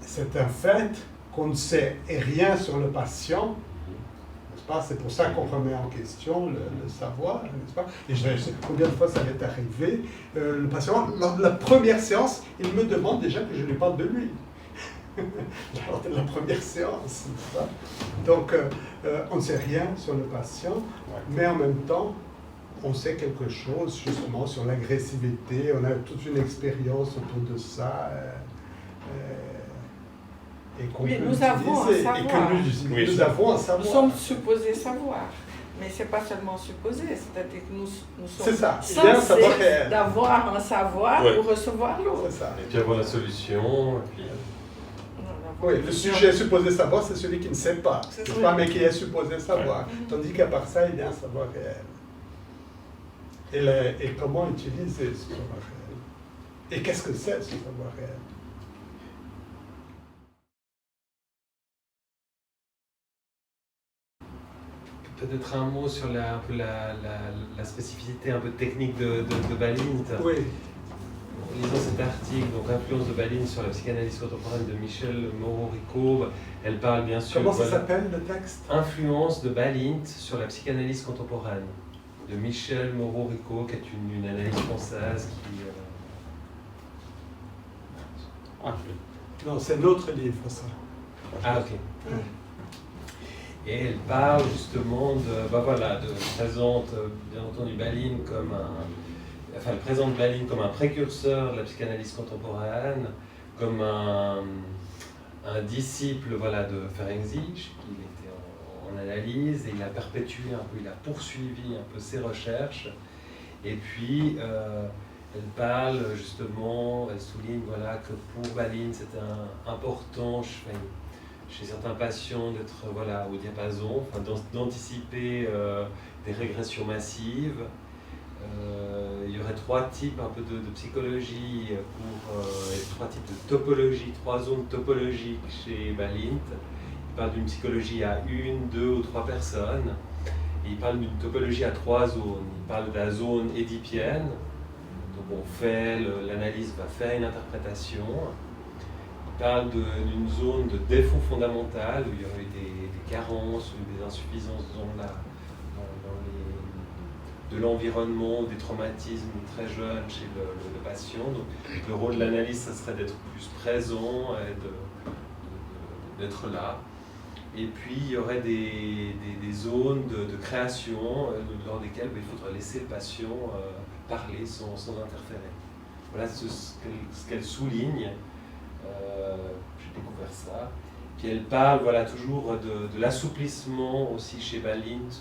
C'est un fait qu'on ne sait rien sur le patient. C'est pour ça qu'on remet en question le savoir, n'est-ce pas? Et je sais combien de fois ça m'est arrivé. Le patient, lors de la première séance, il me demande déjà que je lui parle de lui. Lors de la première séance, n'est-ce pas? Donc, on ne sait rien sur le patient, mais en même temps, on sait quelque chose justement sur l'agressivité. On a toute une expérience autour de ça. Et oui, nous avons un savoir. Nous avons un savoir. Nous sommes supposés savoir. Mais ce n'est pas seulement supposé, c'est-à-dire que nous sommes censés d'avoir un savoir pour recevoir l'autre. C'est ça. Et puis avoir la solution. Et puis... Oui, le sujet supposé savoir, c'est celui qui ne sait pas. C'est pas, mais qui est supposé savoir. Tandis qu'à part ça, il y a un savoir réel. Et comment utiliser ce savoir réel? Et qu'est-ce que c'est ce savoir réel? Peut-être un mot sur la spécificité un peu technique de Balint. Oui. En lisant cet article, donc Influence de Balint sur la psychanalyse contemporaine de Michel Moreau-Rico, elle parle bien sûr... Comment ça s'appelle le texte? Influence de Balint sur la psychanalyse contemporaine de Michel Moreau-Rico, qui est une analyse française qui... Non, c'est notre livre, ça. Ah, ok. Et elle parle justement présente bien entendu Balint comme elle présente Balint comme un précurseur de la psychanalyse contemporaine, comme un disciple de Ferenczi, qui était en analyse, et il a perpétué un peu, il a poursuivi un peu ses recherches. Et puis elle parle justement, elle souligne que pour Balint c'était important chez certains patients d'être au diapason, d'anticiper des régressions massives. Il y aurait trois types un peu de psychologie, trois types de topologie, trois zones topologiques chez Balint. Il parle d'une psychologie à 1, 2 ou 3 personnes. Et il parle d'une topologie à 3 zones. Il parle de la zone édipienne, donc l'analyse va faire une interprétation. Il parle d'une zone de défaut fondamental où il y aurait des carences ou des insuffisances de l'environnement, des traumatismes très jeunes chez le patient. Donc, le rôle de l'analyse, ça serait d'être plus présent et d'être là. Et puis il y aurait des zones de création dans lesquelles il faudrait laisser le patient parler sans interférer. Voilà ce qu'elle souligne. J'ai découvert ça. Puis elle parle toujours de l'assouplissement aussi chez Balint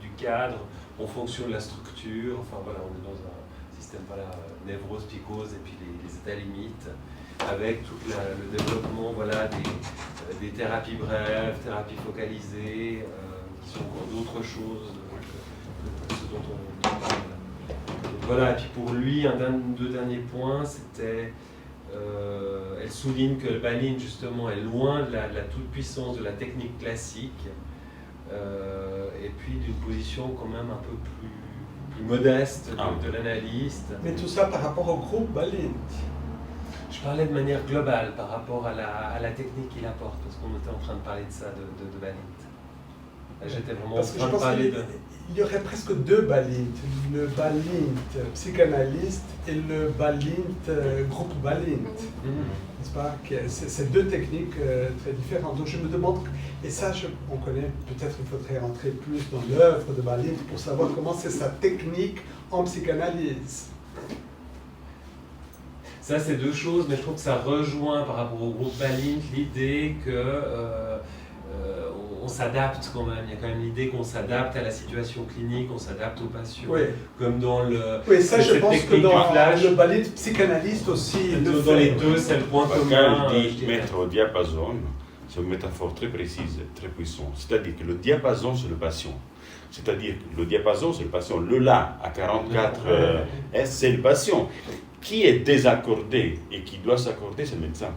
du cadre en fonction de la structure. Enfin voilà, on est dans un système névrose, psychose et puis les états limites, avec tout le développement des thérapies brèves, thérapies focalisées, qui sont encore d'autres choses que ce dont on parle. Voilà, et puis pour lui, deux derniers points, c'était, elle souligne que le Balint justement est loin de la toute-puissance de la technique classique, et puis d'une position quand même un peu plus modeste de l'analyste. Mais tout ça par rapport au groupe Balint. Je parlais de manière globale par rapport à la technique qu'il apporte, parce qu'on était en train de parler de ça, de Balint. J'étais vraiment en train de parler de... Il y aurait presque deux Balint, le Balint psychanalyste et le Balint groupe Balint. N'est-ce pas? C'est deux techniques très différentes. Donc je me demande, et ça on connaît, peut-être qu'il faudrait rentrer plus dans l'œuvre de Balint pour savoir comment c'est sa technique en psychanalyse. Ça, c'est deux choses, mais je trouve que ça rejoint par rapport au groupe Balint l'idée que on s'adapte quand même. Il y a quand même l'idée qu'on s'adapte à la situation clinique, on s'adapte aux patients. Oui. Comme dans le... Oui, ça je pense que dans le Balint psychanalyste aussi... Dans les deux, c'est le point commun. Quand je dis mettre au diapason, c'est une métaphore très précise, très puissante. C'est-à-dire que le diapason, c'est le patient. C'est-à-dire que le diapason, c'est le patient. Le La à 44 S, c'est le patient. Qui est désaccordé et qui doit s'accorder, c'est le médecin.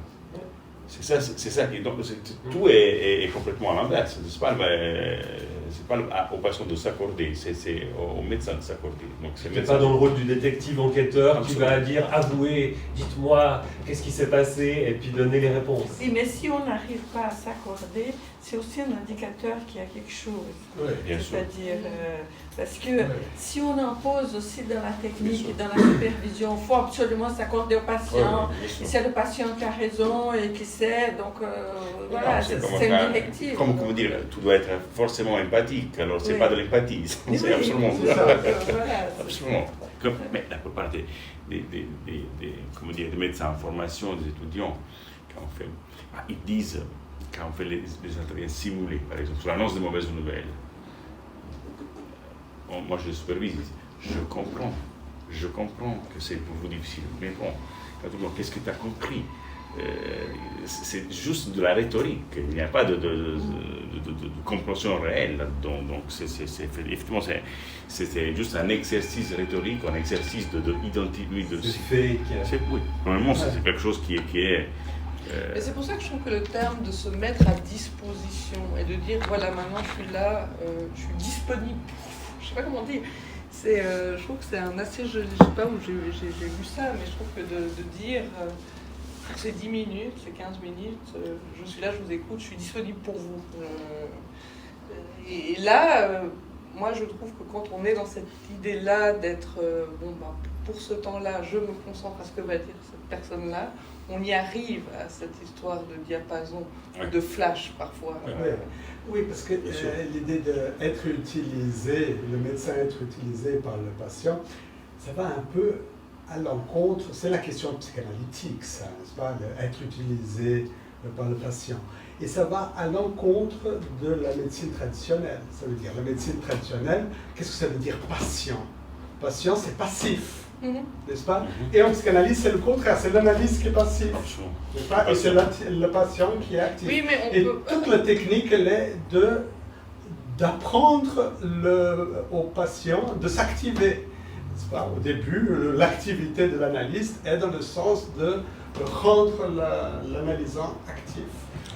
C'est ça qui... Donc, tout est complètement à l'inverse. Ce n'est pas au patient de s'accorder, c'est au médecin de s'accorder. C'est pas dans le rôle du détective enquêteur qui va dire « Avouez, dites-moi, qu'est-ce qui s'est passé ?» et puis donner les réponses. Oui, mais si on n'arrive pas à s'accorder, c'est aussi un indicateur qu'il y a quelque chose. Oui, bien sûr. C'est-à-dire, parce que si on impose aussi dans la technique et dans la supervision, il faut absolument s'accorder au patient, et c'est le patient qui a raison et qui sait, donc voilà, c'est une directive. Comme vous dire, tout doit être forcément empathique, alors c'est pas de l'empathie, c'est absolument ça. Absolument. Mais la plupart des médecins en formation, des étudiants, ils disent, quand on fait les entretiens simulés, par exemple, sur l'annonce de mauvaises nouvelles, moi je les supervise, je comprends que c'est pour vous difficile, mais bon, qu'est-ce que tu as compris? C'est juste de la rhétorique, il n'y a pas de compréhension réelle là-dedans, donc effectivement c'est juste un exercice rhétorique, un exercice d'identité. C'est fake. Oui, normalement c'est quelque chose qui est Mais c'est pour ça que je trouve que le terme de se mettre à disposition et de dire voilà maintenant je suis là, je suis disponible, je sais pas comment dire, je trouve que c'est un assez, je sais pas où j'ai vu ça, mais je trouve que de dire c'est 10 minutes, c'est 15 minutes, je suis là, je vous écoute, je suis disponible pour vous. Et là, moi je trouve que quand on est dans cette idée-là d'être, pour ce temps-là, je me concentre à ce que va dire cette personne-là, on y arrive à cette histoire de diapason, de flash parfois. Oui, parce que l'idée d'être utilisé, le médecin être utilisé par le patient, ça va un peu à l'encontre, c'est la question psychanalytique, ça, n'est-ce pas, être utilisé par le patient. Et ça va à l'encontre de la médecine traditionnelle. Ça veut dire, la médecine traditionnelle, qu'est-ce que ça veut dire patient? Patient, c'est passif, n'est-ce pas? Et en psychanalyse, c'est le contraire, c'est l'analyse qui est passif, n'est-ce pas? Et c'est le patient qui est actif. Oui, mais et toute la technique, elle est d'apprendre au patient de s'activer. Au début, l'activité de l'analyste est dans le sens de rendre l'analysant actif.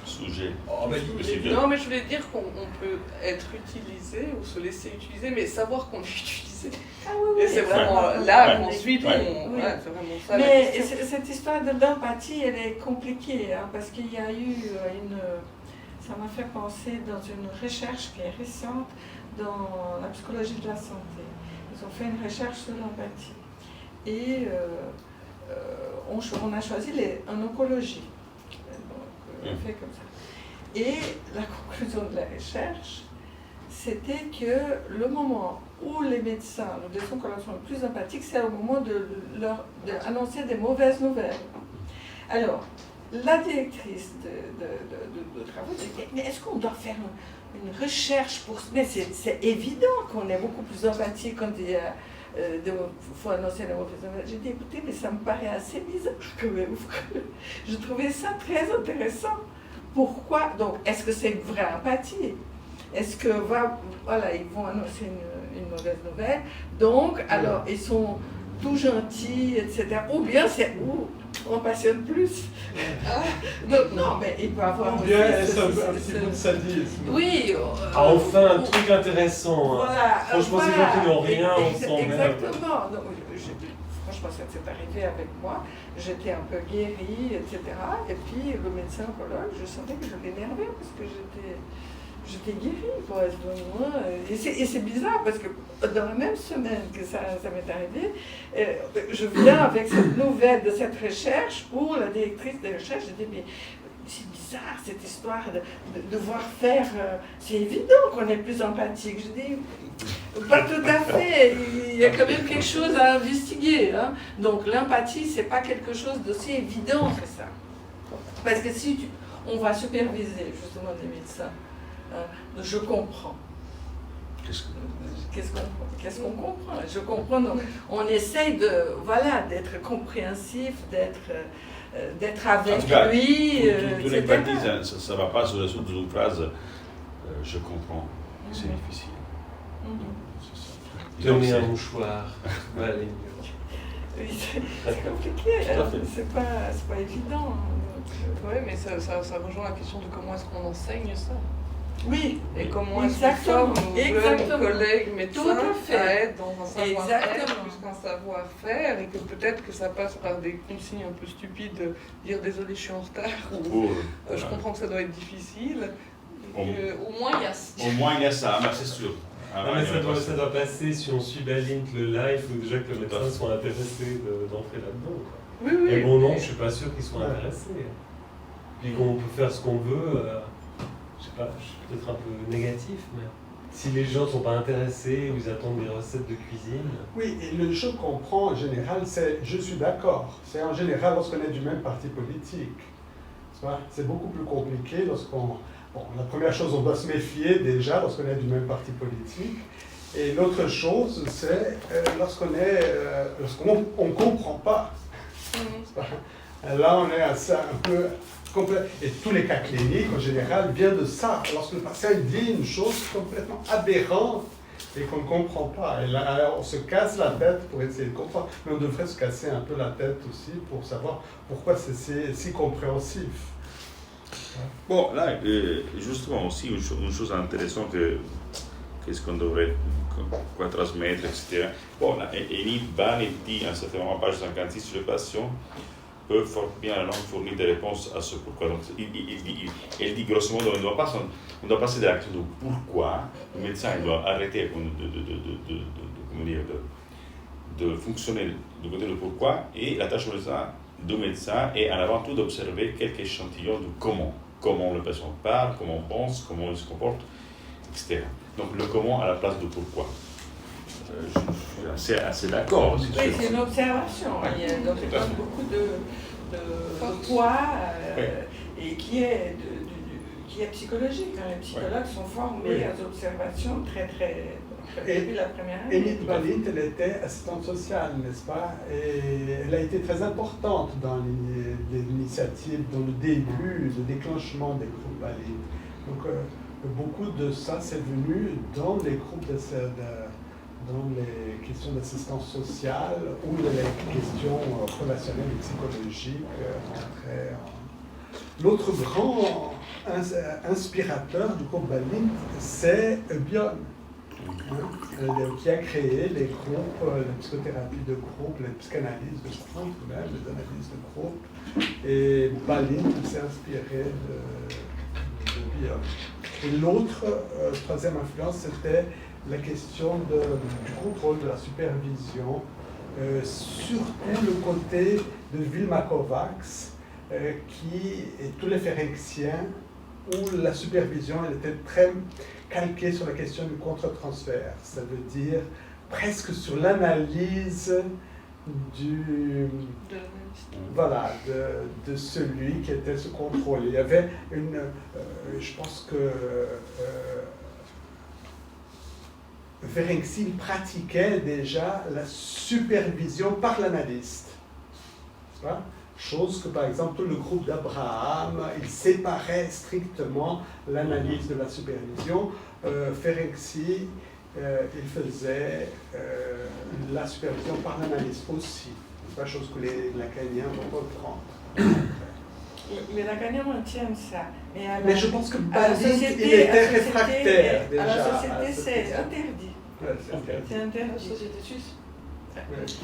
Sujet. Non, mais je voulais dire qu'on peut être utilisé ou se laisser utiliser, mais savoir qu'on est utilisé. Ah oui, et c'est vraiment là qu'ensuite, c'est vraiment ça. Mais cette histoire d'empathie, elle est compliquée, hein, parce qu'il y a eu ça m'a fait penser dans une recherche qui est récente dans la psychologie de la santé. Ils ont fait une recherche sur l'empathie. Et on a choisi en oncologie. Donc, on fait comme ça. Et la conclusion de la recherche, c'était que le moment où les médecins, le descendent quand ils sont le plus empathiques, c'est au moment de leur annoncer des mauvaises nouvelles. Alors, la directrice de travaux dit, mais est-ce qu'on doit faire une recherche pour... Mais c'est évident qu'on est beaucoup plus empathique quand il y a... faut annoncer les mauvaises nouvelles. J'ai dit, écoutez, mais ça me paraît assez bizarre quand même. Je trouvais ça très intéressant. Pourquoi? Donc, est-ce que c'est une vraie empathie? Est-ce que, voilà, ils vont annoncer une mauvaise nouvelle, donc, alors, ils sont tout gentils, etc. Ou bien c'est... on passionne plus. Donc, non, mais il peut avoir... Ou bien est-ce un petit peu de sadisme. Oui. Enfin, un truc intéressant. Voilà. Franchement, ces gens qui n'ont rien, on s'en met. Exactement. Donc, franchement, ça s'est arrivé avec moi. J'étais un peu guérie, etc. Et puis, le médecin oncologue, je sentais que je l'énervais parce que j'étais guérie, quoi. Et c'est bizarre parce que dans la même semaine que ça m'est arrivé, je viens avec cette nouvelle de cette recherche où la directrice de recherche, je dis, mais c'est bizarre cette histoire de devoir faire, c'est évident qu'on est plus empathique. Je dis, pas tout à fait, il y a quand même quelque chose à investiguer. Hein. Donc l'empathie, c'est pas quelque chose d'aussi évident que ça. Parce que si on va superviser justement les médecins, je comprends. Qu'est-ce qu'on comprend? Je comprends. Donc, on essaye d'être compréhensif, d'être avec lui. Tout l'empathie, ça ne va pas se résoudre dans une phrase je comprends. C'est difficile. Tenez un mouchoir. Allez. Oui, c'est compliqué. C'est pas évident. Oui, mais ça rejoint la question de comment est-ce qu'on enseigne ça. Oui, et comment est-ce qu'on forme nos collègues médecins à être dans un savoir-être plus qu'un savoir-faire, et que peut-être que ça passe par des consignes un peu stupides de dire désolé je suis en retard, ou je comprends que ça doit être difficile. Au moins il y a ça. Au moins il y a ça, c'est sûr. Mais ça doit passer si on suit Balint le live, il faut déjà que les médecins soient intéressés d'entrer là-dedans. Oui, oui. Et bon, non, je suis pas sûr qu'ils soient intéressés. Puis qu'on peut faire ce qu'on veut, je sais pas, je suis peut-être un peu négatif, mais si les gens sont pas intéressés ou ils attendent des recettes de cuisine... Oui, et le jeu qu'on prend en général, c'est « je suis d'accord ». C'est en général lorsqu'on est du même parti politique. C'est beaucoup plus compliqué lorsqu'on... Bon, la première chose, on doit se méfier déjà lorsqu'on est du même parti politique. Et l'autre chose, c'est lorsqu'on ne comprend pas. Là, on est assez un peu complet. Et tous les cas cliniques, en général, viennent de ça. Lorsque le patient dit une chose complètement aberrante et qu'on ne comprend pas. Et là, on se casse la tête pour essayer de comprendre. Mais on devrait se casser un peu la tête aussi pour savoir pourquoi c'est si compréhensif. Bon, là, justement aussi, une chose intéressante qu'est-ce qu'on devrait quoi transmettre, etc. Bon, là, Enid Balint dit à un certain moment, page 56, les patients peuvent fort bien fournir des réponses à ce pourquoi. Donc, elle dit grosso modo, on doit passer de l'action de pourquoi. Le médecin il doit arrêter de fonctionner du côté de pourquoi, et la tâche du médecin est en avant tout d'observer quelques échantillons de comment le patient parle, comment on pense, comment il se comporte, etc. Donc le comment à la place de pourquoi. Je suis assez d'accord aussi. Oui, c'est une observation. Il y a donc beaucoup de poids et qui est psychologique. Les psychologues sont formés à des observations très depuis la première année. Enid Balint, elle était assistante sociale, n'est-ce pas? Et elle a été très importante dans l'initiative, dans le début, le déclenchement des groupes Balint. Donc, beaucoup de ça, c'est venu dans les groupes dans les questions d'assistance sociale ou les questions relationnelles et psychologiques. L'autre grand inspirateur du groupe Balint, c'est Bion, qui a créé les groupes, la psychothérapie de groupe, la psychanalyse de groupe, même les analyses de groupe. Et Balint s'est inspiré de Bion. Et l'autre, troisième influence, c'était la question du contrôle, de la supervision, surtout le côté de Vilma Kovacs, qui, et tous les phérenciens où la supervision elle était très calquée sur la question du contre-transfert. Ça veut dire presque sur l'analyse de celui qui était sous contrôle. Il y avait je pense que Ferenczi pratiquait déjà la supervision par l'analyste. Chose que par exemple tout le groupe d'Abraham, il séparait strictement l'analyse de la supervision. Ferenczi, il faisait la supervision par l'analyse aussi. C'est pas chose que les lacaniens vont reprendre. Les lacaniens maintiennent ça. Mais je pense que Balint, il était réfractaire déjà. À la société, c'est interdit. C'est interdit. La société suisse.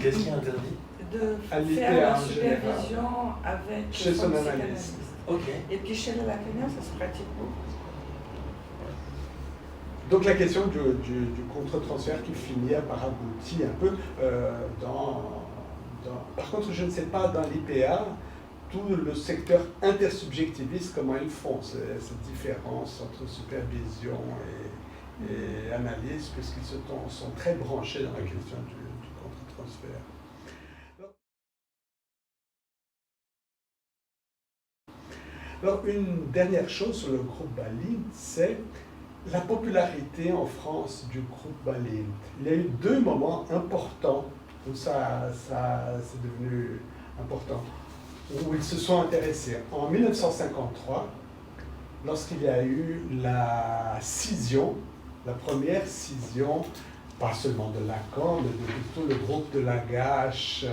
Qu'est-ce qui est interdit? De faire la supervision avec chez son analyste. Okay. Et puis chez les lacaniens, ça se pratique beaucoup. Donc la question du contre-transfert qui finit par aboutir un peu Par contre, je ne sais pas dans l'IPA, tout le secteur intersubjectiviste, comment ils font cette différence entre supervision et analyse, puisqu'ils sont très branchés dans la question du contre-transfert. Alors, une dernière chose sur le groupe Balint, c'est la popularité en France du groupe Balint. Il y a eu 2 moments importants où ça c'est devenu important, où ils se sont intéressés. En 1953, lorsqu'il y a eu la scission, la première scission, pas seulement de Lacan, mais de tout le groupe de Lagache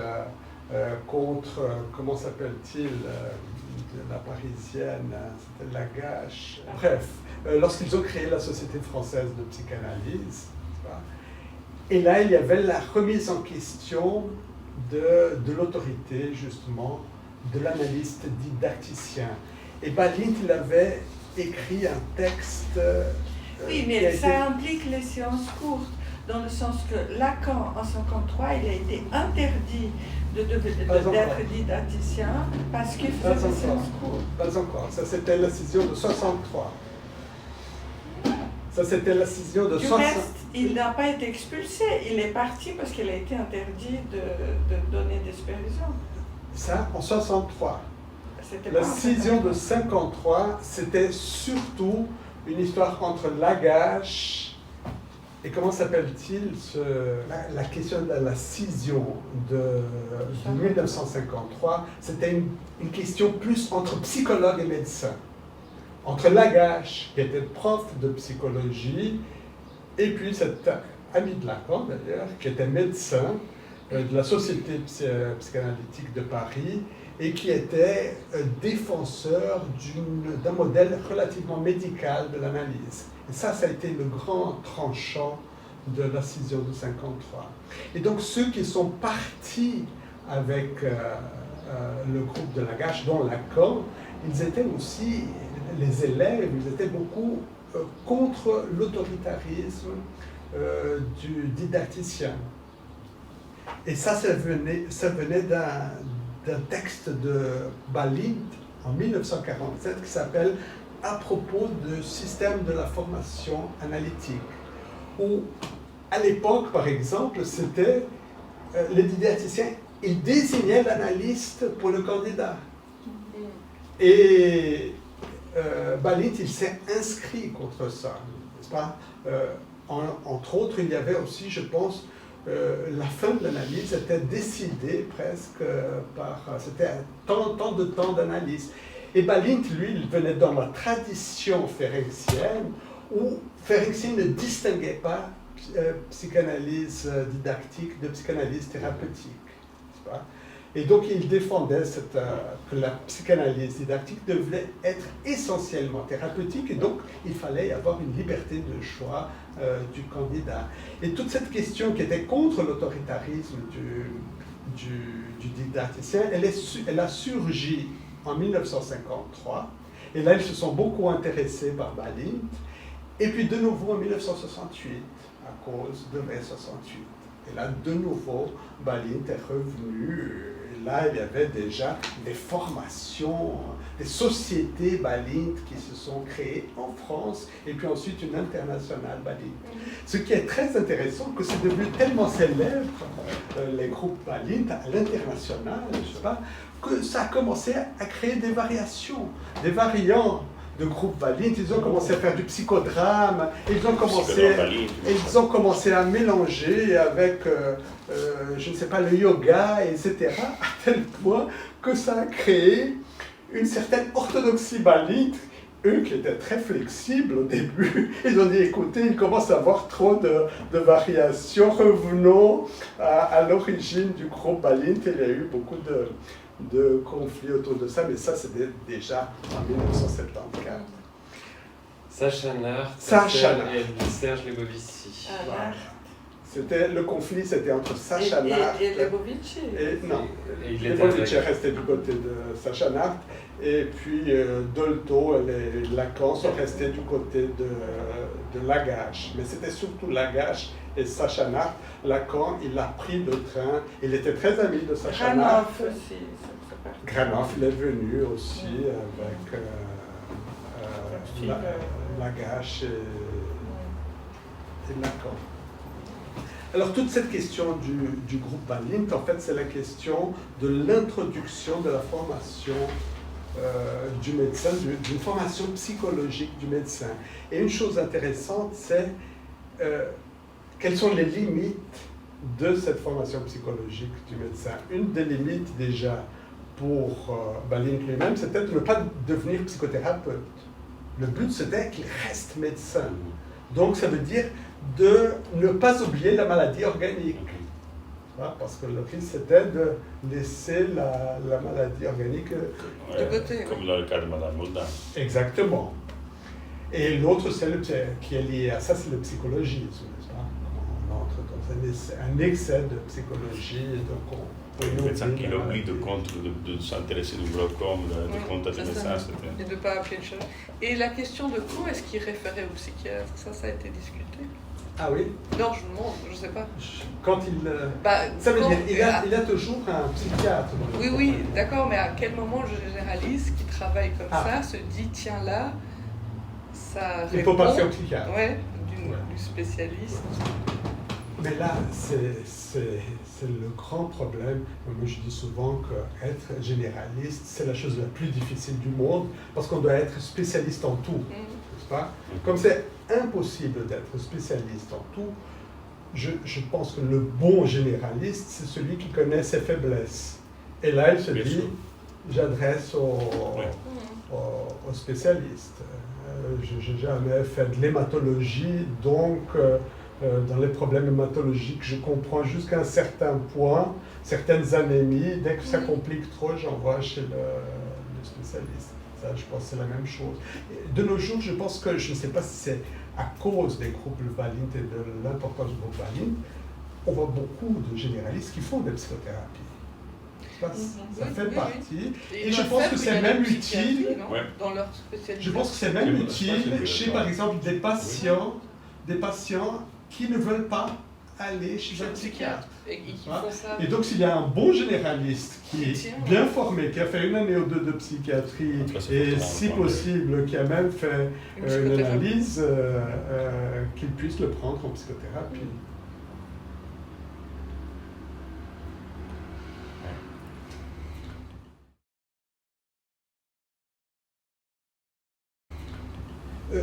contre, comment s'appelle-t-il, de la Parisienne, c'était Lagache. Bref, lorsqu'ils ont créé la Société française de psychanalyse, et là il y avait la remise en question de l'autorité, justement, de l'analyste didacticien. Et Balint, il avait écrit un texte... oui, mais ça implique les séances courtes, dans le sens que Lacan, en 1953, il a été interdit d'être didacticien parce qu'il faisait des séances courtes. Pas encore, ça c'était la scission de 63. Ça c'était la scission de 63. Du reste, il n'a pas été expulsé, il est parti parce qu'il a été interdit de donner des supervisions. Ça, en 63. La scission de 53, c'était surtout une histoire entre Lagache et comment s'appelle-t-il la question de la scission de 1953, c'était une question plus entre psychologue et médecin. Entre Lagache, qui était prof de psychologie, et puis cet ami de Lacan, d'ailleurs, qui était médecin de la Société psychanalytique de Paris, et qui était défenseur d'un modèle relativement médical de l'analyse. Et ça a été le grand tranchant de la scission de 1953. Et donc ceux qui sont partis avec le groupe de Lagache, dont Lacan, ils étaient aussi, les élèves, ils étaient beaucoup contre l'autoritarisme du didacticien. Et ça venait d'un texte de Balint en 1947 qui s'appelle « À propos du système de la formation analytique », où à l'époque, par exemple, c'était les didacticiens, ils désignaient l'analyste pour le candidat. Et Balint, il s'est inscrit contre ça, n'est-ce pas? Entre autres, il y avait aussi, je pense, la fin de l'analyse était décidée presque par... C'était tant de temps d'analyse. Et Balint, lui, il venait dans la tradition ferencienne où Ferenczi ne distinguait pas psychanalyse didactique de psychanalyse thérapeutique. N'est-ce pas? Et donc, il défendait que la psychanalyse didactique devait être essentiellement thérapeutique et donc il fallait avoir une liberté de choix du candidat. Et toute cette question qui était contre l'autoritarisme du didacticien, elle a surgi en 1953. Et là, ils se sont beaucoup intéressés par Balint. Et puis de nouveau en 1968, à cause de mai 68. Et là, de nouveau, Balint est revenu. Et là, il y avait déjà des formations, des sociétés Balint qui se sont créées en France, et puis ensuite une internationale Balint. Ce qui est très intéressant, que c'est devenu tellement célèbre, les groupes Balint à l'international, je sais pas, que ça a commencé à créer des variations, des variants de groupes Balint. Ils ont commencé à faire du psychodrame, ils ont commencé à mélanger avec, je ne sais pas, le yoga, etc., à tel point que ça a créé une certaine orthodoxie Balint. Eux qui étaient très flexibles au début, ils ont dit, écoutez, il commence à avoir trop de variations, revenons à l'origine du groupe Balint. Il y a eu beaucoup de conflits autour de ça, mais ça c'était déjà en 1974. Sacha Nart et Serge Lebovici. Voilà. C'était le conflit, c'était entre Sacha Nart et Lebovici. Non, Lebovici est resté du côté de Sacha Nart, et puis Dolto et Lacan sont restés du côté de Lagache. Mais c'était surtout Lagache et Sacha Nart. Lacan, il a pris le train, il était très ami de Sacha Nart. Granoff aussi. Granoff, il est venu aussi avec Lagache et Lacan. Alors toute cette question du groupe Balint, en fait, c'est la question de l'introduction de la formation du médecin, d'une formation psychologique du médecin. Et une chose intéressante, c'est quelles sont les limites de cette formation psychologique du médecin. Une des limites déjà pour Balint lui-même, c'était de ne pas devenir psychothérapeute. Le but, c'était qu'il reste médecin. Donc ça veut dire de ne pas oublier la maladie organique. Parce que le risque, c'était de laisser la maladie organique de côté. Comme dans le cas de Mme Moldin. Exactement. Et l'autre, qui est lié à ça, c'est le psychologisme. On entre dans un excès de psychologie. Donc le médecin qui l'oublie de s'intéresser du glaucome, de contacter le médecin. Et de ne pas appeler le chef. Et la question de quand est-ce qu'il référait au psychiatre, ça a été discuté. Ah oui? Non, je me demande, je ne sais pas. Quand il... ça veut dire il a toujours un psychiatre. Oui, d'accord, mais à quel moment le généraliste qui travaille comme ça se dit, tiens là, ça répond... Il faut passer au psychiatre. Oui, du spécialiste. Mais là, c'est le grand problème. Moi, je dis souvent qu'être généraliste, c'est la chose la plus difficile du monde, parce qu'on doit être spécialiste en tout, n'est-ce pas? Comme c'est impossible d'être spécialiste en tout, je pense que le bon généraliste, c'est celui qui connaît ses faiblesses. Et là, il se dit, j'adresse aux spécialistes. Je n'ai jamais fait de l'hématologie, donc... dans les problèmes hématologiques, je comprends jusqu'à un certain point, certaines anémies. Dès que ça complique trop, j'envoie chez le spécialiste. Ça, je pense que c'est la même chose. De nos jours, je pense que, je ne sais pas si c'est à cause des groupes Balint et de l'importance du groupe Balint, on voit beaucoup de généralistes qui font des psychothérapies. Ça fait partie. Et je pense que c'est même utile. Dans leur spécialité. Je pense que c'est même utile chez, par exemple, des patients qui ne veulent pas aller chez un psychiatre. Et donc, s'il y a un bon généraliste qui est bien formé, qui a fait une année ou deux de psychiatrie, et si possible, qui a même fait une analyse, qu'il puisse le prendre en psychothérapie.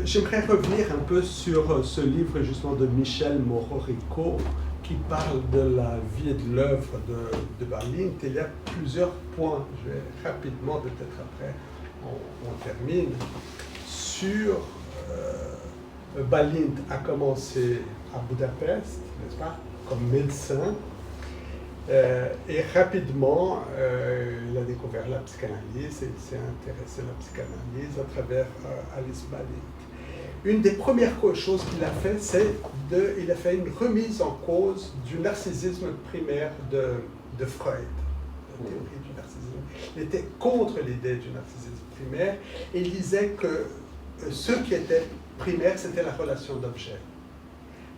J'aimerais revenir un peu sur ce livre justement de Michel Moreau-Rico qui parle de la vie et de l'œuvre de Balint. Il y a plusieurs points, je vais rapidement, peut-être après on termine, sur Balint a commencé à Budapest, n'est-ce pas, comme médecin. Et rapidement, il a découvert la psychanalyse et il s'est intéressé à la psychanalyse à travers Alice Balint. Une des premières choses qu'il a fait, il a fait une remise en cause du narcissisme primaire de Freud, la théorie du narcissisme. Il était contre l'idée du narcissisme primaire et il disait que ce qui était primaire, c'était la relation d'objet.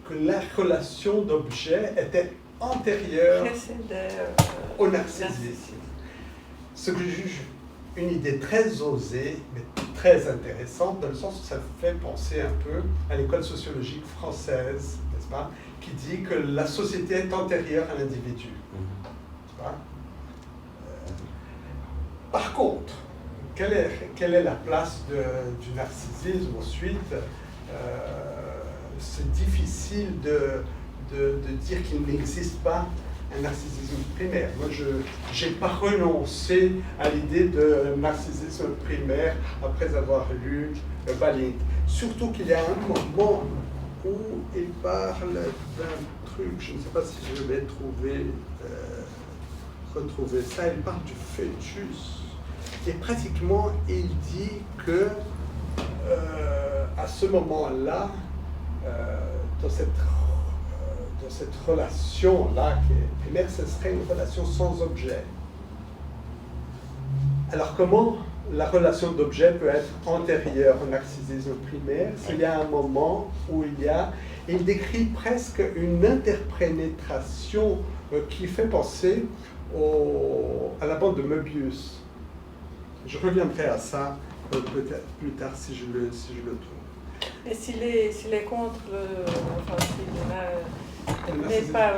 Que la relation d'objet était antérieure au narcissisme. narcissisme. Ce que je juge une idée très osée, mais très intéressante, dans le sens où ça fait penser un peu à l'école sociologique française, n'est-ce pas, qui dit que la société est antérieure à l'individu. N'est-ce pas? Par contre, quelle est la place du narcissisme ensuite? C'est difficile de dire qu'il n'existe pas un narcissisme primaire. Moi, je n'ai pas renoncé à l'idée de narcissisme primaire après avoir lu Balint. Surtout qu'il y a un moment où il parle d'un truc, je ne sais pas si je vais retrouver ça, il parle du fœtus. Et pratiquement, il dit que à ce moment-là, dans cette relation-là qui est primaire, ce serait une relation sans objet. Alors comment la relation d'objet peut être antérieure au narcissisme primaire s'il y a un moment où il décrit presque une interpénétration qui fait penser à la bande de Möbius. Je reviendrai à ça peut-être plus tard si je le trouve. Et s'il est contre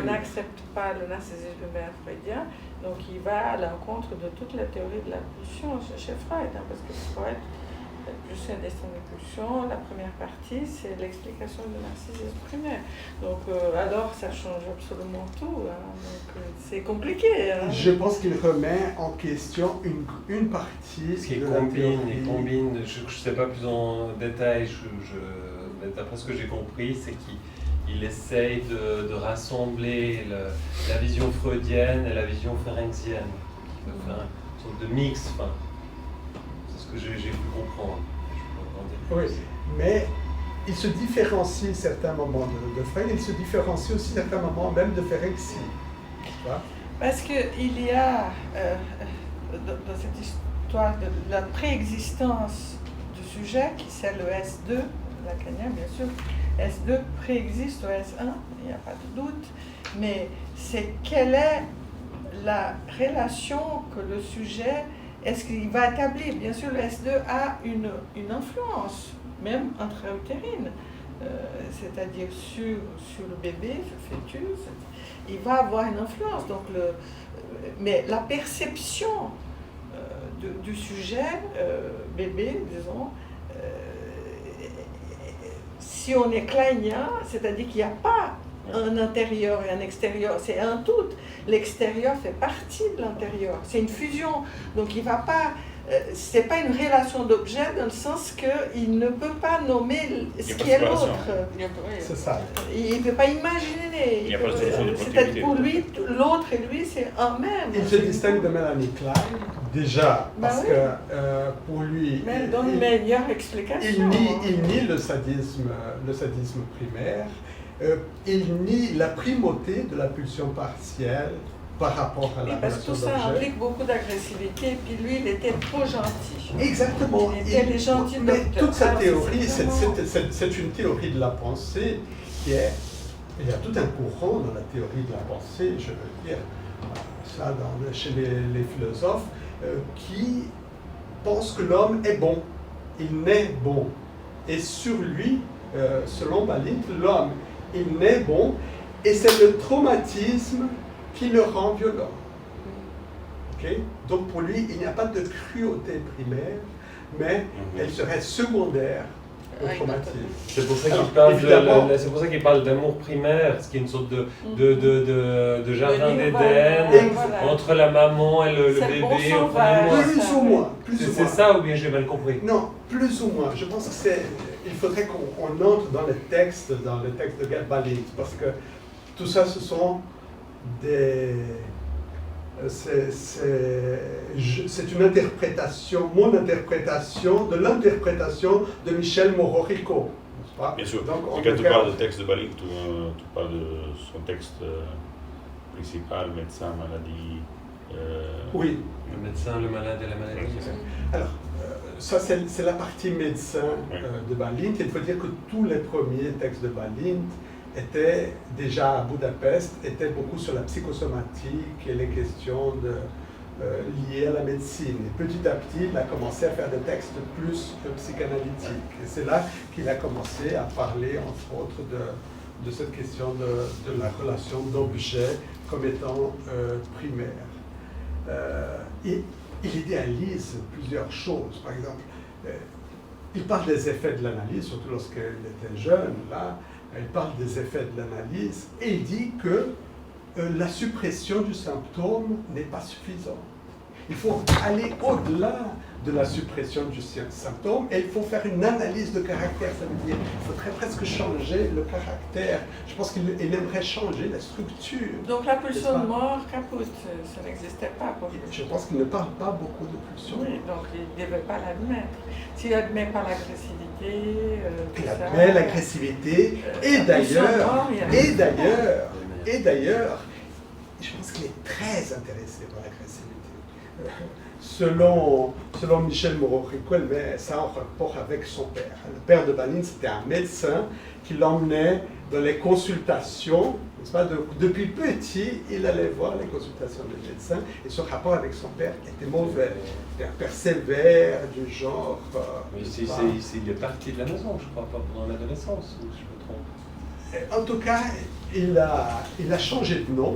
n'accepte pas le narcissisme primaire freudien, donc il va à l'encontre de toute la théorie de la pulsion chez Freud, parce que Freud, la pulsion et destin de pulsion, la première partie, c'est l'explication du narcissisme primaire. Donc alors ça change absolument tout, donc c'est compliqué. Je pense qu'il remet en question une partie. Ce qui combine, je ne sais pas plus en détail, mais d'après ce que j'ai compris, c'est qu'il essaye de rassembler la vision freudienne et la vision ferencienne. Faire une sorte de mix, c'est ce que j'ai pu comprendre. Oui, mais il se différencie certains moments de Freud, il se différencie aussi certains moments même de Ferenczi. Parce qu'il y a, dans cette histoire de la préexistence du sujet, qui c'est le S2, lacanien bien sûr, S2 préexiste au S1, il n'y a pas de doute, mais c'est quelle est la relation que le sujet, est-ce qu'il va établir? Bien sûr, le S2 a une influence, même intra-utérine, c'est-à-dire sur le bébé, sur le fœtus, il va avoir une influence. Donc mais la perception du sujet, bébé, disons, si on est kleinien, c'est-à-dire qu'il n'y a pas un intérieur et un extérieur, c'est un tout. L'extérieur fait partie de l'intérieur, c'est une fusion. Donc il va pas, c'est pas une relation d'objet dans le sens qu'il ne peut pas nommer ce qui est l'autre. C'est ça. Il ne peut pas imaginer. Il n'y a pas de solution de c'est-à-dire pour lui, l'autre et lui, c'est un même. Il se distingue de Mélanie Klein, déjà, parce que pour lui, mais elle donne une meilleure explication. Il nie le sadisme primaire, il nie la primauté de la pulsion partielle par rapport à la relation d'objet. Parce que tout ça implique beaucoup d'agressivité, et puis lui, il était trop gentil. Exactement. Il était gentil. Mais toute sa théorie, c'est une théorie de la pensée qui est... Il y a tout un courant dans la théorie de la pensée, je veux dire, ça chez les philosophes, qui pensent que l'homme est bon, il naît bon. Et sur lui, selon Balint, l'homme, il naît bon, et c'est le traumatisme qui le rend violent. Okay? Donc pour lui, il n'y a pas de cruauté primaire, mais elle serait secondaire au traumatisme. C'est pour ça qu'il parle d'amour primaire, ce qui est une sorte de jardin d'Éden, entre la maman et le bébé. Plus ou moins. C'est ça ou bien j'ai mal compris? Non, plus ou moins. Je pense que il faudrait qu'on entre dans le texte de Gerd Balint, parce que tout ça, ce sont c'est une interprétation, mon interprétation de l'interprétation de Michel Moreau-Rico. Bien sûr. Donc, quand tu parles de texte de Balint, tu parles de son texte principal, médecin, maladie. Oui. Le médecin, le malade et la maladie. Alors, ça c'est la partie médecin de Balint. Il faut dire que tous les premiers textes de Balint était déjà à Budapest, était beaucoup sur la psychosomatique et les questions liées à la médecine. Et petit à petit, il a commencé à faire des textes plus psychanalytiques. Et c'est là qu'il a commencé à parler, entre autres, de cette question de la relation d'objet comme étant primaire. Et il idéalise plusieurs choses. Par exemple, il parle des effets de l'analyse, surtout lorsqu'il était jeune, là, il parle des effets de l'analyse et il dit que la suppression du symptôme n'est pas suffisante. Il faut aller au-delà de la suppression du symptôme et il faut faire une analyse de caractère. Ça veut dire qu'il faudrait presque changer le caractère. Je pense qu'il aimerait changer la structure. Donc la pulsion de mort, caput, ça n'existait pas pour lui. Je pense qu'il ne parle pas beaucoup de pulsion. Oui, donc il ne devait pas l'admettre. S'il n'admet pas l'agressivité, il admet l'agressivité et d'ailleurs, je pense qu'il est très intéressé par l'agressivité. Selon Michel Moreau-Rico, elle met ça en rapport avec son père. Le père de Baline, c'était un médecin qui l'emmenait dans les consultations, n'est-ce pas? Depuis petit, il allait voir les consultations des médecins, et son rapport avec son père était mauvais. C'était un père sévère, du genre... Mais il est parti de la maison, je crois, pas pendant l'adolescence, ou je me trompe. En tout cas, il a changé de nom,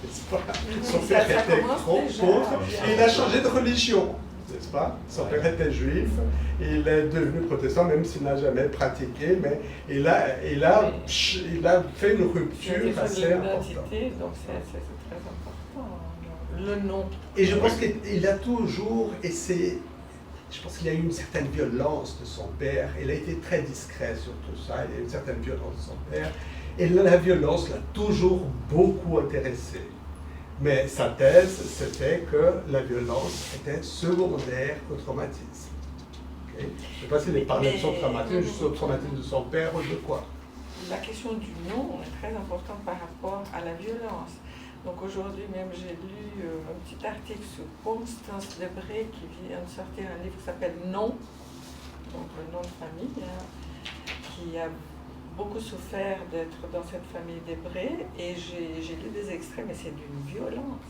n'est-ce pas? Son père était contre, et il a changé de religion, n'est-ce pas? Son père était juif, et il est devenu protestant, même s'il n'a jamais pratiqué, mais il a fait une rupture assez importante. Donc c'est très important, le nom. Et je pense qu'il a toujours essayé, je pense qu'il y a eu une certaine violence de son père, il a été très discret sur tout ça, il y a eu une certaine violence de son père, et la violence l'a toujours beaucoup intéressé. Mais sa thèse, c'était que la violence était secondaire au traumatisme. Okay? Je ne sais pas s'il parlait de son traumatisme, juste au traumatisme de son père ou de quoi. La question du nom est très importante par rapport à la violence. Donc aujourd'hui même, j'ai lu un petit article sur Constance Debré qui vient de sortir un livre qui s'appelle Non, donc le nom de famille, qui a beaucoup souffert d'être dans cette famille Debré, et j'ai lu des extraits, mais c'est d'une violence.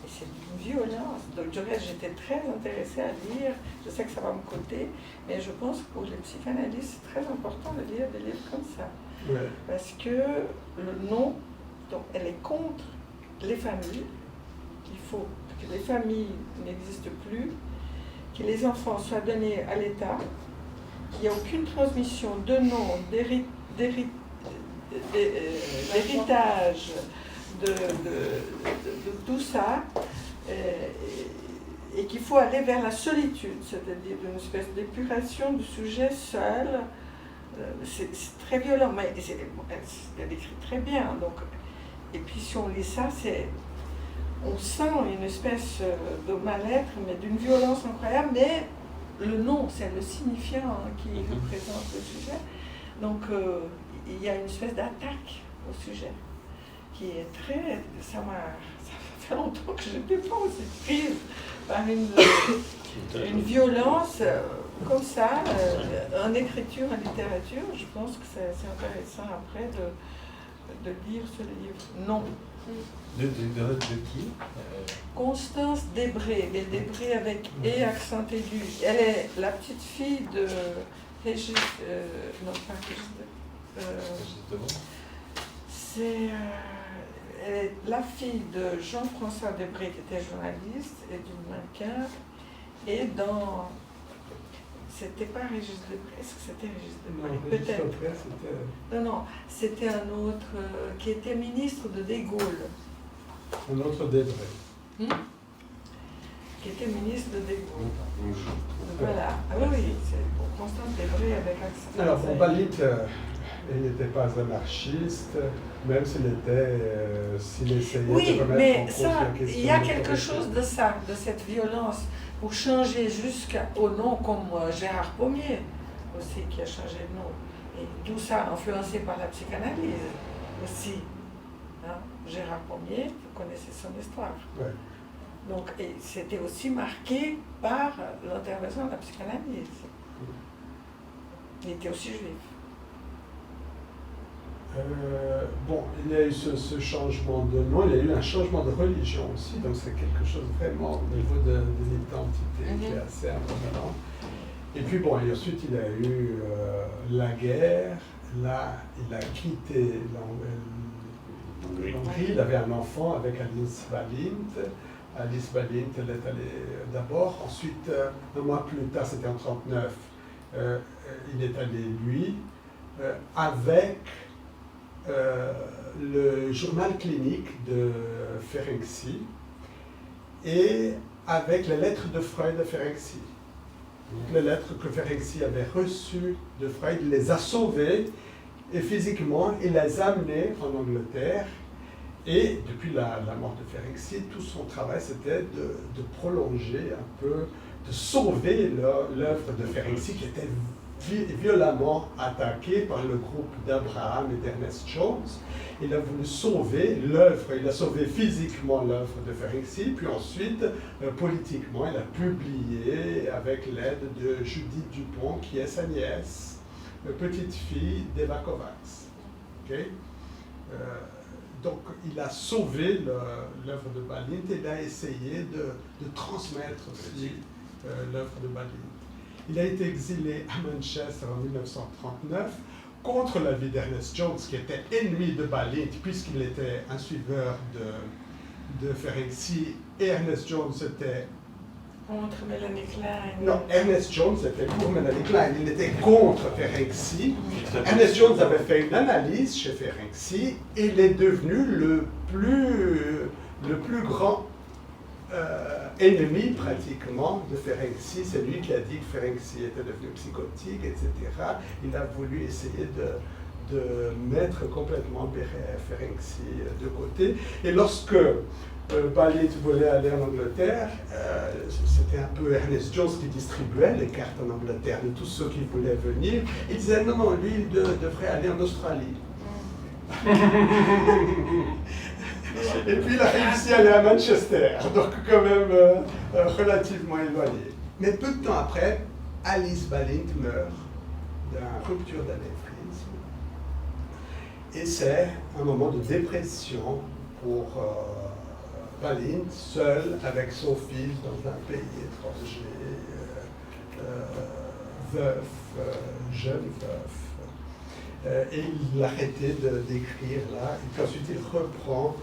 Et c'est d'une violence. Donc du reste, j'étais très intéressée à lire, je sais que ça va me coûter, mais je pense que pour les psychanalystes, c'est très important de lire des livres comme ça. Ouais. Parce que le nom, donc elle est contre les familles, il faut que les familles n'existent plus, que les enfants soient donnés à l'État, qu'il n'y a aucune transmission de nom, d'héritage, de tout ça, et qu'il faut aller vers la solitude, c'est-à-dire une espèce d'épuration du sujet seul. C'est très violent, mais elle écrit très bien. Donc, et puis si on lit ça, on sent une espèce de mal-être, mais d'une violence incroyable, mais le nom, c'est le signifiant qui représente le sujet. Donc il y a une espèce d'attaque au sujet qui est très... Ça fait longtemps que je n'étais pas aussi prise par une violence comme ça, en écriture, en littérature. Je pense que c'est intéressant après de lire ce livre. Non. De qui? Constance Debré, mais Debré avec E accent aigu. Elle est la petite fille de Régis, non pas Régis, elle est la fille de Jean-François Debré, qui était journaliste et d'une mannequin, et dans... C'était pas Régis Debré, est-ce que c'était Régis Debré? Peut-être. Non, c'était un autre qui était ministre de De Gaulle. Un autre Debré. Qui était ministre de De Gaulle. Voilà. Ah oui, c'est Constance Debré avec accent. Alors, pour Balit, il n'était pas anarchiste, même s'il essayait de remettre en cause la question. Il y a quelque chose de ça, de cette violence, pour changer jusqu'au nom, comme Gérard Pommier aussi, qui a changé de nom. Et tout ça influencé par la psychanalyse aussi. Hein? Gérard Pommier, vous connaissez son histoire. Ouais. Donc, c'était aussi marqué par l'intervention de la psychanalyse. Il était aussi juif. Bon, il y a eu ce changement de nom, il y a eu un changement de religion aussi, donc c'est quelque chose vraiment au niveau de l'identité qui est assez important. Et puis bon, et ensuite il y a eu la guerre, là il a quitté l'Hongrie, il avait un enfant avec Alice Balint. Alice Balint, elle est allée d'abord, ensuite un mois plus tard, c'était en 1939, il est allé lui, avec le journal clinique de Ferenczi et avec les lettres de Freud de Ferenczi. Les lettres que Ferenczi avait reçues de Freud, il les a sauvées et physiquement, il les a amenées en Angleterre. Et depuis la mort de Ferenczi, tout son travail, c'était de prolonger un peu, de sauver l'œuvre de Ferenczi qui était violemment attaqué par le groupe d'Abraham et d'Ernest Jones. Il a voulu sauver l'œuvre, il a sauvé physiquement l'œuvre de Ferenczi, puis ensuite, politiquement, il a publié avec l'aide de Judith Dupont, qui est sa nièce, petite fille d'Eva Kovacs. Okay? Donc, il a sauvé l'œuvre de Balint et il a essayé de transmettre aussi l'œuvre de Balint. Il a été exilé à Manchester en 1939 contre l'avis d'Ernest Jones, qui était ennemi de Balint, puisqu'il était un suiveur de Ferenczi, et Ernest Jones était... Contre Melanie Klein. Non, Ernest Jones était pour Melanie Klein, il était contre Ferenczi. Ernest Jones avait fait une analyse chez Ferenczi, et il est devenu le plus grand ennemi pratiquement de Ferenczi. C'est lui qui a dit que Ferenczi était devenu psychotique, etc. Il a voulu essayer de mettre complètement Ferenczi de côté. Et lorsque Balint voulait aller en Angleterre, c'était un peu Ernest Jones qui distribuait les cartes en Angleterre de tous ceux qui voulaient venir. Il disait non, lui, il devrait aller en Australie. Et puis il a réussi à aller à Manchester, donc quand même relativement éloigné. Mais peu de temps après, Alice Balint meurt d'une rupture d'anévrisme. Et c'est un moment de dépression pour Balint, seule avec son fils dans un pays étranger, jeune veuf. Et il arrêtait d'écrire là, et puis ensuite il reprend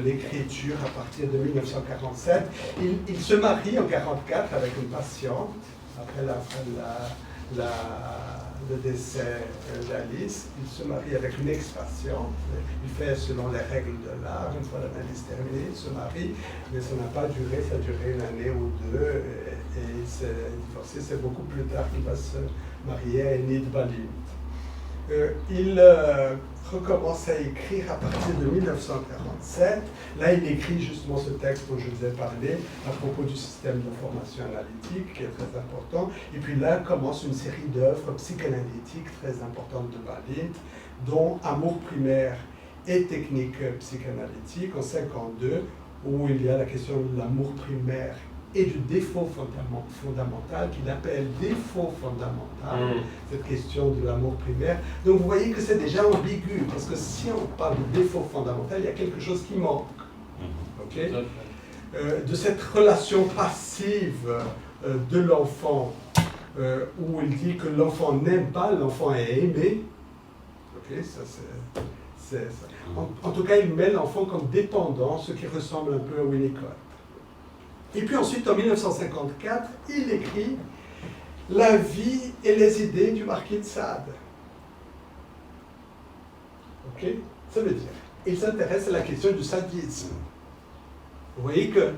l'écriture à partir de 1947. Il se marie en 1944 avec une patiente, après le décès d'Alice. Il se marie avec une ex-patiente. Il fait selon les règles de l'art. Une fois l'analyse terminée, il se marie, mais ça n'a pas duré, ça a duré une année ou deux, et il s'est divorcé. C'est beaucoup plus tard qu'il va se marier à Enid Balint. Il recommence à écrire à partir de 1947. Là, il écrit justement ce texte dont je vous ai parlé à propos du système d'information analytique, qui est très important. Et puis là, commence une série d'œuvres psychanalytiques très importantes de Balint, dont Amour primaire et technique psychanalytique en 1952, où il y a la question de l'amour primaire et du défaut fondamental, qu'il appelle défaut fondamental, cette question de l'amour primaire. Donc vous voyez que c'est déjà ambigu, parce que si on parle de défaut fondamental, il y a quelque chose qui manque. Okay? De cette relation passive de l'enfant, où il dit que l'enfant n'aime pas, l'enfant est aimé. Okay? Ça, c'est ça. En tout cas, il met l'enfant comme dépendant, ce qui ressemble un peu à Winnicott. Et puis ensuite, en 1954, il écrit « La vie et les idées du marquis de Sade ». Ok? Ça veut dire, il s'intéresse à la question du sadisme. Vous voyez que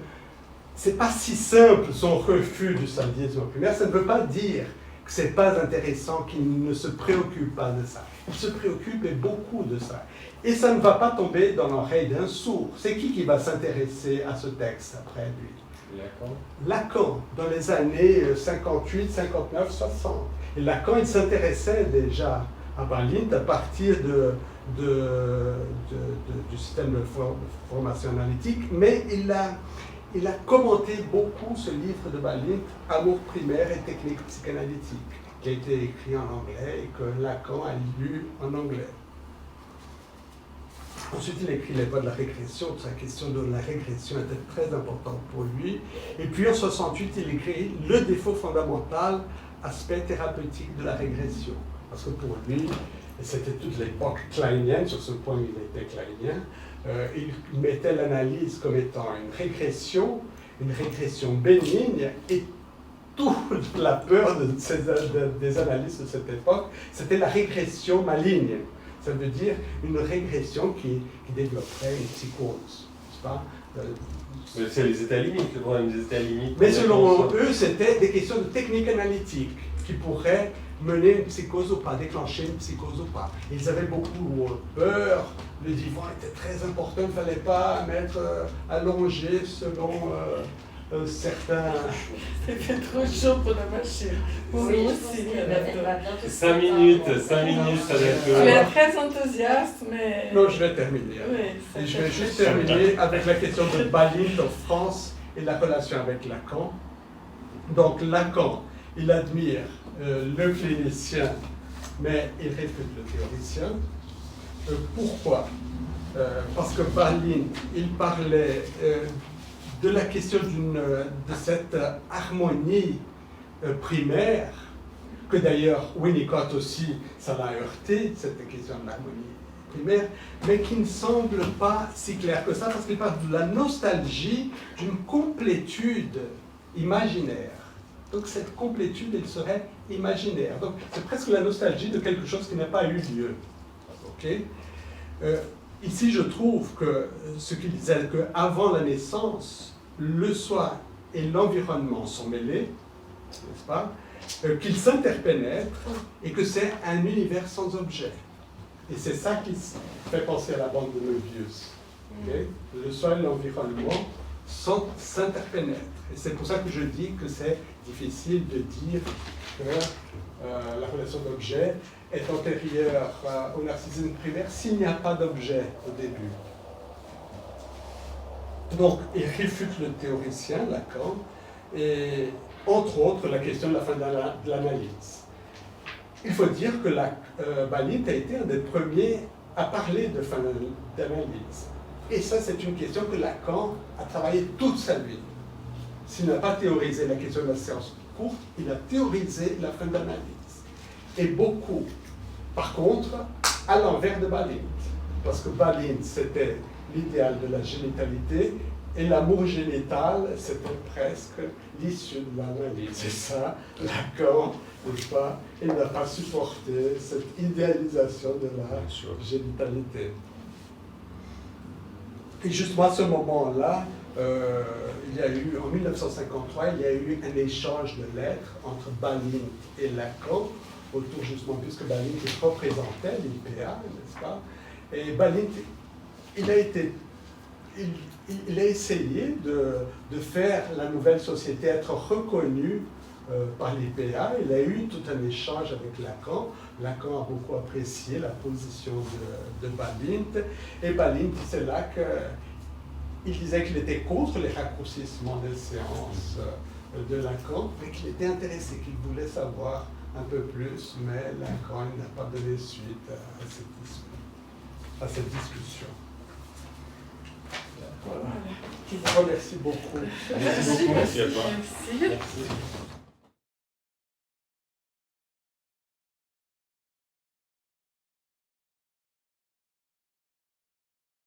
ce n'est pas si simple son refus du sadisme primaire. Ça ne veut pas dire que ce n'est pas intéressant, qu'il ne se préoccupe pas de ça. Il se préoccupe et beaucoup de ça. Et ça ne va pas tomber dans l'oreille d'un sourd. C'est qui va s'intéresser à ce texte après lui? Lacan, dans les années 58, 59, 60. Et Lacan, il s'intéressait déjà à Balint à partir du système de formation analytique, mais il a commenté beaucoup ce livre de Balint, Amour primaire et technique psychanalytique, qui a été écrit en anglais et que Lacan a lu en anglais. Ensuite, il écrit les voies de la régression. Sa question de la régression était très importante pour lui. Et puis en 68, il écrit le défaut fondamental, aspect thérapeutique de la régression. Parce que pour lui, et c'était toute l'époque kleinienne, sur ce point il était kleinien, il mettait l'analyse comme étant une régression bénigne, et toute la peur des analystes de cette époque, c'était la régression maligne. Ça veut dire une régression qui développerait une psychose, n'est-ce pas? C'est les états limites, le problème des états limites. Mais selon eux, c'était des questions de technique analytique qui pourraient mener une psychose ou pas, déclencher une psychose ou pas. Ils avaient beaucoup peur, le divan était très important, il ne fallait pas mettre allongé selon certains... C'était trop chaud pour la machine. Oui, aussi. 5 minutes, ça va être... Tu es très enthousiaste, mais... Non, je vais terminer. Oui, et je vais juste terminer avec la question de Balint en France et la relation avec Lacan. Donc Lacan, il admire le clinicien, mais il réfute le théoricien. Pourquoi? Parce que Balint, il parlait de la question de cette harmonie primaire, que d'ailleurs Winnicott aussi, ça l'a heurté, cette question de l'harmonie primaire, mais qui ne semble pas si claire que ça, parce qu'il parle de la nostalgie d'une complétude imaginaire. Donc cette complétude, elle serait imaginaire. Donc c'est presque la nostalgie de quelque chose qui n'a pas eu lieu. Okay? Ici, je trouve que ce qu'il disait, qu'avant la naissance, le soi et l'environnement sont mêlés, n'est-ce pas? Qu'ils s'interpénètrent et que c'est un univers sans objet. Et c'est ça qui fait penser à la bande de Möbius. Okay? Le soi et l'environnement s'interpénètrent. Et c'est pour ça que je dis que c'est difficile de dire que la relation d'objet est antérieure au narcissisme primaire s'il n'y a pas d'objet au début. Donc, il réfute le théoricien, Lacan, et entre autres la question de la fin de l'analyse. Il faut dire que Balint a été un des premiers à parler de fin d'analyse. Et ça, c'est une question que Lacan a travaillé toute sa vie. S'il n'a pas théorisé la question de la séance courte, il a théorisé la fin d'analyse. Et beaucoup. Par contre, à l'envers de Balint. Parce que Balint, c'était l'idéal de la génitalité, et l'amour génital, c'était presque l'issue de l'analyse. C'est ça, Lacan, n'est-ce pas? Il n'a pas supporté cette idéalisation de la génitalité. Et justement à ce moment-là, il y a eu, en 1953, il y a eu un échange de lettres entre Balint et Lacan, autour justement, puisque Balint représentait l'IPA, n'est-ce pas? Et Balint, il a essayé de faire la nouvelle société être reconnue par l'IPA. Il a eu tout un échange avec Lacan. Lacan a beaucoup apprécié la position de Balint. Et Balint, c'est là qu'il disait qu'il était contre les raccourcissements des séances de Lacan, mais qu'il était intéressé, qu'il voulait savoir un peu plus, mais Lacan n'a pas donné suite à cette discussion. Voilà. Je vous remercie beaucoup. Merci. Merci à toi. Merci.